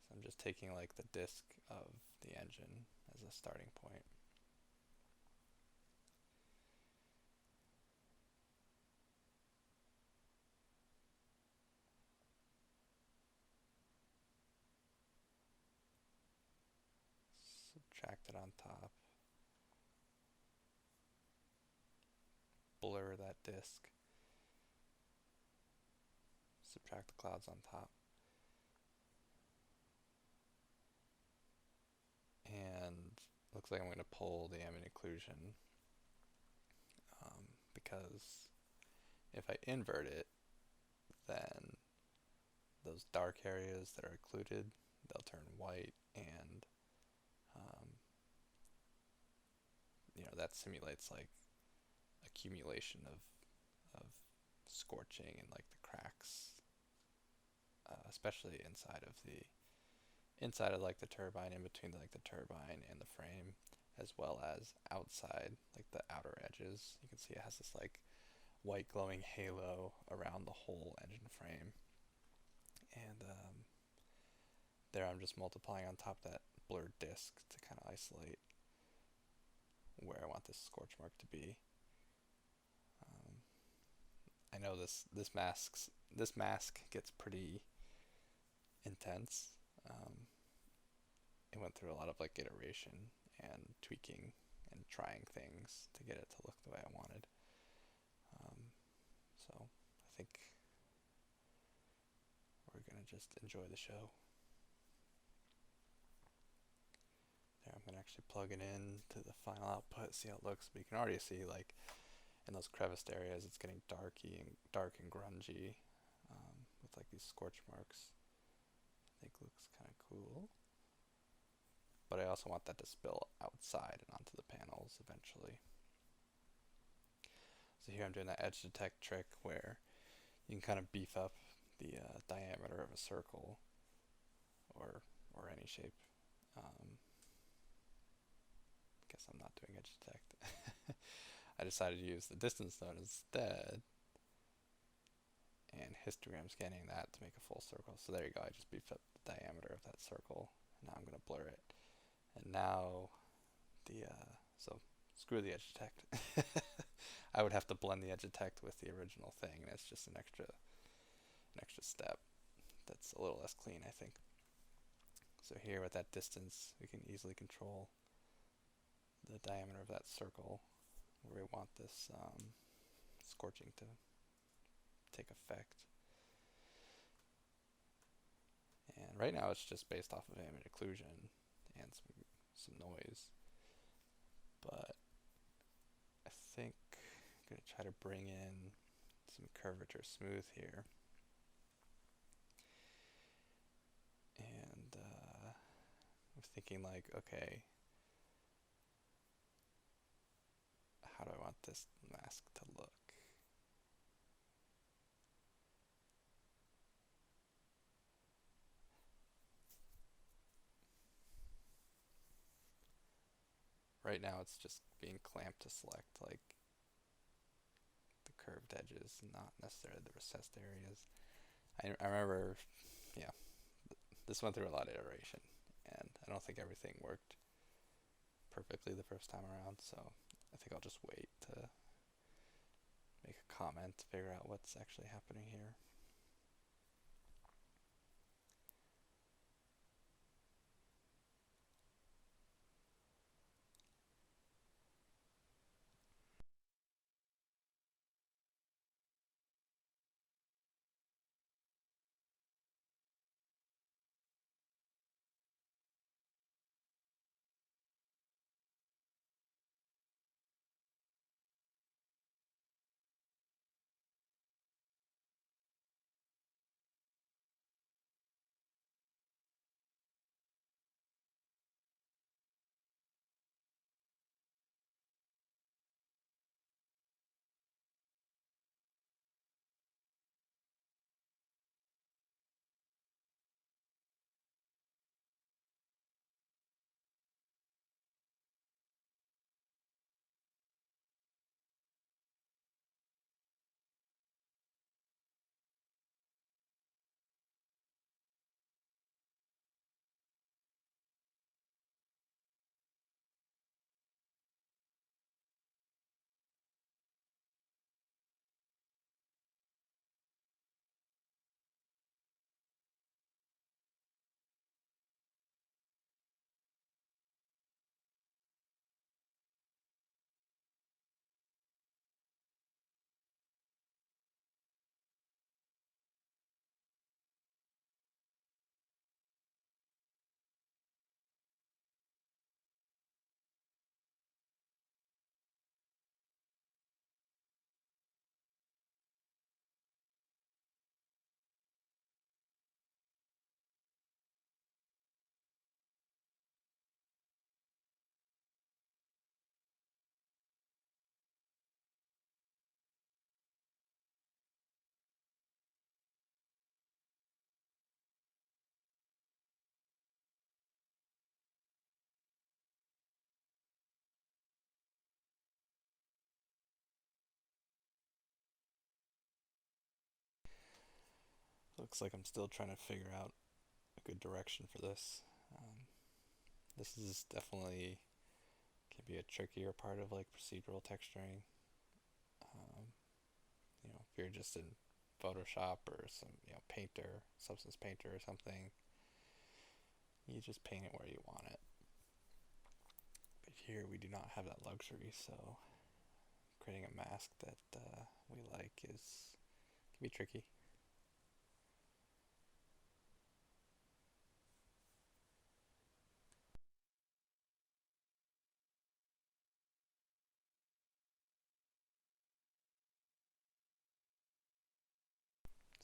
[SPEAKER 1] So I'm just taking like the disk of the engine as a starting point. Subtract it on top, blur that disk, subtract the clouds on top, and looks like I'm going to pull the ambient occlusion because if I invert it, then those dark areas that are occluded, they'll turn white, and um, that simulates like accumulation of scorching and like the cracks, especially inside of like the turbine, in between like the turbine and the frame, as well as outside like the outer edges. You can see it has this like white glowing halo around the whole engine frame, and there I'm just multiplying on top that blurred disk to kind of isolate where I want this scorch mark to be. Um, I know this mask gets pretty intense. Um, it went through a lot of like iteration and tweaking and trying things to get it to look the way I wanted. Um, so I think we're gonna just enjoy the show. There, I'm gonna actually plug it in to the final output, see how it looks. But you can already see like in those creviced areas, it's getting dark and grungy, with like these scorch marks. I think looks kind of cool. But I also want that to spill outside and onto the panels eventually. So here I'm doing that edge detect trick where you can kind of beef up the diameter of a circle or any shape. Guess I'm not doing edge detect. I decided to use the distance node instead and histogram scanning that to make a full circle. So there you go, I just beefed up the diameter of that circle. Now I'm going to blur it. And now so screw the edge detect. I would have to blend the edge detect with the original thing, and it's just an extra step that's a little less clean, I think. So here with that distance, we can easily control the diameter of that circle where we want this scorching to take effect. And right now it's just based off of ambient occlusion and some noise. But I think I'm going to try to bring in some curvature smooth here. And I'm thinking like, okay, how do I want this mask to look? Right now it's just being clamped to select like the curved edges, not necessarily the recessed areas. I remember, yeah, this went through a lot of iteration, and I don't think everything worked perfectly the first time around, so I think I'll just wait to make a comment to figure out what's actually happening here. Looks like I'm still trying to figure out a good direction for this. This is definitely can be a trickier part of like procedural texturing. Um, if you're just in Photoshop or some painter, Substance Painter or something, you just paint it where you want it. But here we do not have that luxury, so creating a mask that we like is can be tricky.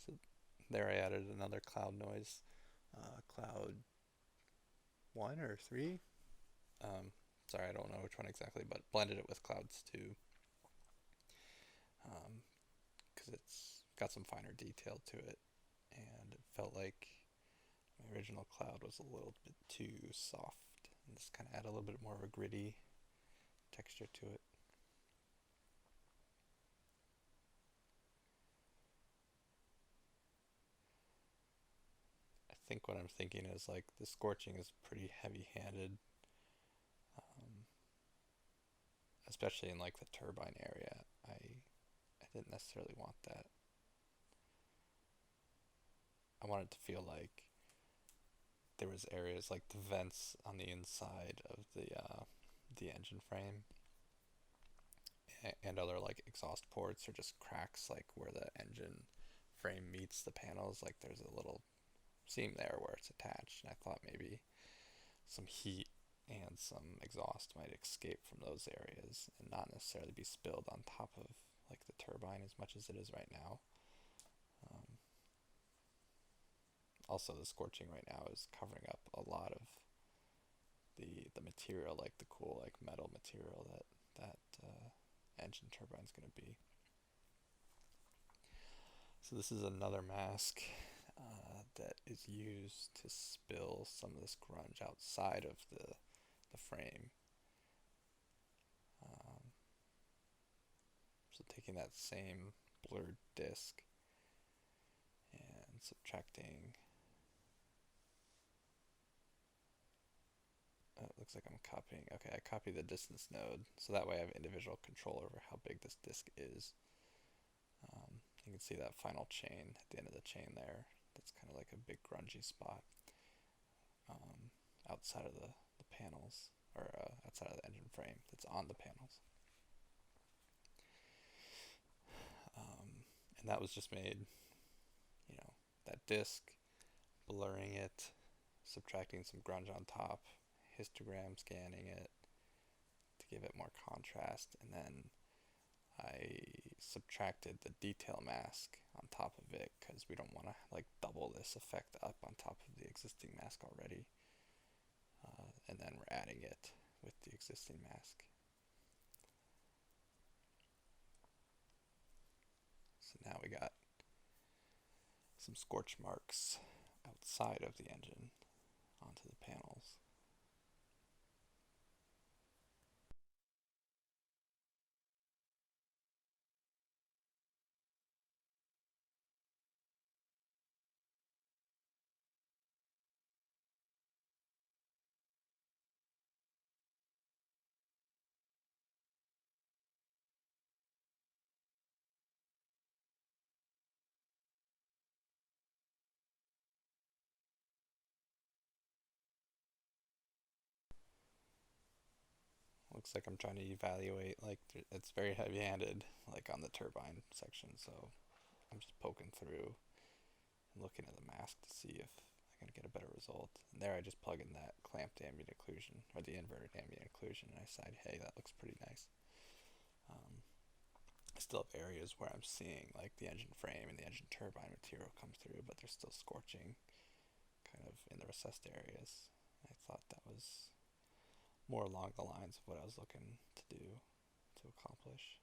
[SPEAKER 1] So there I added another cloud noise, cloud 1 or 3. Um, Sorry, I don't know which one exactly, but blended it with clouds 2 because it's got some finer detail to it, and it felt like my original cloud was a little bit too soft, and just kind of add a little bit more of a gritty texture to it. I think what I'm thinking is like the scorching is pretty heavy-handed, um, especially in like the turbine area. I didn't necessarily want that. I wanted to feel like there was areas like the vents on the inside of the engine frame and other like exhaust ports or just cracks like where the engine frame meets the panels. Like there's a little seam there where it's attached, and I thought maybe some heat and some exhaust might escape from those areas and not necessarily be spilled on top of like the turbine as much as it is right now. Um, Also, the scorching right now is covering up a lot of the material, like the cool like metal material that engine turbine's going to be. So this is another mask that is used to spill some of this grunge outside of the frame. Um, so taking that same blurred disc and subtracting. It looks like I'm copying. Okay, I copy the distance node, so that way I have individual control over how big this disk is. You can see that final chain at the end of the chain there. That's kind of like a big grungy spot um, outside of the panels, or outside of the engine frame that's on the panels. And that was just made, that disk, blurring it, subtracting some grunge on top, histogram scanning it to give it more contrast, and then I subtracted the detail mask on top of it because we don't want to like double this effect up on top of the existing mask already. And then we're adding it with the existing mask. So now we got some scorch marks outside of the engine onto the panels. Looks like I'm trying to evaluate, like it's very heavy-handed, like on the turbine section. So I'm just poking through and looking at the mask to see if I can get a better result. And there I just plug in that clamped ambient occlusion, or the inverted ambient occlusion, and I decide, hey, that looks pretty nice. I still have areas where I'm seeing like the engine frame and the engine turbine material come through, but they're still scorching kind of in the recessed areas. I thought that was more along the lines of what I was looking to do to accomplish.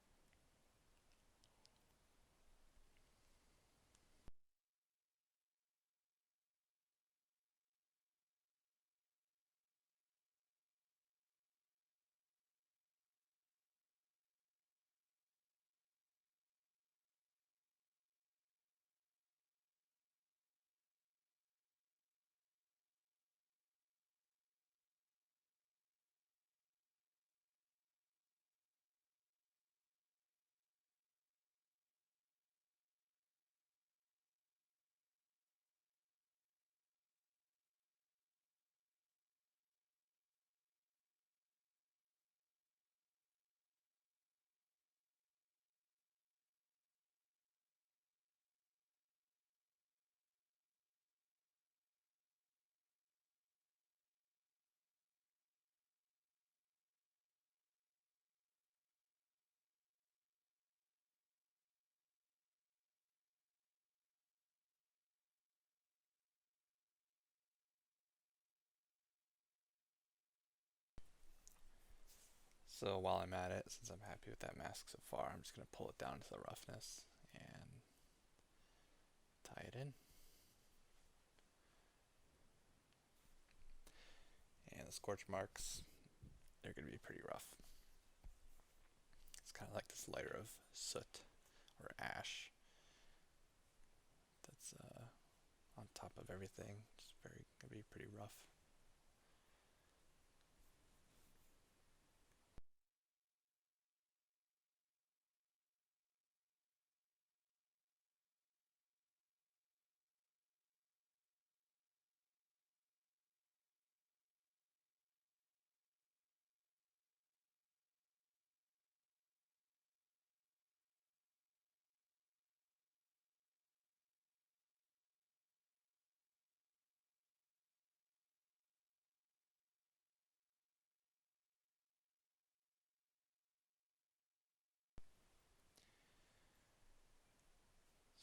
[SPEAKER 1] So while I'm at it, since I'm happy with that mask so far, I'm just going to pull it down to the roughness and tie it in. And the scorch marks, they're going to be pretty rough. It's kind of like this layer of soot or ash that's on top of everything. Just going to be pretty rough.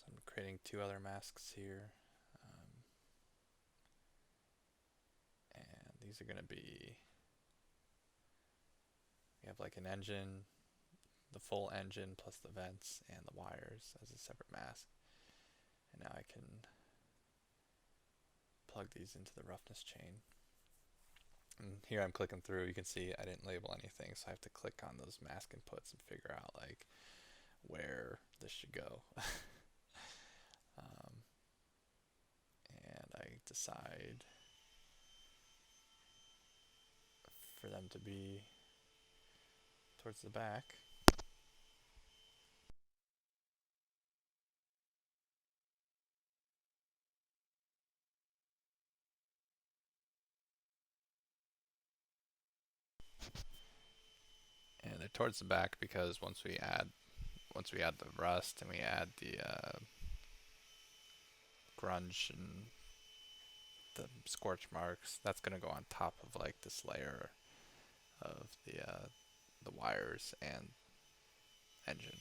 [SPEAKER 1] So I'm creating two other masks here. And these are going to be, we have like an engine, the full engine plus the vents and the wires as a separate mask. And now I can plug these into the roughness chain. And here I'm clicking through, you can see I didn't label anything, so I have to click on those mask inputs and figure out like where this should go. And I decide for them to be towards the back. And they're towards the back because once we add the rust and we add the grunge and the scorch marks, that's gonna go on top of like this layer of the wires and engine.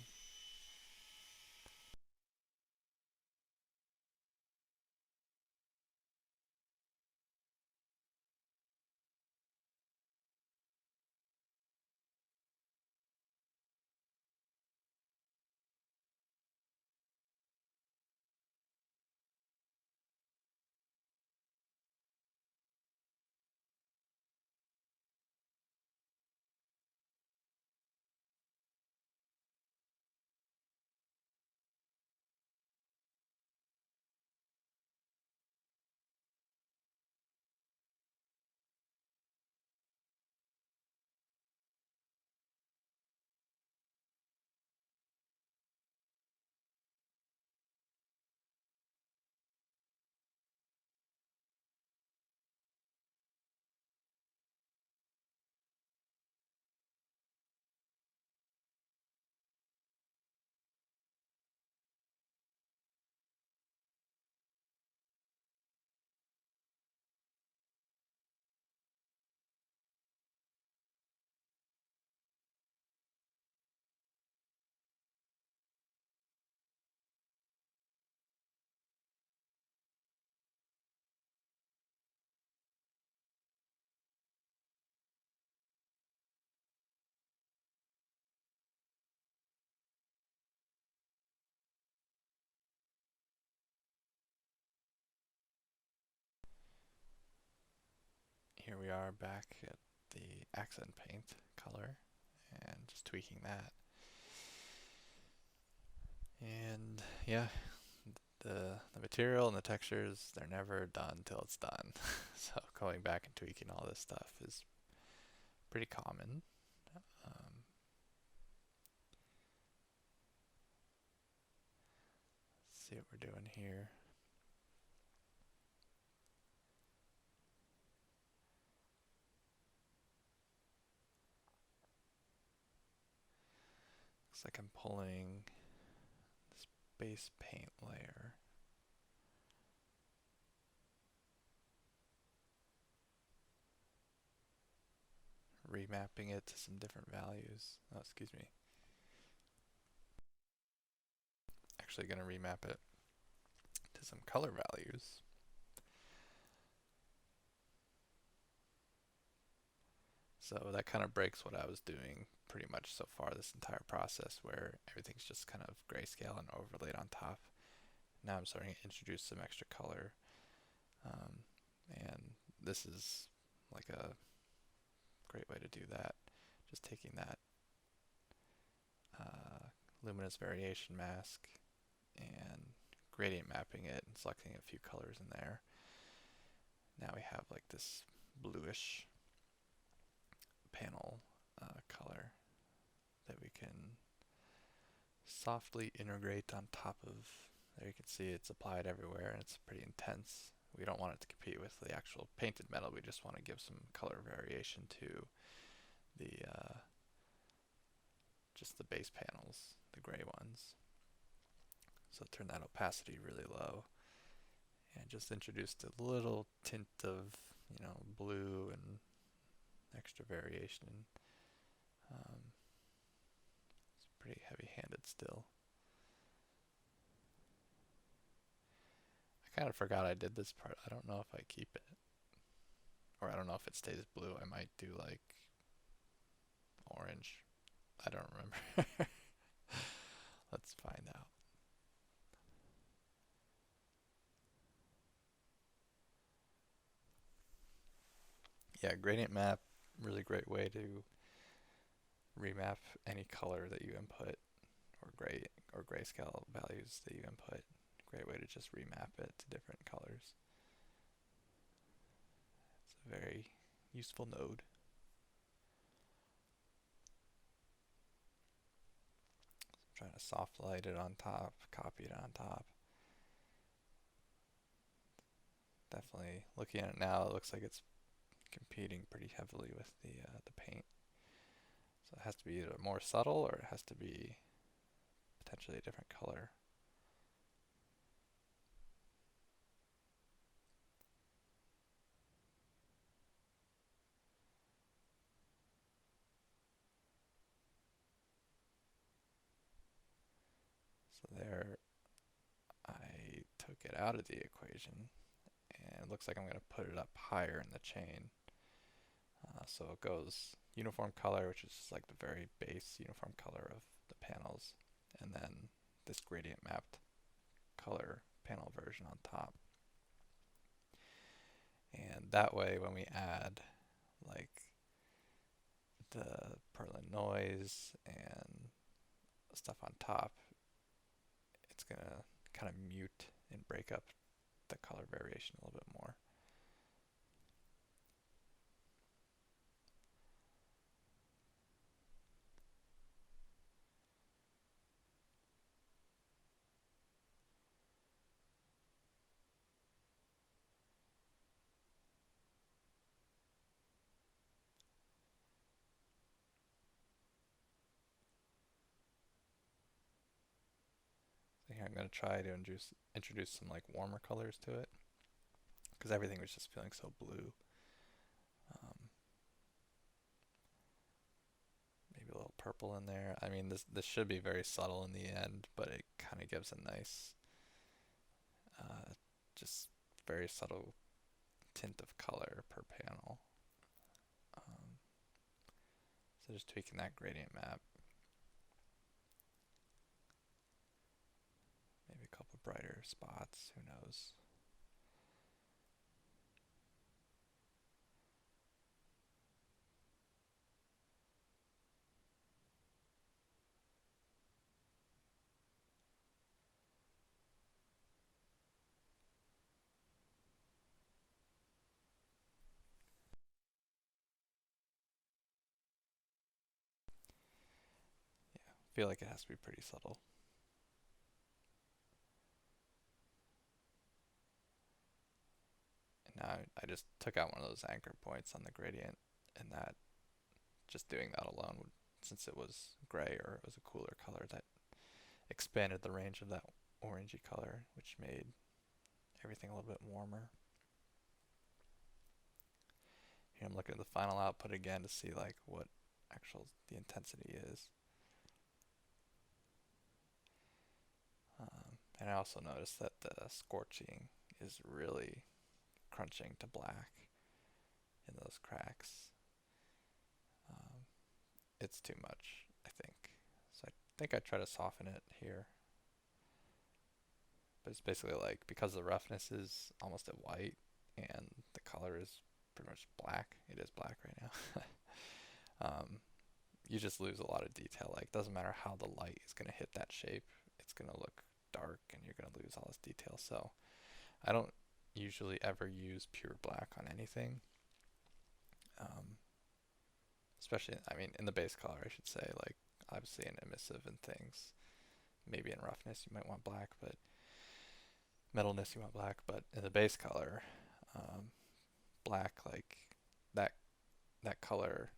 [SPEAKER 1] Here we are back at the accent paint color and just tweaking that. And yeah, the material and the textures, they're never done till it's done. So going back and tweaking all this stuff is pretty common. Let's see what we're doing here. Looks like I'm pulling this base paint layer. Remapping it to some different values. Oh, excuse me. Actually going to remap it to some color values. So that kind of breaks what I was doing pretty much so far this entire process, where everything's just kind of grayscale and overlaid on top. Now I'm starting to introduce some extra color, um, and this is like a great way to do that. Just taking that uh, luminous variation mask and gradient mapping it and selecting a few colors in there. Now we have like this bluish panel color that we can softly integrate on top of. There you can see it's applied everywhere and it's pretty intense. We don't want it to compete with the actual painted metal. We just want to give some color variation to the just the base panels, the gray ones. So turn that opacity really low and just introduced a little tint of, blue and extra variation. Um, it's pretty heavy-handed still. I kind of forgot I did this part. I don't know if I keep it, or I don't know if it stays blue. I might do like orange. I don't remember. Let's find out. Yeah, gradient map, really great way to remap any color that you input, or grayscale values that you input. Great way to just remap it to different colors. It's a very useful node. I'm trying to soft light it on top, copy it on top. Definitely looking at it now, it looks like it's competing pretty heavily with the paint. So it has to be either more subtle or it has to be potentially a different color. So there, I took it out of the equation, and it looks like I'm going to put it up higher in the chain. So it goes uniform color, which is like the very base uniform color of the panels, and then this gradient mapped color panel version on top. And that way, when we add like the Perlin noise and stuff on top, it's gonna kind of mute and break up the color variation a little bit more. So here I'm going to try to introduce some like warmer colors to it, because everything was just feeling so blue. Maybe a little purple in there. I mean, this should be very subtle in the end, but it kind of gives a nice, uh, just very subtle tint of color per panel. Um, so just tweaking that gradient map. Maybe a couple brighter spots, who knows. Yeah, I feel like it has to be pretty subtle. And now I just took out one of those anchor points on the gradient, and that, just doing that alone would, since it was gray or it was a cooler color, that expanded the range of that orangey color, which made everything a little bit warmer. Here I'm looking at the final output again to see like what the intensity is. And I also noticed that the scorching is really crunching to black in those cracks. it's too much, I think. So I think I try to soften it here. But it's basically like, because the roughness is almost at white and the color is pretty much black. It is black right now. You just lose a lot of detail. Like, doesn't matter how the light is going to hit that shape, it's going to look dark and you're going to lose all this detail. So I don't usually ever use pure black on anything. Um, Especially, I mean, in the base color, I should say. Like, obviously in emissive and things, maybe in roughness you might want black, but metalness you want black. But in the base color, um, black, like that that color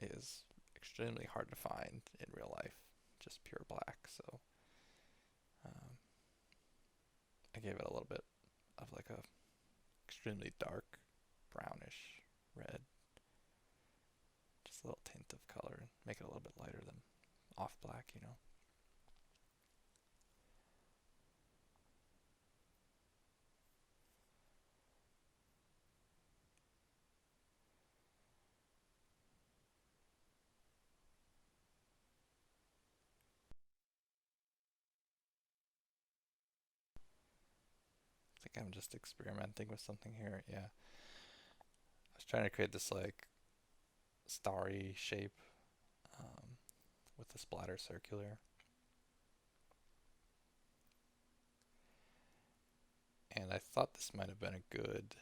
[SPEAKER 1] is extremely hard to find in real life, just pure black. So um, I gave it a little bit of like a extremely dark brownish red, just a little tint of color, and make it a little bit lighter than off black, you know. I think I'm just experimenting with something here. Yeah, I was trying to create this like starry shape um, with the splatter circular, and I thought this might have been a good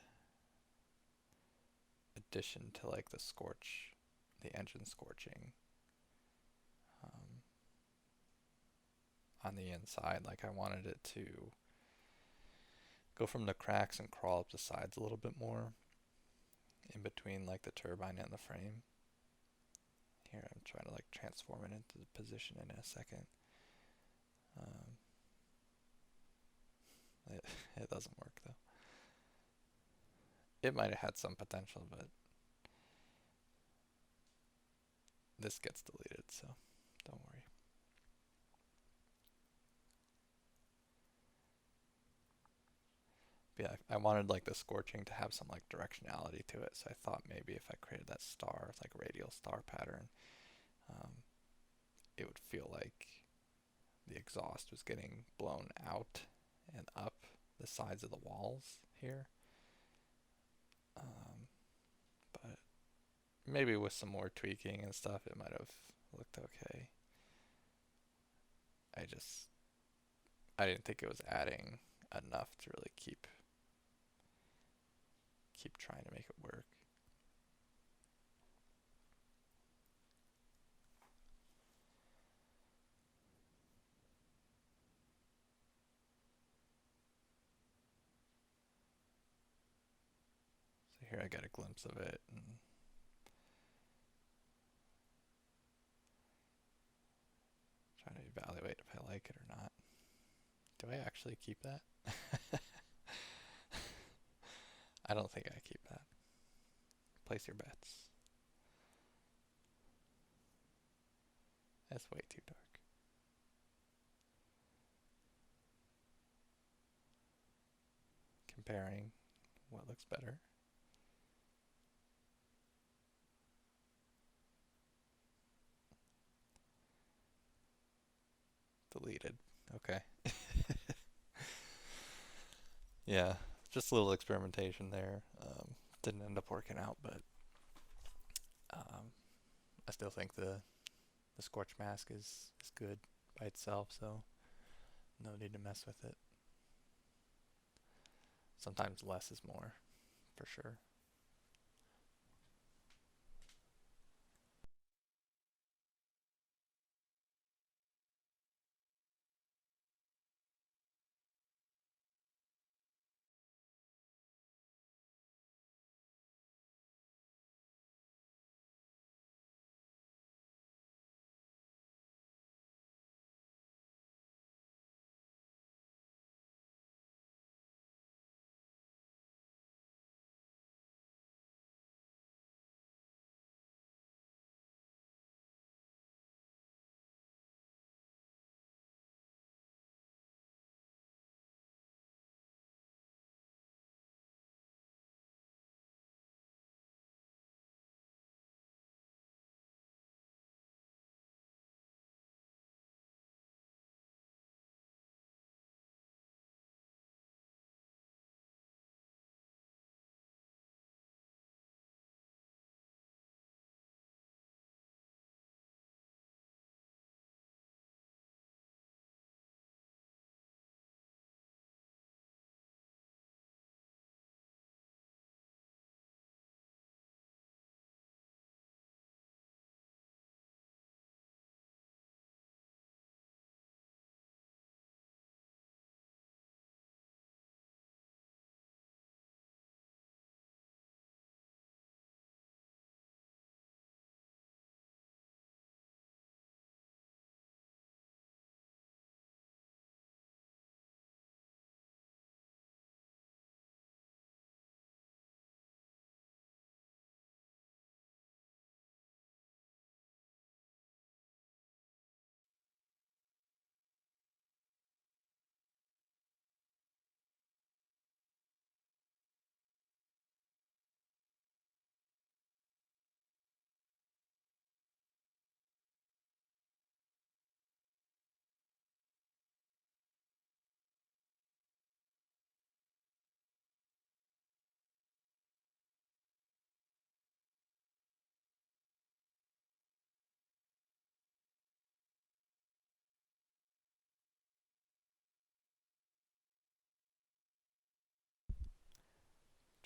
[SPEAKER 1] addition to like the scorch, the engine scorching um, on the inside. Like, I wanted it to go from the cracks and crawl up the sides a little bit more in between like the turbine and the frame. Here I'm trying to like transform it into the position in a second. Um, it, it doesn't work though. It might have had some potential, but this gets deleted, so don't worry. But yeah, I wanted like the scorching to have some like directionality to it, so I thought maybe if I created that star, like radial star pattern, um, it would feel like the exhaust was getting blown out and up the sides of the walls here. Um, but maybe with some more tweaking and stuff, it might have looked okay. I just I didn't think it was adding enough to really keep trying to make it work. So here I got a glimpse of it and trying to evaluate if I like it or not. Do I actually keep that? I don't think I keep that. Place your bets. That's way too dark. Comparing what looks better. Deleted. Okay. Yeah, just a little experimentation there. Didn't end up working out, but um, I still think the scorch mask is good by itself, so no need to mess with it. Sometimes less is more, for sure.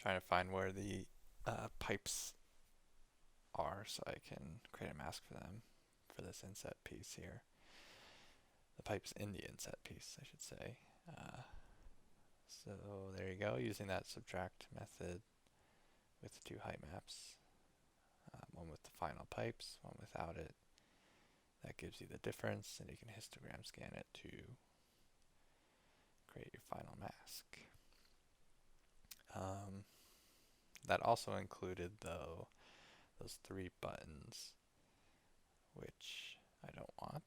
[SPEAKER 1] trying to find where the pipes are so I can create a mask for them for this inset piece here. The pipes in the inset piece, I should say. So there you go, using that subtract method with the two height maps. One with the final pipes, one without it. That gives you the difference, and you can histogram scan it to create your final mask. That also included, though, those 3 buttons, which I don't want.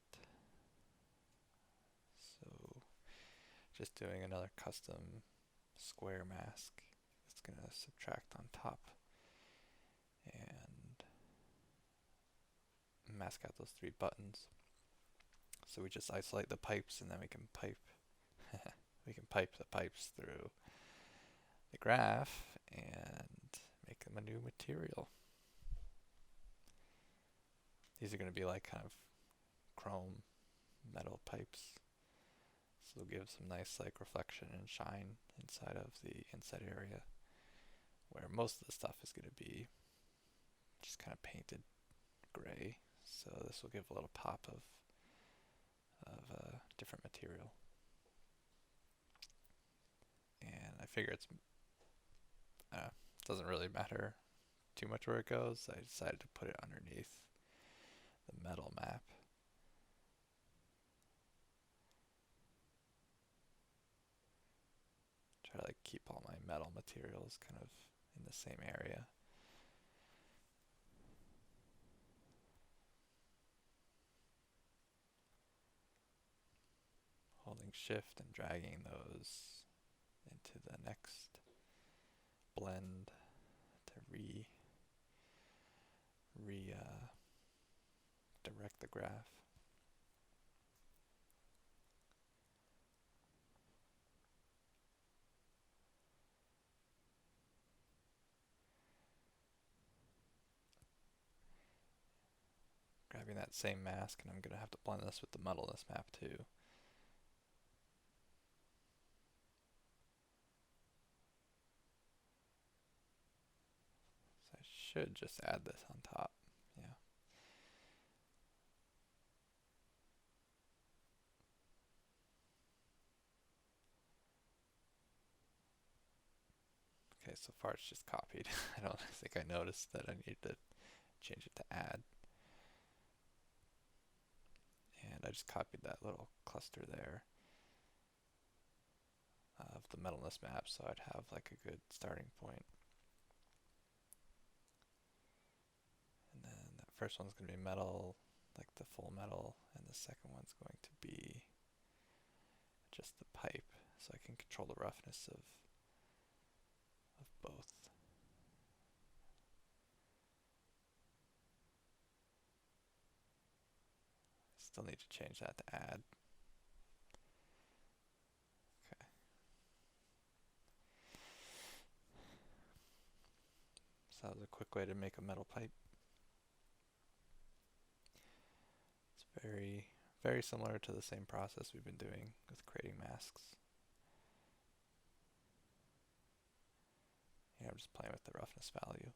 [SPEAKER 1] So just doing another custom square mask. It's going to subtract on top and mask out those 3 buttons. So we just isolate the pipes, and then we can pipe the pipes through the graph and make them a new material. These are going to be like kind of chrome metal pipes, so they'll give some nice like reflection and shine inside of the inside area, where most of the stuff is going to be just kind of painted gray. So this will give a little pop of a different material. And I figure it doesn't really matter too much where it goes. I decided to put it underneath the metal map. Try to like keep all my metal materials kind of in the same area. Holding shift and dragging those into the next blend to direct the graph. Grabbing that same mask, and I'm going to have to blend this with the metalness map too. So I should just add this on top. Yeah. Okay, so far it's just copied. I don't think I noticed that I need to change it to add. And I just copied that little cluster there of the metalness map, so I'd have like a good starting point. And then that first one's going to be metal, like the full metal, and the second one's going to be just the pipe, so I can control the roughness of both. Still need to change that to add. Okay. So that was a quick way to make a metal pipe. It's very, very similar to the same process we've been doing with creating masks. I'm just playing with the roughness value.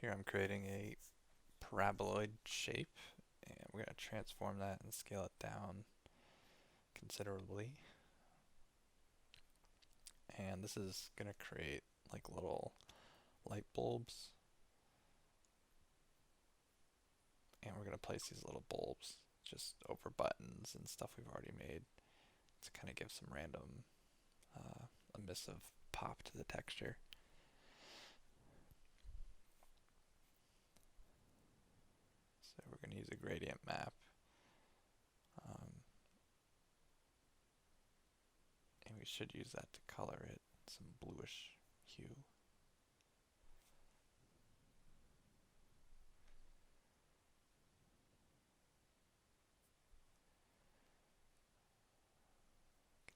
[SPEAKER 1] Here I'm creating a paraboloid shape, and we're going to transform that and scale it down considerably. And this is going to create like little light bulbs, and we're going to place these little bulbs just over buttons and stuff we've already made to kind of give some random emissive pop to the texture. So we're going to use a gradient map, and we should use that to color it some bluish hue.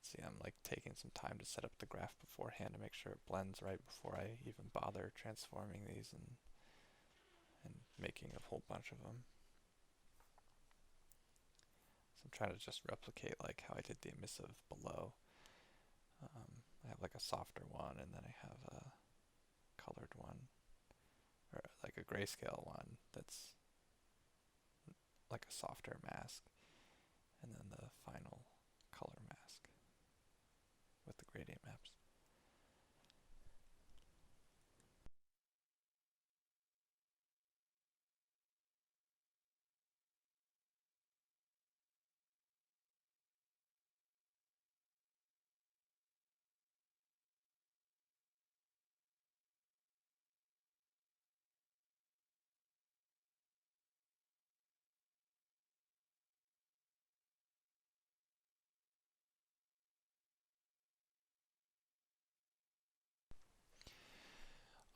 [SPEAKER 1] See, I'm like taking some time to set up the graph beforehand to make sure it blends right before I even bother transforming these and making a whole bunch of them. So I'm trying to just replicate like how I did the emissive below. I have like a softer one, and then I have a colored one, or like a grayscale one that's like a softer mask, and then the final color mask with the gradient maps.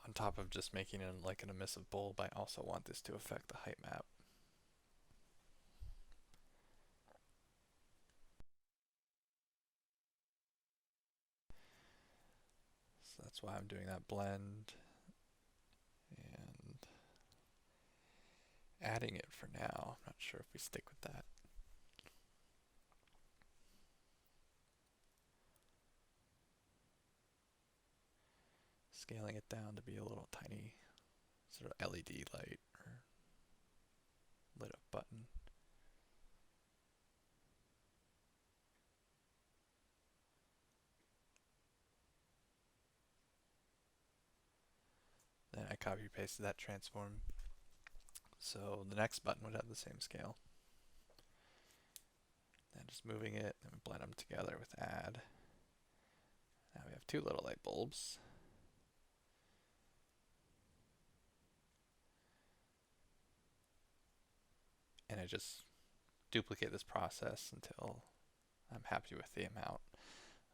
[SPEAKER 1] On top of just making it like an emissive bulb, I also want this to affect the height map. So that's why I'm doing that blend and adding it for now. I'm not sure if we stick with that. Scaling it down to be a little tiny sort of LED light or lit up button. Then I copy pasted that transform. So the next button would have the same scale. Then just moving it, and we blend them together with add. Now we have two little light bulbs. And I just duplicate this process until I'm happy with the amount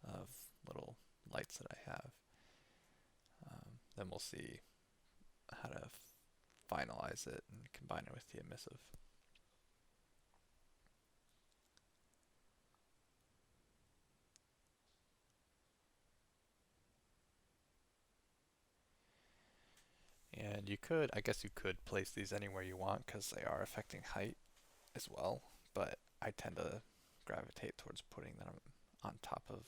[SPEAKER 1] of little lights that I have. Then we'll see how to finalize it and combine it with the emissive. And you could, I guess you could place these anywhere you want because they are affecting height as well, but I tend to gravitate towards putting them on top of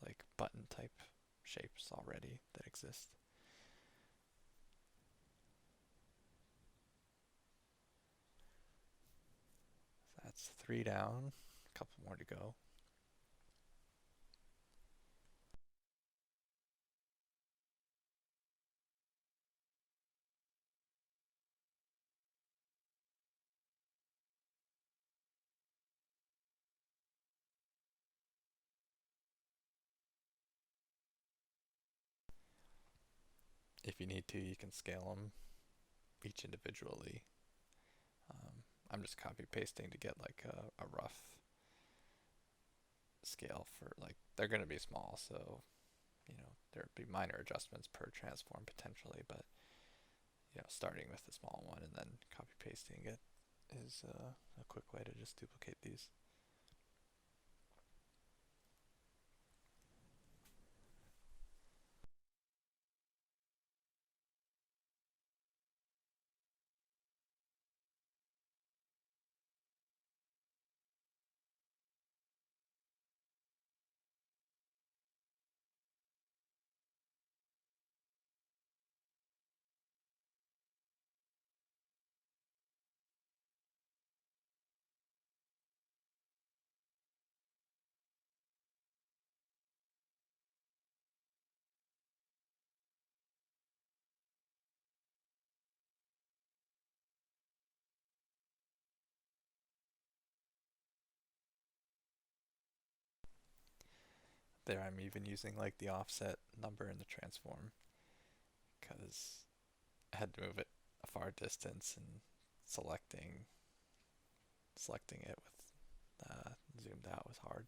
[SPEAKER 1] like button type shapes already that exist. So that's 3 down, a couple more to go. If you need to, you can scale them each individually. I'm just copy pasting to get like a rough scale for like, they're going to be small, so there'd be minor adjustments per transform potentially, but starting with the small one and then copy pasting it is a quick way to just duplicate these. There I'm even using like the offset number in the transform because I had to move it a far distance and selecting selecting it with zoomed out was hard.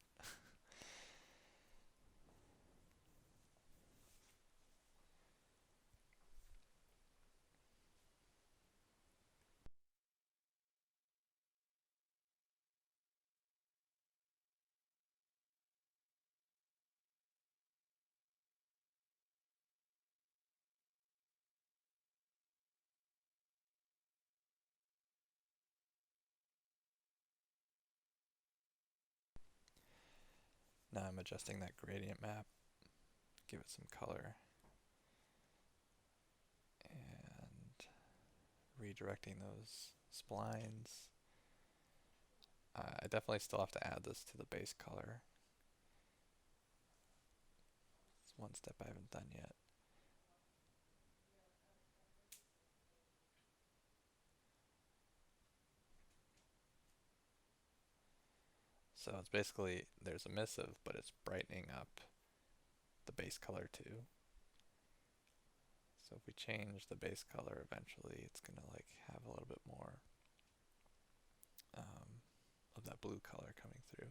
[SPEAKER 1] Now I'm adjusting that gradient map, give it some color, and redirecting those splines. I definitely still have to add this to the base color. It's one step I haven't done yet. So it's basically, there's a missive, but it's brightening up the base color too. So if we change the base color eventually, it's gonna like have a little bit more of that blue color coming through.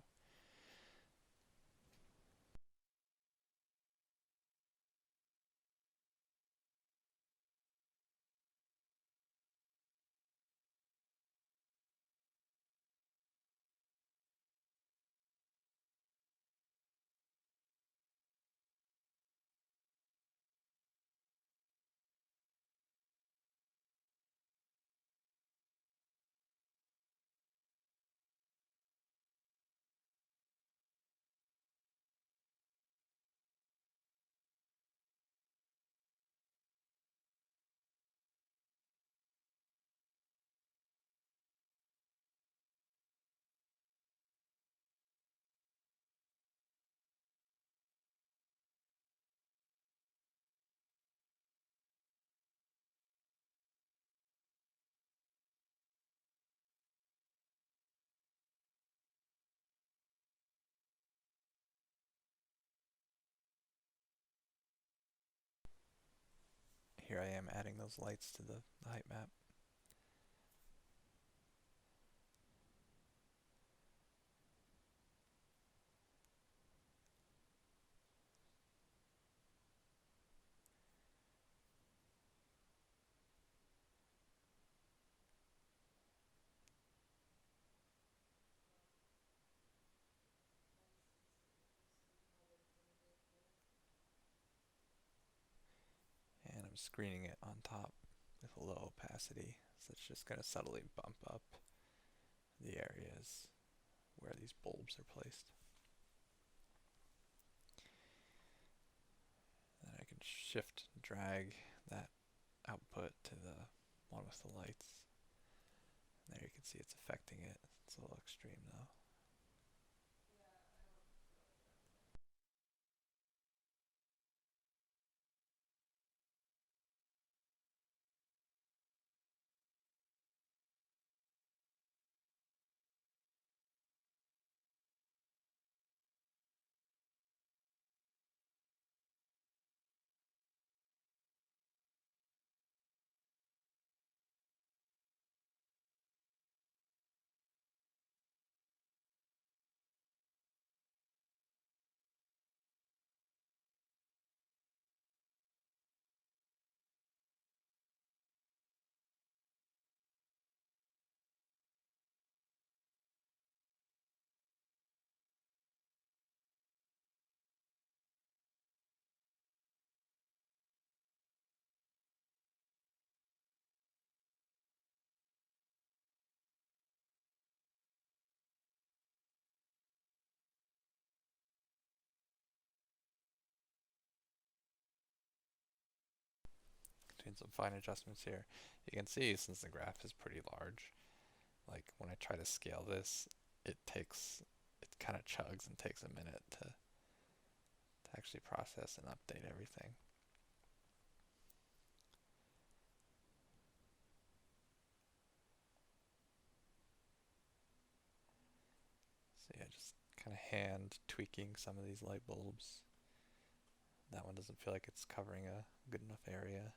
[SPEAKER 1] Here I am adding those lights to the height map. And I'm screening it on top with a low opacity, so it's just going to subtly bump up the areas where these bulbs are placed. Then I can shift drag that output to the one with the lights. And there you can see it's affecting it. It's a little extreme though. Doing some fine adjustments here. You can see since the graph is pretty large, like when I try to scale this, it kind of chugs and takes a minute to actually process and update everything. So yeah, just kind of hand tweaking some of these light bulbs. That one doesn't feel like it's covering a good enough area.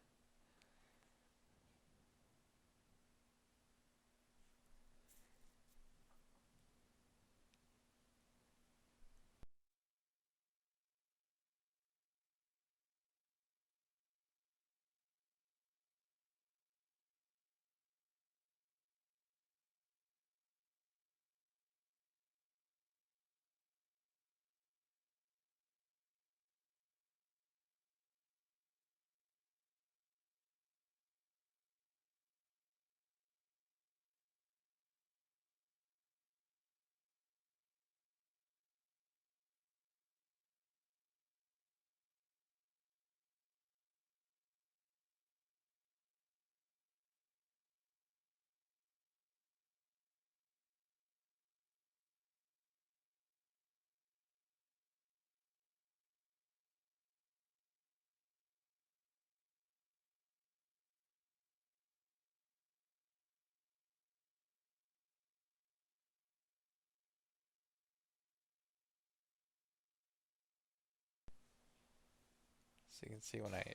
[SPEAKER 1] So you can see when I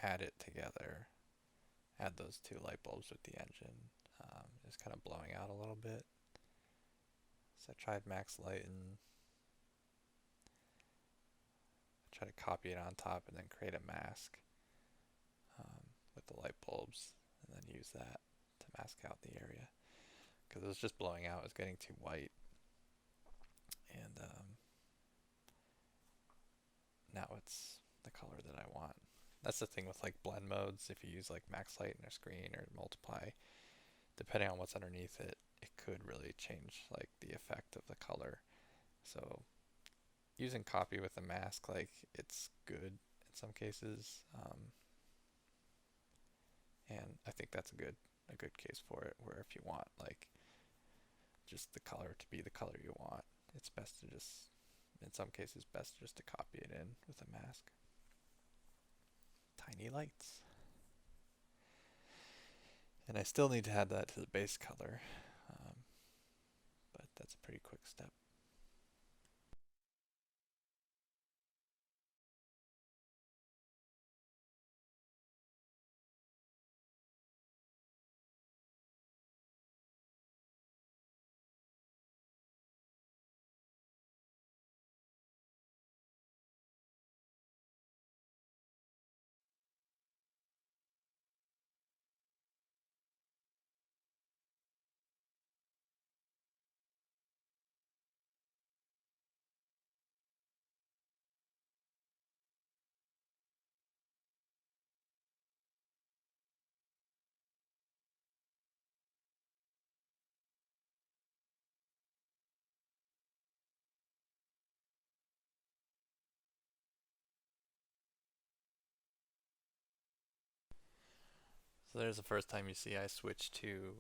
[SPEAKER 1] add it together, add those two light bulbs with the engine, it's kind of blowing out a little bit. So I tried max light and try to copy it on top and then create a mask with the light bulbs and then use that to mask out the area. Because it was just blowing out, it was getting too white. And now it's the color that I want. That's the thing with like blend modes. If you use like max light in a screen or multiply, depending on what's underneath it, it could really change like the effect of the color. So using copy with a mask, like it's good in some cases, and I think that's a good case for it. Where if you want like just the color to be the color you want, it's best to just, in some cases, best just to copy it in with a mask. Tiny lights. And I still need to add that to the base color, but that's a pretty quick step. So there's the first time you see I switch to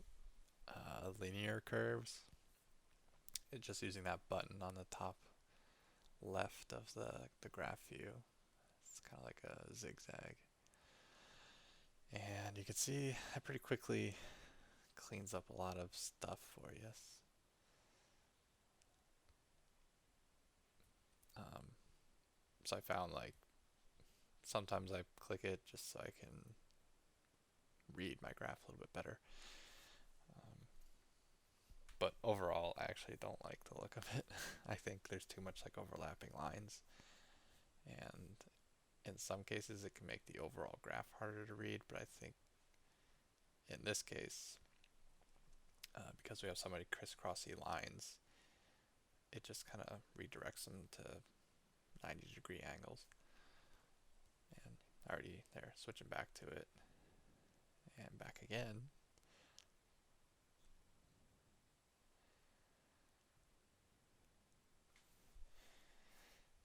[SPEAKER 1] linear curves. It's just using that button on the top left of the graph view. It's kind of like a zigzag. And you can see it pretty quickly cleans up a lot of stuff for you. Um, so I found like sometimes I click it just so I can read my graph a little bit better. But overall, I actually don't like the look of it. I think there's too much like overlapping lines, and in some cases it can make the overall graph harder to read. But I think in this case, because we have so many crisscrossy lines, it just kind of redirects them to 90-degree angles. And already there, switching back to it, and back again.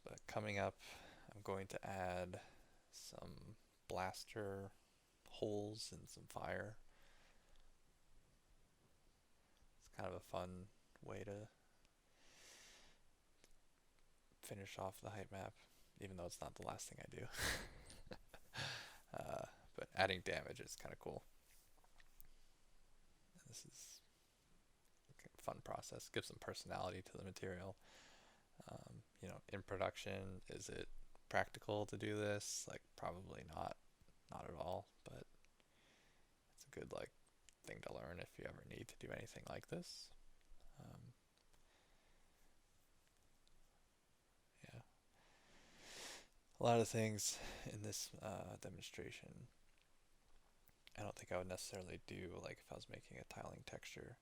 [SPEAKER 1] But coming up, I'm going to add some blaster holes and some fire. It's kind of a fun way to finish off the height map, even though it's not the last thing I do. But adding damage is kind of cool. And this is fun process. Gives some personality to the material. In production, is it practical to do this? Like probably not at all, but it's a good like thing to learn if you ever need to do anything like this. Um, yeah, a lot of things in this demonstration I don't think I would necessarily do like if I was making a tiling texture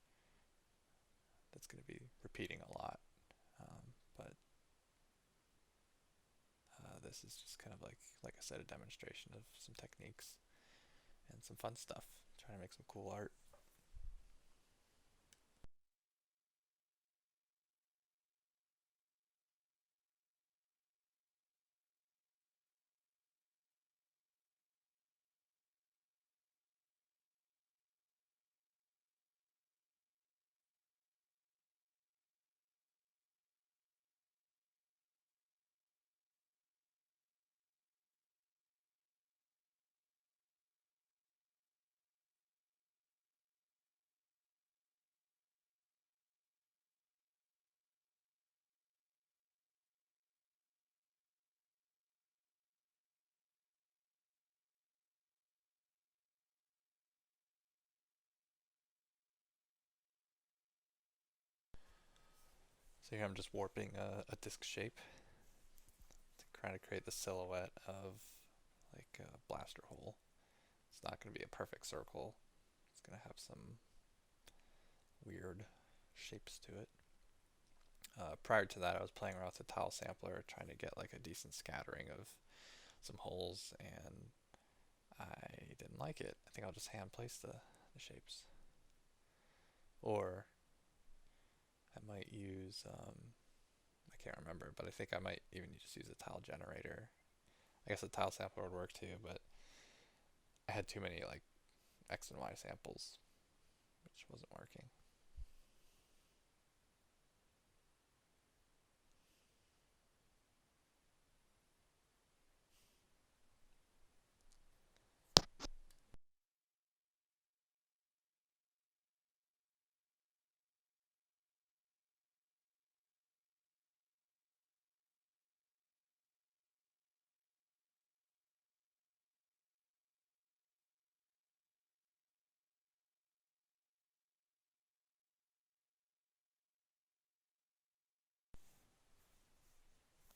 [SPEAKER 1] that's going to be repeating a lot. But this is just kind of like I said, a demonstration of some techniques and some fun stuff. Trying to make some cool art. So here I'm just warping a disc shape to try to create the silhouette of like a blaster hole. It's not going to be a perfect circle. It's going to have some weird shapes to it. Prior to that, I was playing around with the tile sampler, trying to get like a decent scattering of some holes, and I didn't like it. I think I'll just hand place the shapes. Or I might use, I can't remember, but I think I might even just use a tile generator. I guess a tile sampler would work too, but I had too many like X and Y samples, which wasn't working.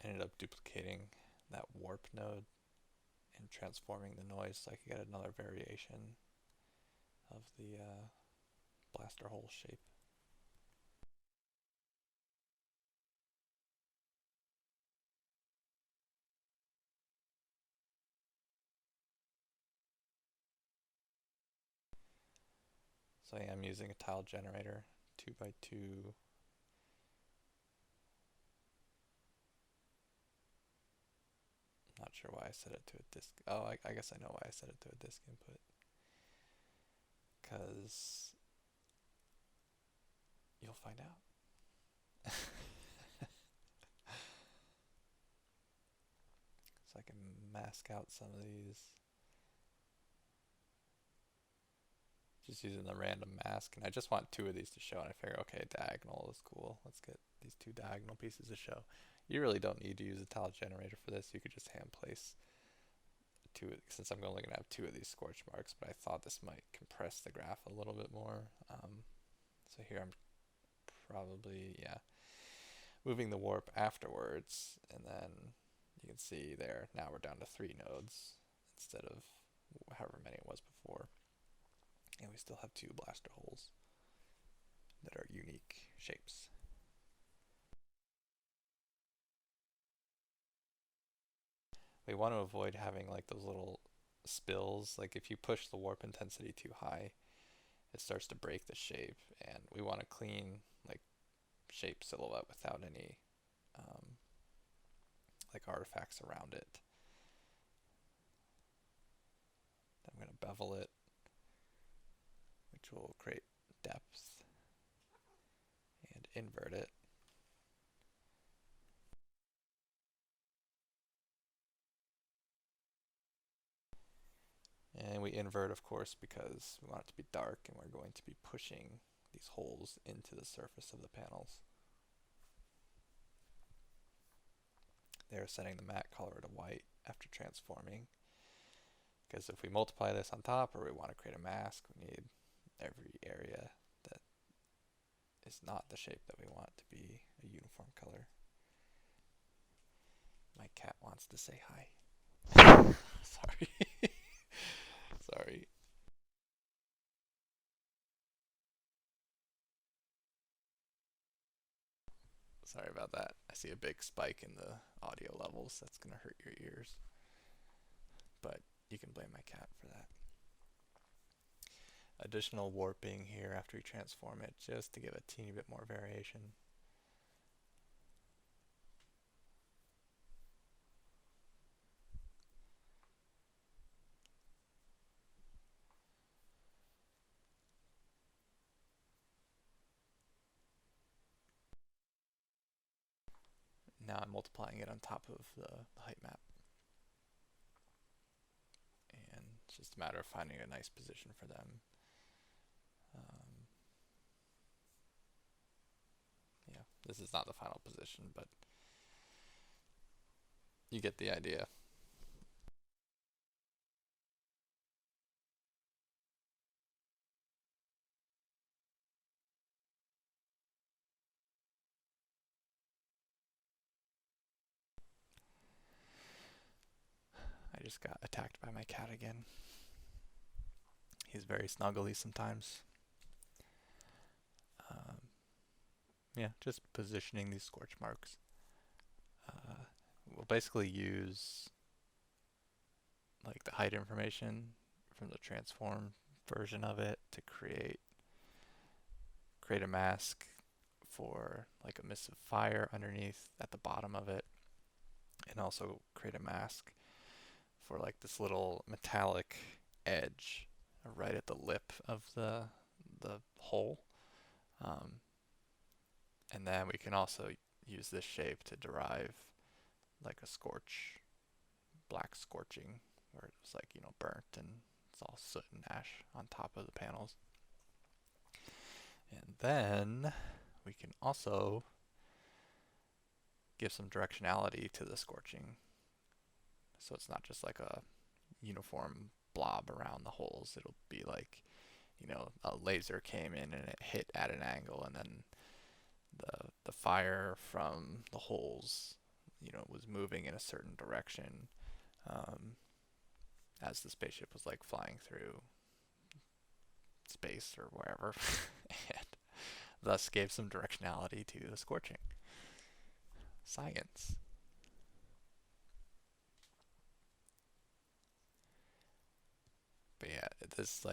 [SPEAKER 1] I ended up duplicating that warp node and transforming the noise so I could get another variation of the blaster hole shape. So I am using a tile generator, 2x2. Not sure why I set it to a disk. Oh, I guess I know why I set it to a disk input. Because you'll find out. So I can mask out some of these. Just using the random mask, and I just want two of these to show, and I figure, okay, diagonal is cool. Let's get these two diagonal pieces to show. You really don't need to use a tile generator for this. You could just hand place two, since I'm only going to have two of these scorch marks, but I thought this might compress the graph a little bit more. So here I'm probably, yeah, moving the warp afterwards, and then you can see there, now we're down to 3 nodes instead of however many it was before. And we still have 2 blaster holes that are unique shapes. We want to avoid having like those little spills. Like if you push the warp intensity too high, it starts to break the shape, and we want a clean like shape silhouette without any like artifacts around it. I'm going to bevel it, which will create depth, and invert it. And we invert, of course, because we want it to be dark and we're going to be pushing these holes into the surface of the panels. They're setting the matte color to white after transforming, because if we multiply this on top or we want to create a mask, we need every area that is not the shape that we want to be a uniform color. My cat wants to say hi. Sorry. Sorry. Sorry about that. I see a big spike in the audio levels. That's going to hurt your ears. But you can blame my cat for that. Additional warping here after we transform it, just to give a teeny bit more variation. Now I'm multiplying it on top of the height map. And it's just a matter of finding a nice position for them. Yeah, this is not the final position, but you get the idea. I just got attacked by my cat again. He's very snuggly sometimes. Yeah, just positioning these scorch marks. We'll basically use like the height information from the transform version of it to create a mask for like a mist of fire underneath at the bottom of it, and also create a mask for like this little metallic edge right at the lip of the hole. And then we can also use this shape to derive like a scorch, black scorching, where it's like, burnt and it's all soot and ash on top of the panels. And then we can also give some directionality to the scorching. So it's not just like a uniform blob around the holes. It'll be like, a laser came in and it hit at an angle, and then the fire from the holes, was moving in a certain direction as the spaceship was like flying through space or wherever, and thus gave some directionality to the scorching. Science. But yeah, this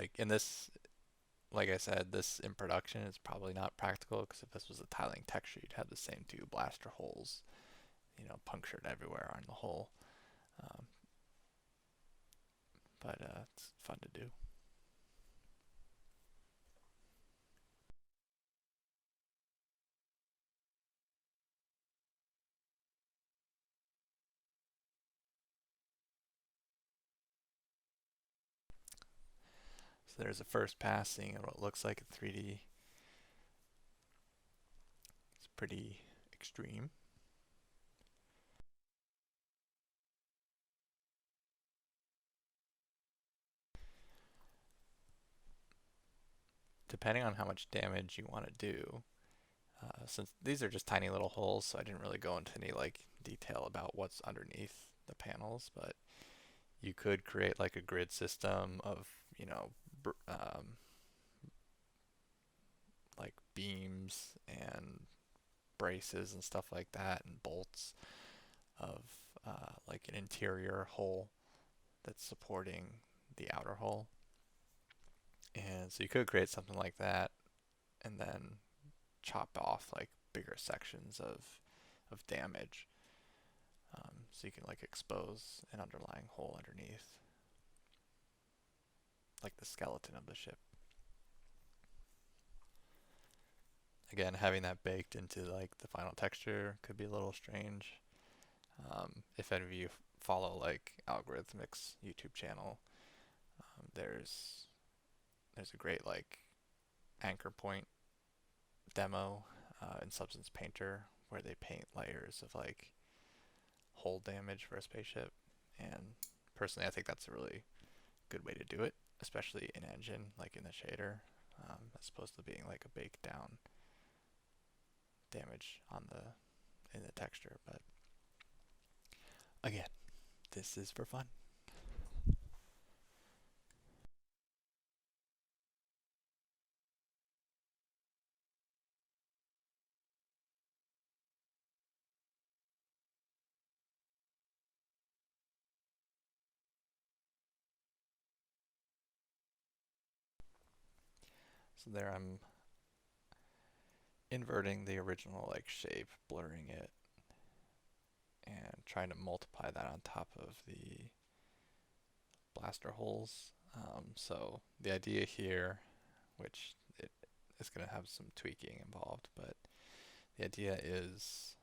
[SPEAKER 1] like I said, this in production is probably not practical, because if this was a tiling texture, you'd have the same two blaster holes, punctured everywhere on the hole. But it's fun to do. So there's a first pass seeing what it looks like in 3D. It's pretty extreme. Depending on how much damage you want to do, since these are just tiny little holes, so I didn't really go into any like detail about what's underneath the panels, but you could create like a grid system of, like beams and braces and stuff like that, and bolts of like an interior hole that's supporting the outer hole. And so you could create something like that and then chop off like bigger sections of damage, so you can like expose an underlying hole underneath, like the skeleton of the ship. Again, having that baked into like the final texture could be a little strange. If any of you follow like Algorithmic's YouTube channel, there's a great like anchor point demo in Substance Painter where they paint layers of like hull damage for a spaceship. And personally, I think that's a really good way to do it, especially in engine, like in the shader, as opposed to being like a baked down damage on the in the texture. But again, this is for fun. So there I'm inverting the original like shape, blurring it, and trying to multiply that on top of the blaster holes. So the idea here, which it is going to have some tweaking involved, but the idea is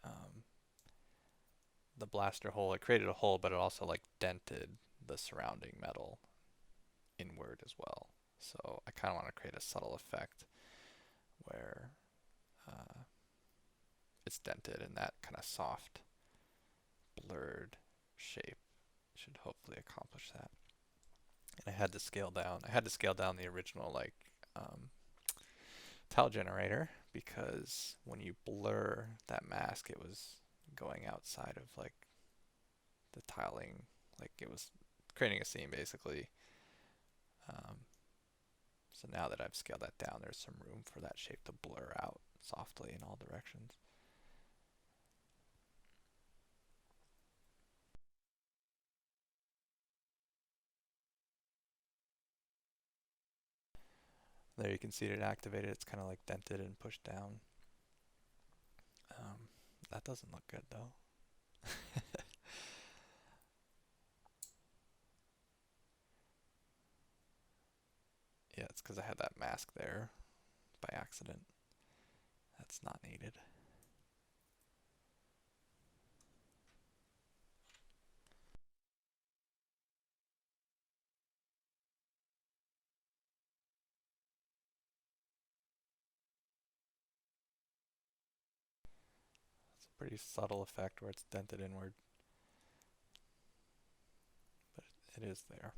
[SPEAKER 1] um, the blaster hole, it created a hole, but it also like dented the surrounding metal inward as well. So I kind of want to create a subtle effect where uh, it's dented, and that kind of soft, blurred shape should hopefully accomplish that. And I had to scale down. I had to scale down the original like um, tile generator because when you blur that mask, it was going outside of like the tiling, like it was creating a seam basically. Um, so now that I've scaled that down, there's some room for that shape to blur out softly in all directions. There you can see it activated. It's kind of like dented and pushed down. Um, that doesn't look good though. Yeah, it's because I had that mask there by accident. That's not needed. It's a pretty subtle effect where it's dented inward, but it is there.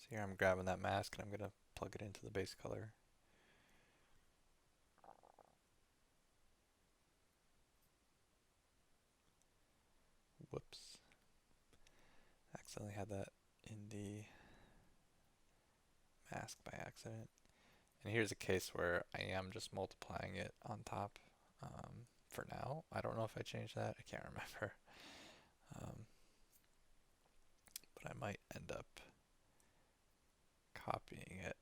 [SPEAKER 1] So here I'm grabbing that mask and I'm going to plug it into the base color. Whoops. Accidentally had that in the mask by accident. And here's a case where I am just multiplying it on top for now. I don't know if I changed that. I can't remember. Um, but I might end up copying it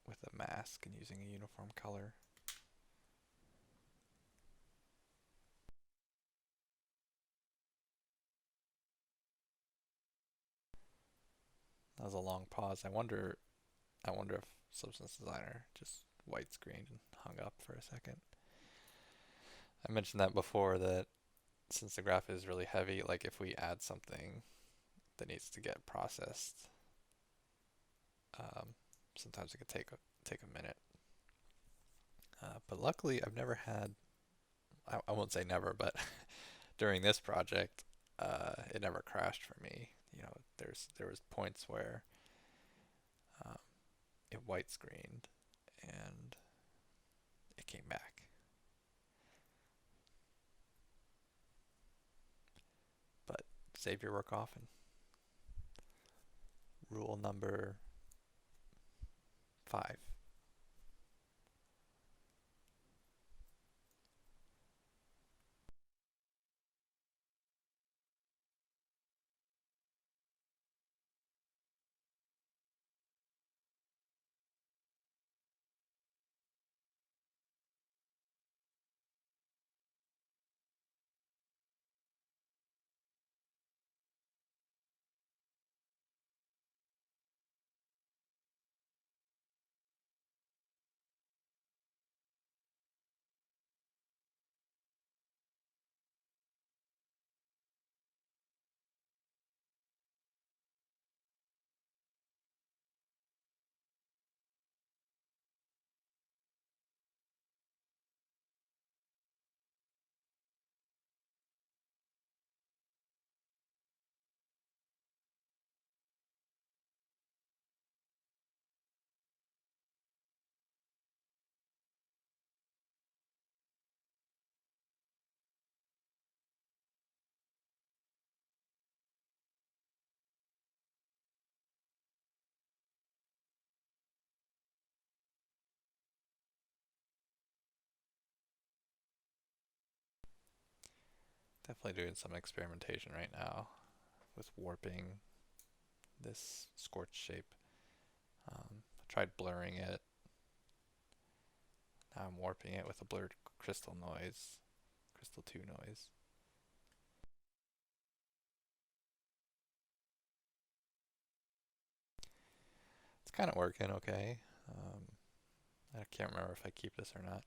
[SPEAKER 1] with a mask and using a uniform color. That was a long pause. I wonder if Substance Designer just white screened and hung up for a second. I mentioned that before that since the graph is really heavy, like if we add something that needs to get processed, um, sometimes it could take a minute. But luckily, I've never had. I won't say never, but during this project, it never crashed for me. You know, there was points where um, it white screened and it came back. But save your work often. Rule number 5. Definitely doing some experimentation right now with warping this scorch shape. I tried blurring it. Now I'm warping it with a blurred crystal noise, crystal 2 noise. It's kind of working okay. Um, I can't remember if I keep this or not.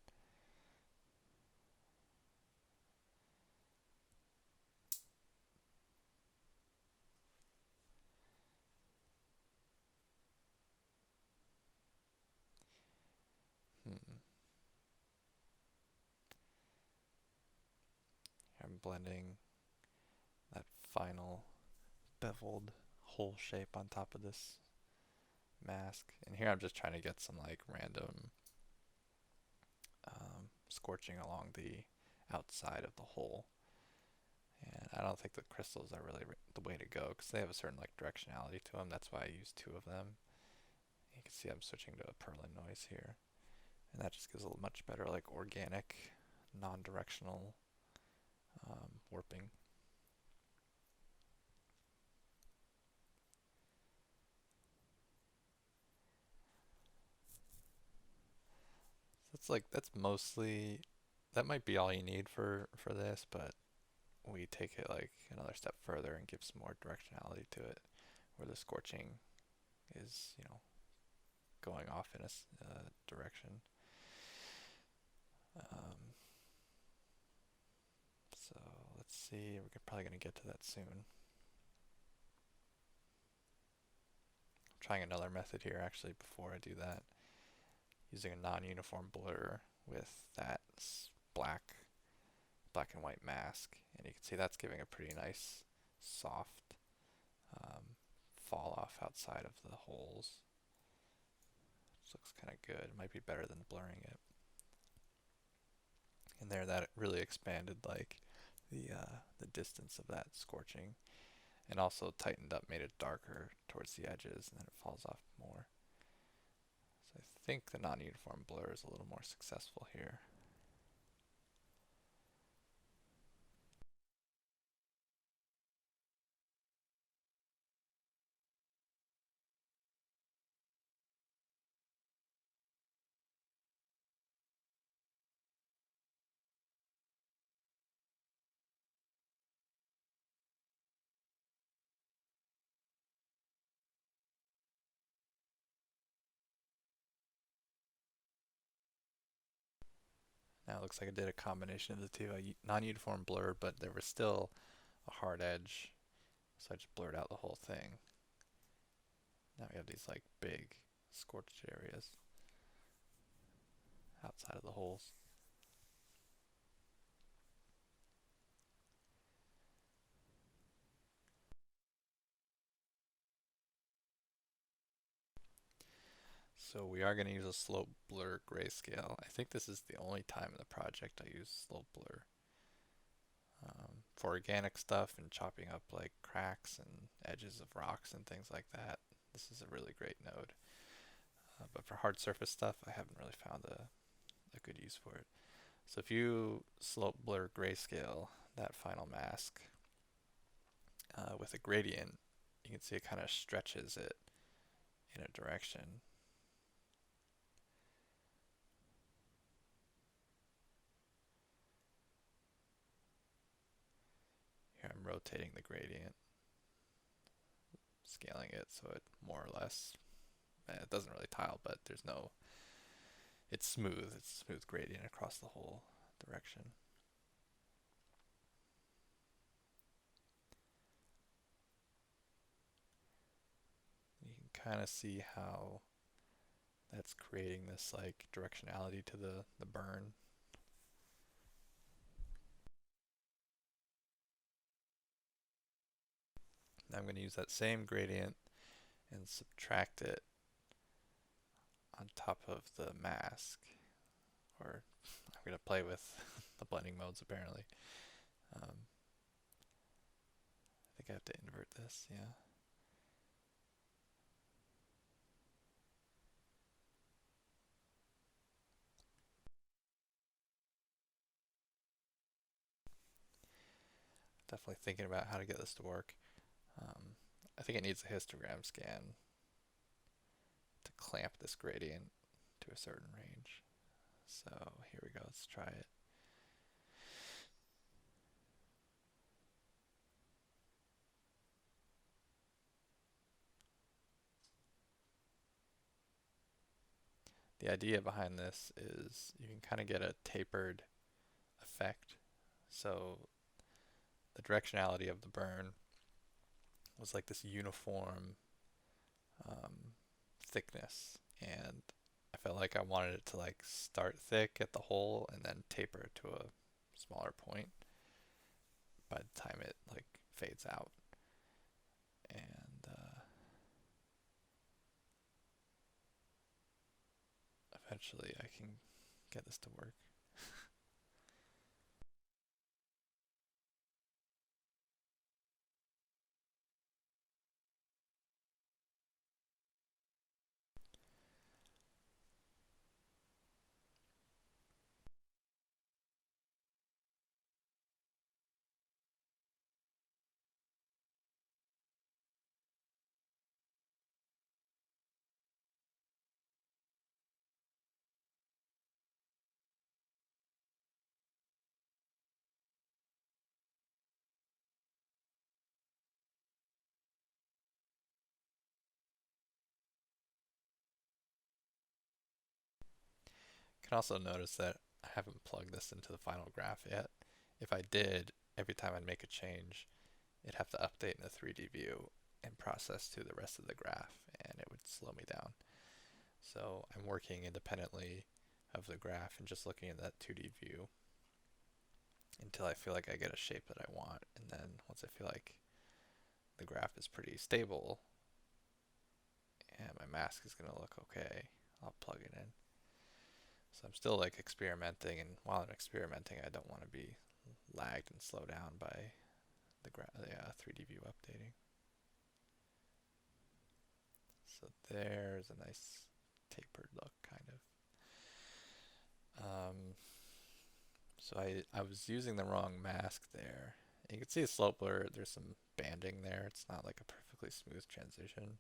[SPEAKER 1] Hmm. I'm blending that final beveled hole shape on top of this mask. And here I'm just trying to get some like random scorching along the outside of the hole. And I don't think the crystals are really the way to go because they have a certain like directionality to them. That's why I use 2 of them. You can see I'm switching to a Perlin noise here. And that just gives a much better like organic, non-directional warping. That's mostly that might be all you need for this, but we take it like another step further and give some more directionality to it, where the scorching is going off in a direction. Um, so let's see, we're probably gonna get to that soon. I'm trying another method here actually before I do that, using a non-uniform blur with that black and white mask, and you can see that's giving a pretty nice soft fall off outside of the holes. This looks kind of good. It might be better than blurring it. And there, that really expanded like the distance of that scorching, and also tightened up, made it darker towards the edges, and then it falls off more. So I think the non-uniform blur is a little more successful here. Now it looks like I did a combination of the two, a non-uniform blur, but there was still a hard edge, so I just blurred out the whole thing. Now we have these like big scorched areas outside of the holes. So we are going to use a slope blur grayscale. I think this is the only time in the project I use slope blur. For organic stuff and chopping up like cracks and edges of rocks and things like that, this is a really great node. But for hard surface stuff, I haven't really found a good use for it. So if you slope blur grayscale that final mask with a gradient, you can see it kind of stretches it in a direction. Here I'm rotating the gradient, scaling it so it more or less, it doesn't really tile, but there's no, it's smooth. It's a smooth gradient across the whole direction. You can kind of see how that's creating this like directionality to the burn. Now I'm going to use that same gradient and subtract it on top of the mask. Or I'm going to play with the blending modes apparently. I think I have to invert this, yeah. Definitely thinking about how to get this to work. I think it needs a histogram scan to clamp this gradient to a certain range. So here we go, let's try it. The idea behind this is you can kind of get a tapered effect. So the directionality of the burn was like this uniform thickness, and I felt like I wanted it to like start thick at the hole and then taper to a smaller point by the time it like fades out. And eventually I can get this to work. You can also notice that I haven't plugged this into the final graph yet. If I did, every time I'd make a change, it'd have to update in the 3D view and process through the rest of the graph, and it would slow me down. So I'm working independently of the graph and just looking at that 2D view until I feel like I get a shape that I want. And then once I feel like the graph is pretty stable and my mask is going to look okay, I'll plug it in. So I'm still like experimenting, and while I'm experimenting, I don't want to be lagged and slowed down by the 3D view updating. So there's a nice tapered look, kind So I was using the wrong mask there. You can see a slope blur, there's some banding there. It's not like a perfectly smooth transition.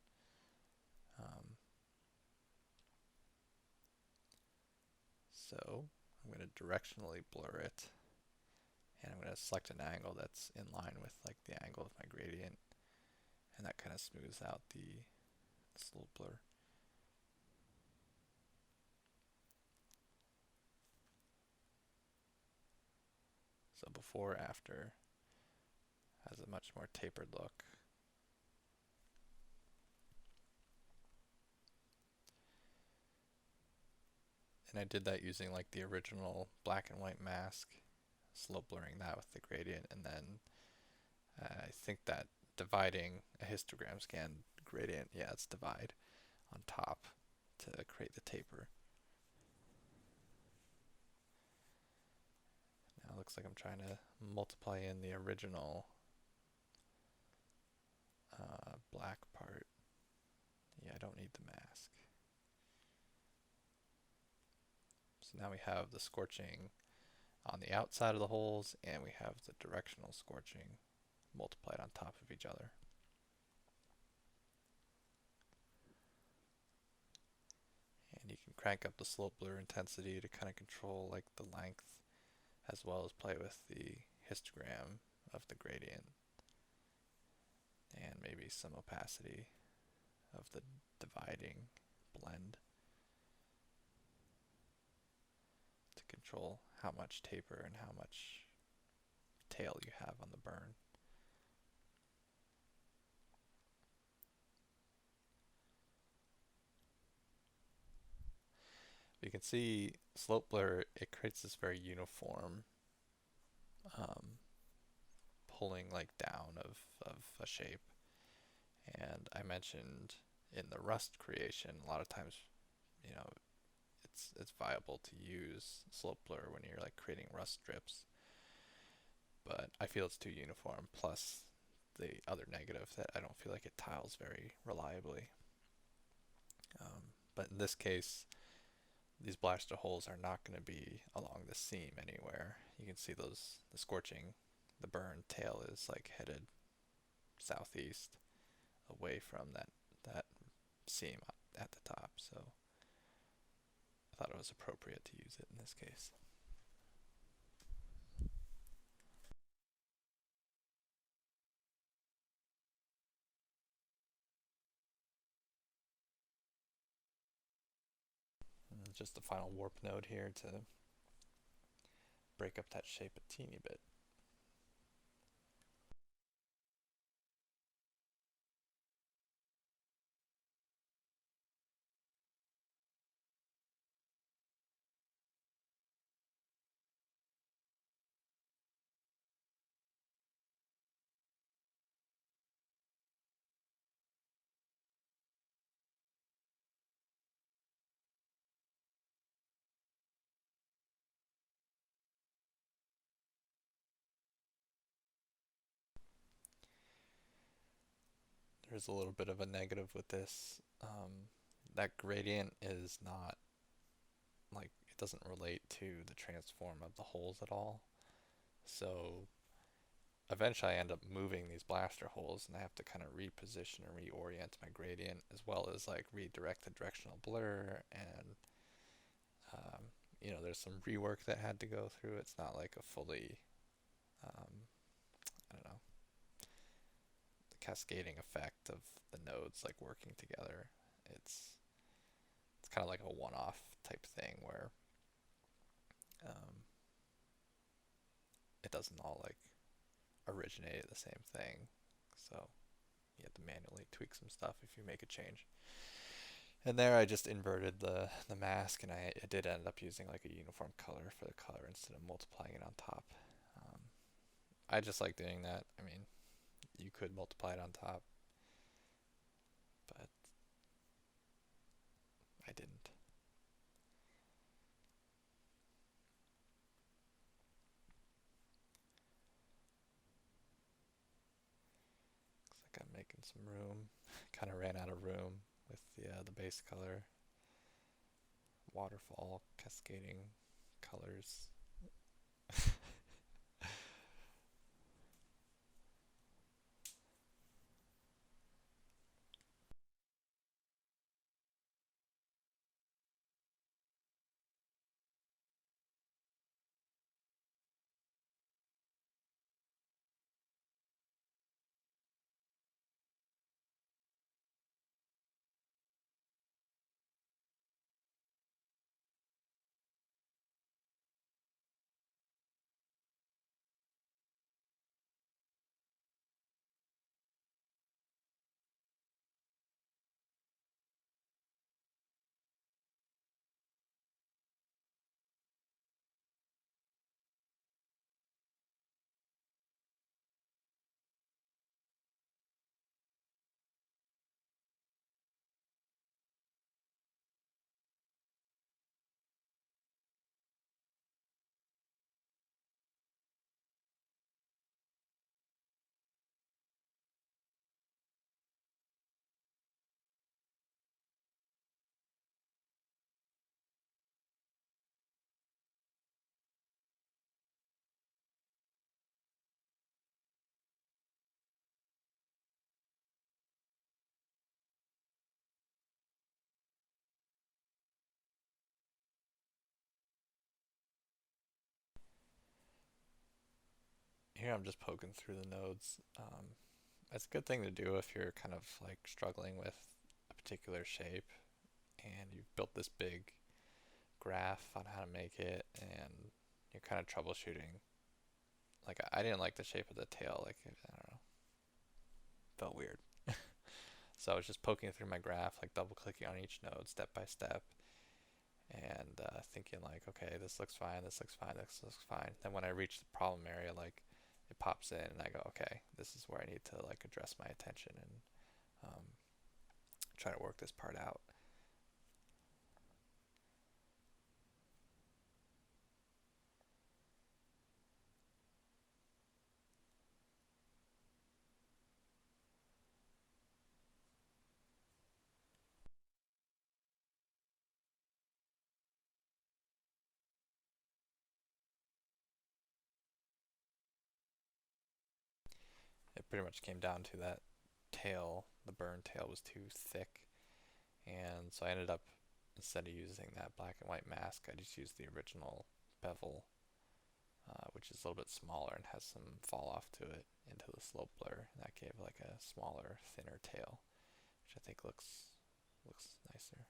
[SPEAKER 1] Um, so I'm going to directionally blur it, and I'm going to select an angle that's in line with like the angle of my gradient, and that kind of smooths out the slope blur. So before, after has a much more tapered look. And I did that using like the original black and white mask, slope blurring that with the gradient, and then I think that dividing a histogram scan gradient, yeah, it's divide on top to create the taper. Now it looks like I'm trying to multiply in the original black part. Yeah, I don't need the mask. So now we have the scorching on the outside of the holes, and we have the directional scorching multiplied on top of each other. And you can crank up the slope blur intensity to kind of control like the length, as well as play with the histogram of the gradient, and maybe some opacity of the dividing blend to control how much taper and how much tail you have on the burn. You can see slope blur, it creates this very uniform um, pulling like down of a shape. And I mentioned in the rust creation, a lot of times, you know, it's viable to use slope blur when you're like creating rust strips, but I feel it's too uniform. Plus the other negative that I don't feel like it tiles very reliably. But in this case, these blaster holes are not going to be along the seam anywhere. You can see those, the scorching, the burn tail is like headed southeast away from that seam at the top. So I thought it was appropriate to use it in this case. And just the final warp node here to break up that shape a teeny bit. There's a little bit of a negative with this. That gradient is not like, it doesn't relate to the transform of the holes at all. So eventually I end up moving these blaster holes, and I have to kind of reposition and reorient my gradient, as well as like redirect the directional blur. And um, there's some rework that had to go through. It's not like a fully um, I don't know, the cascading effect of the nodes like working together. It's kind of like a one-off type thing where um, it doesn't all like originate at the same thing. So you have to manually tweak some stuff if you make a change. And there I just inverted the mask, and I did end up using like a uniform color for the color instead of multiplying it on top. Um, I just like doing that. I mean, you could multiply it on top, but I didn't. Looks like I'm making some room. Kind of ran out of room with the base color. Waterfall, cascading colors. here I'm just poking through the nodes. It's a good thing to do if you're kind of like struggling with a particular shape and you've built this big graph on how to make it and you're kind of troubleshooting. Like I didn't like the shape of the tail. Like I don't know, felt weird. So I was just poking through my graph, like double clicking on each node step by step, and thinking like, okay, this looks fine, this looks fine, this looks fine. Then when I reach the problem area, like it pops in, and I go, okay, this is where I need to like address my attention and um, try to work this part out. It pretty much came down to that tail. The burn tail was too thick, and so I ended up, instead of using that black and white mask, I just used the original bevel, which is a little bit smaller and has some fall off to it into the slope blur, and that gave like a smaller, thinner tail, which I think looks nicer.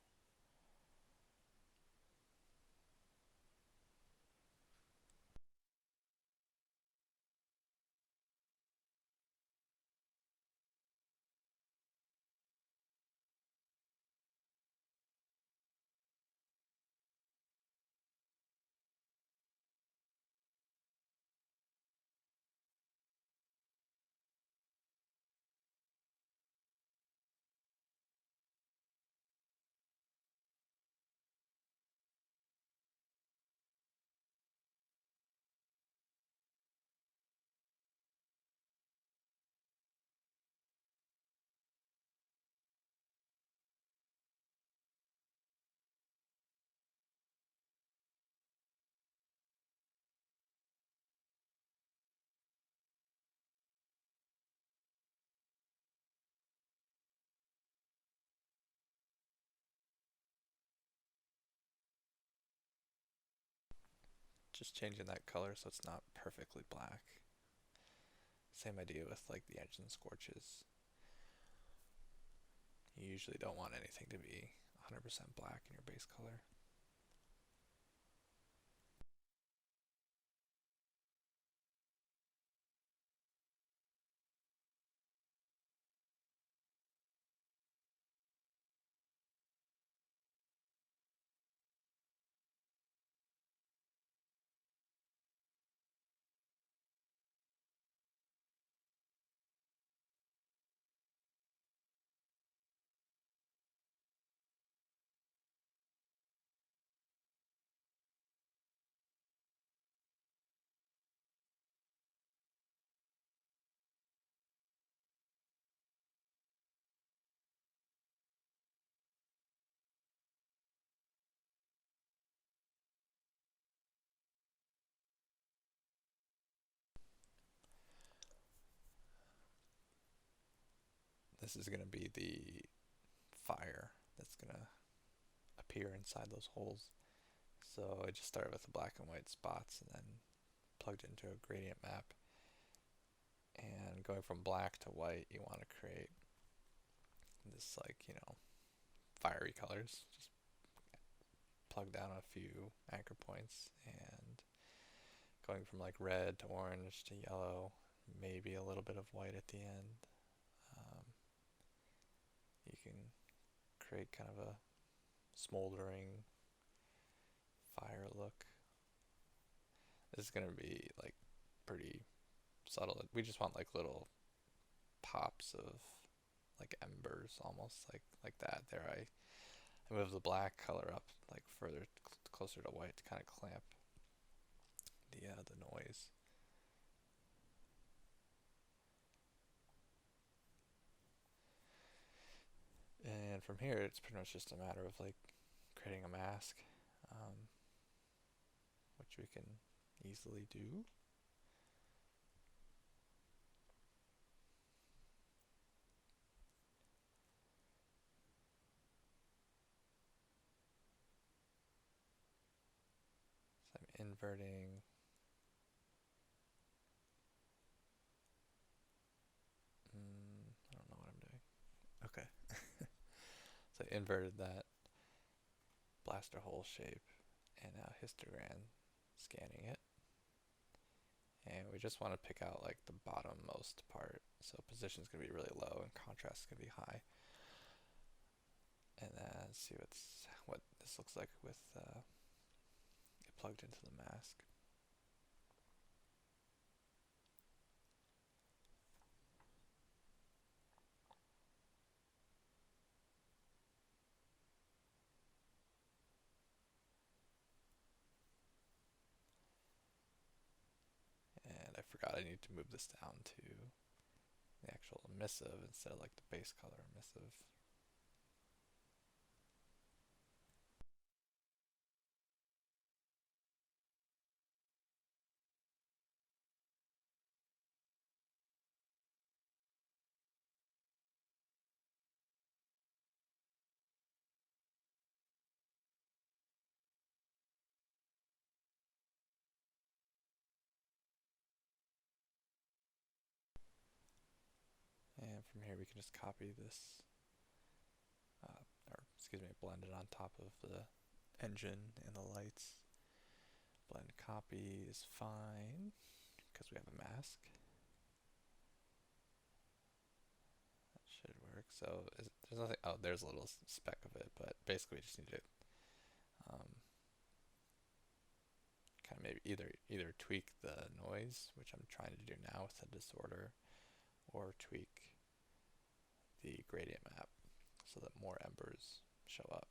[SPEAKER 1] Just changing that color so it's not perfectly black. Same idea with like the engine scorches. You usually don't want anything to be 100% black in your base color. This is going to be the fire that's going to appear inside those holes. So I just started with the black and white spots and then plugged into a gradient map. And going from black to white, you want to create this like, fiery colors. Just plug down a few anchor points and going from like red to orange to yellow, maybe a little bit of white at the end. Um, you can create kind of a smoldering fire look. This is going to be like pretty subtle. We just want like little pops of like embers, almost like that. There, I move the black color up like further closer to white to kind of clamp the noise. And from here, it's pretty much just a matter of like creating a mask, um, which we can easily do. So I'm inverting they inverted that blaster hole shape and now histogram scanning it. And we just want to pick out like the bottommost part. So position is going to be really low and contrast is going to be high. And then see what this looks like with it plugged into the mask. And I forgot I need to move this down to the actual emissive instead of like the base color emissive. And from here we can just copy this, or excuse me, blend it on top of the engine and the lights. Blend copy is fine because we have a mask. That should work. So there's nothing. Oh, there's a little speck of it, but basically we just need to kind of maybe either tweak the noise, which I'm trying to do now with the disorder, or tweak the gradient map so that more embers show up.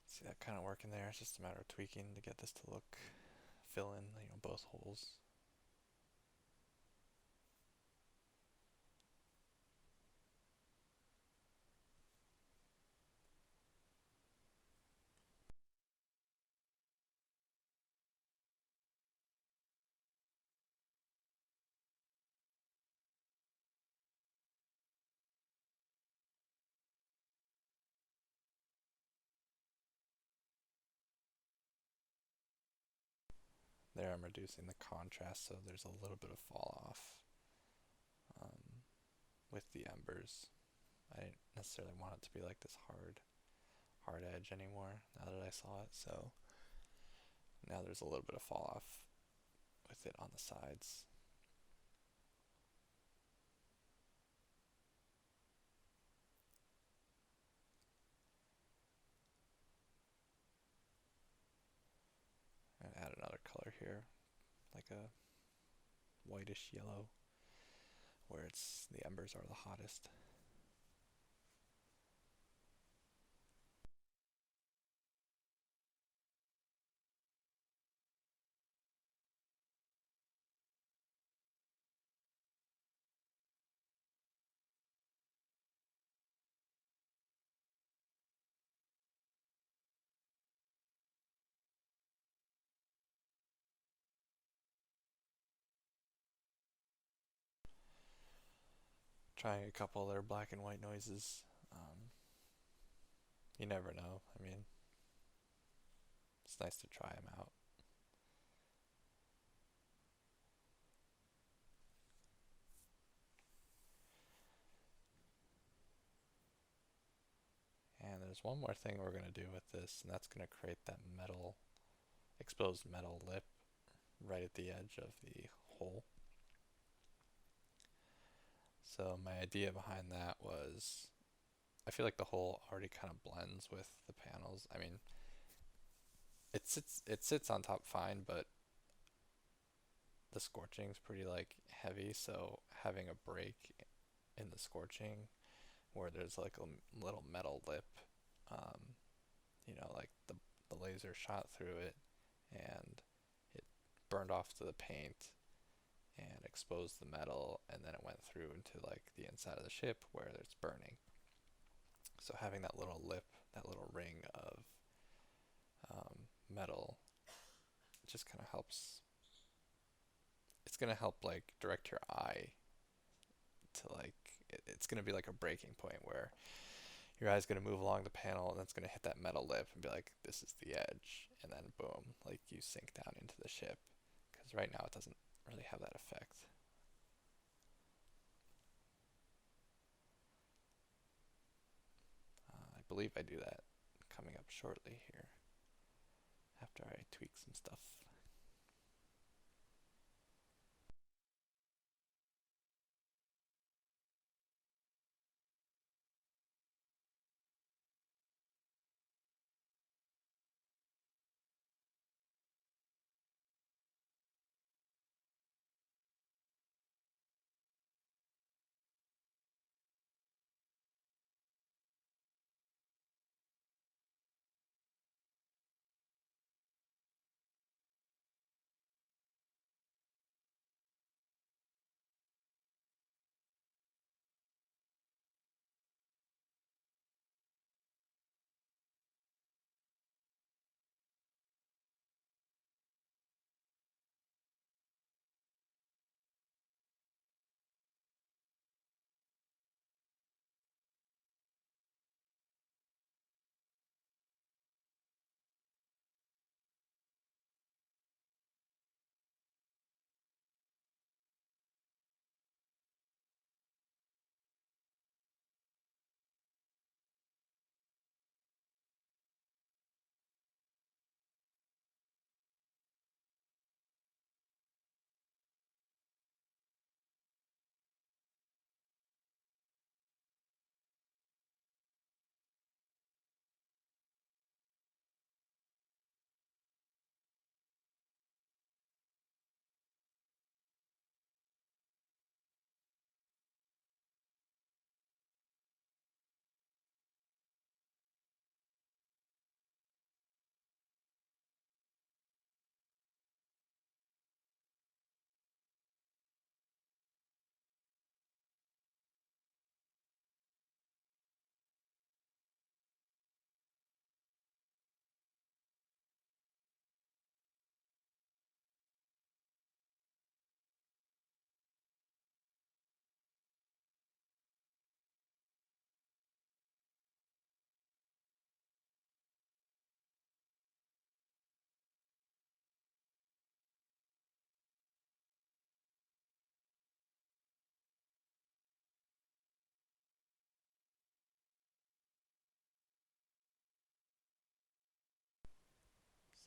[SPEAKER 1] See that kind of working there. It's just a matter of tweaking to get this to fill in, both holes. There I'm reducing the contrast so there's a little bit of fall off with the embers. I didn't necessarily want it to be like this hard edge anymore now that I saw it, so now there's a little bit of fall off with it on the sides. And add another color here, like a whitish yellow, where the embers are the hottest. Trying a couple other black and white noises. You never know. I mean, it's nice to try them out. And there's one more thing we're going to do with this, and that's going to create that exposed metal lip right at the edge of the hole. So my idea behind that was, I feel like the hole already kind of blends with the panels. I mean, it sits on top fine, but the scorching is pretty like heavy, so having a break in the scorching where there's like a little metal lip, um, like the laser shot through it and it burned off to the paint and exposed the metal, and then it went through into like the inside of the ship where it's burning. So having that little lip, that little ring of metal, just kind of helps. It's gonna help like direct your eye to it's gonna be like a breaking point where your eye's gonna move along the panel and it's gonna hit that metal lip and be like, this is the edge, and then boom, like you sink down into the ship because right now it doesn't really have that effect. I believe I do that coming up shortly here after I tweak some stuff.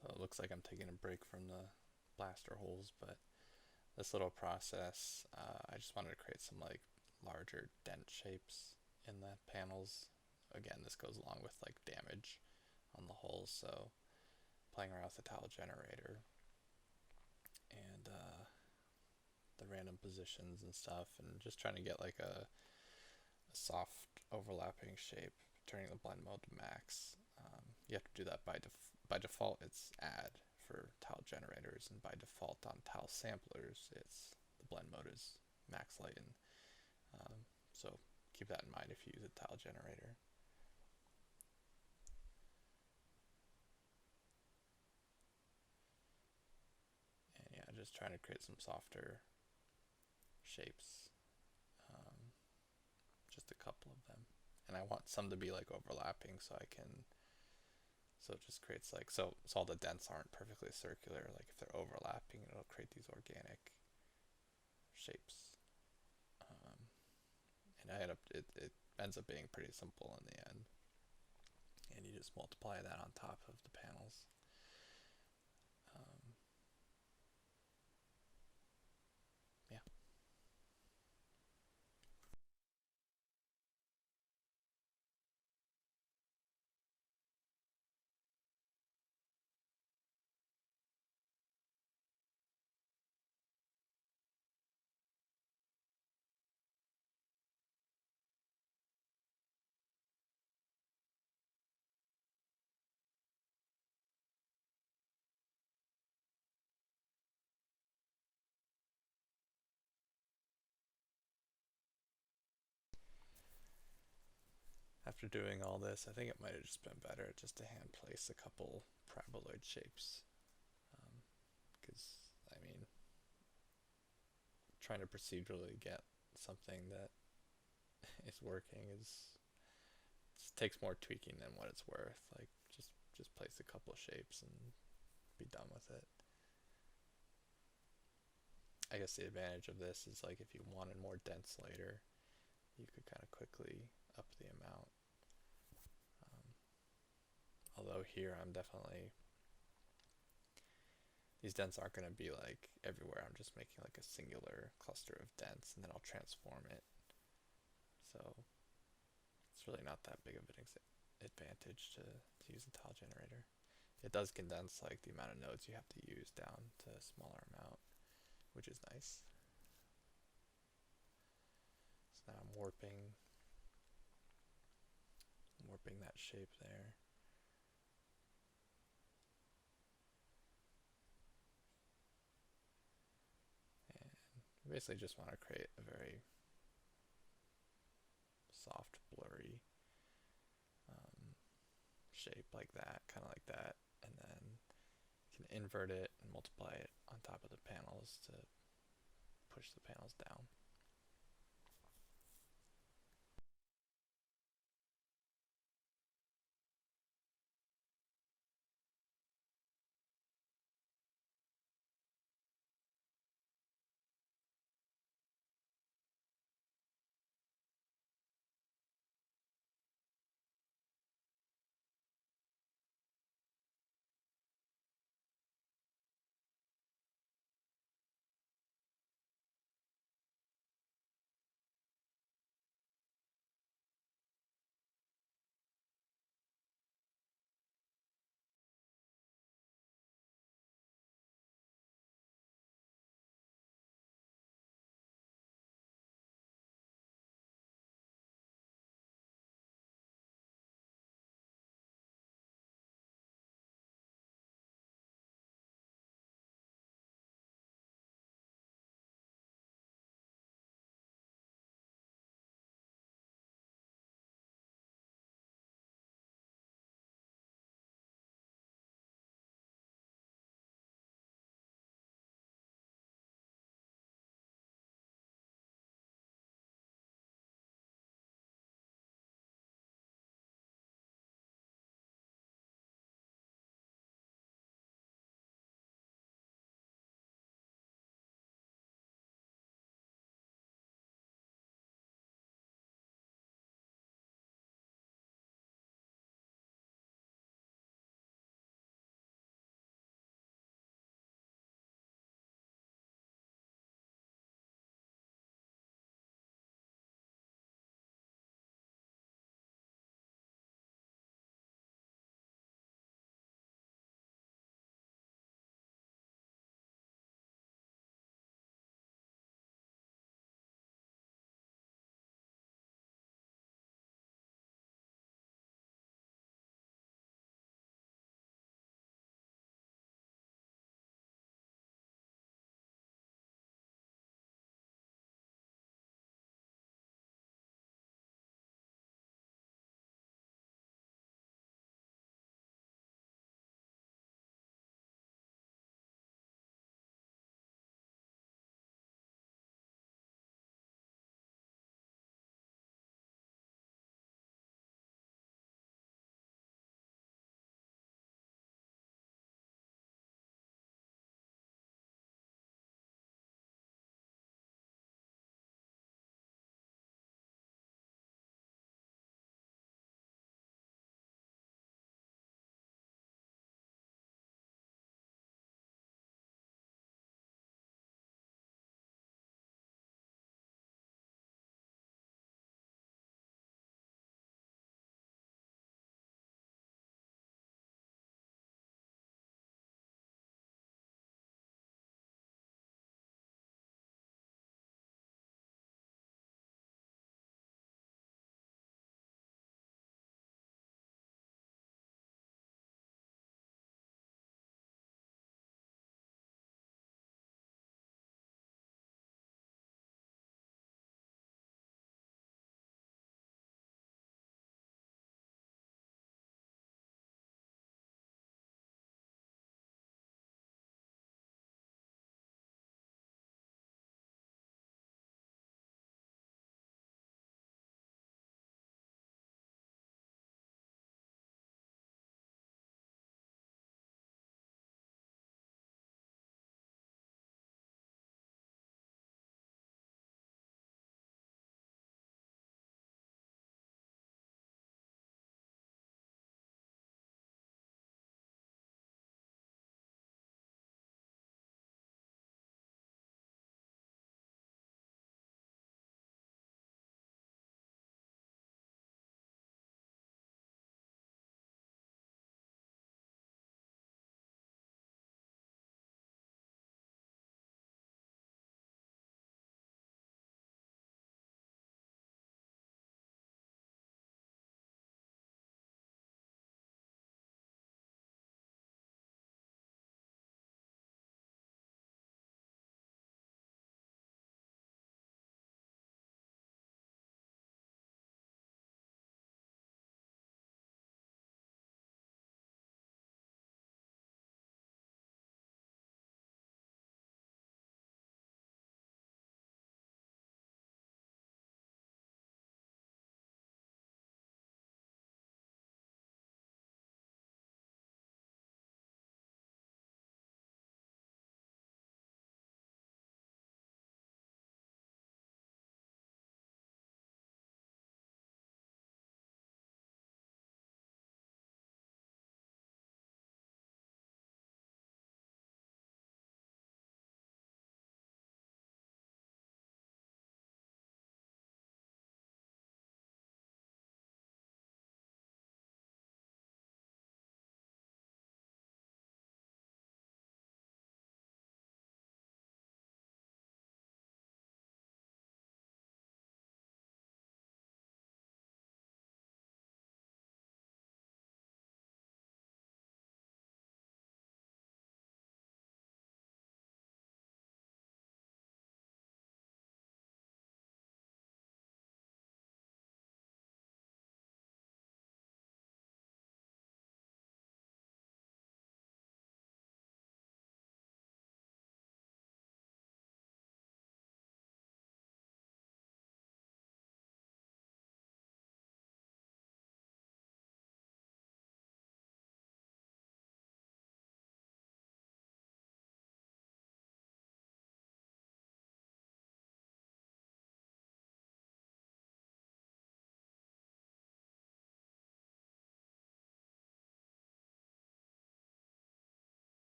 [SPEAKER 1] So it looks like I'm taking a break from the blaster holes, but this little process, I just wanted to create some like larger dent shapes in the panels. Again, this goes along with like damage on the holes, so playing around with the tile generator and the random positions and stuff, and just trying to get like a soft overlapping shape, turning the blend mode to max. You have to do that by default. It's add for tile generators, and by default on tile samplers, it's the blend mode is max lighten. So keep that in mind if you use a tile generator. And yeah, just trying to create some softer shapes. Just a couple of them. And I want some to be like overlapping so I can, so it just creates like, so all the dents aren't perfectly circular. Like if they're overlapping, it'll create these organic shapes. And I end up, it ends up being pretty simple in the end. And you just multiply that on top of the panels. Yeah. After doing all this, I think it might have just been better just to hand place a couple paraboloid shapes. Because, I mean, trying to procedurally get something that is working takes more tweaking than what it's worth. Like, just place a couple shapes and be done with it. I guess the advantage of this is like if you wanted more dense later, you could kind of quickly up the amount. Um, Although here I'm definitely, these dents aren't going to be like everywhere. I'm just making like a singular cluster of dents and then I'll transform it. So it's really not that big of an advantage to use a tile generator. It does condense like the amount of nodes you have to use down to a smaller amount, which is nice. So now I'm warping that shape there. And I basically just want to create a very soft, blurry shape like that, kind of like that, and then you can invert it and multiply it on top of the panels to push the panels down.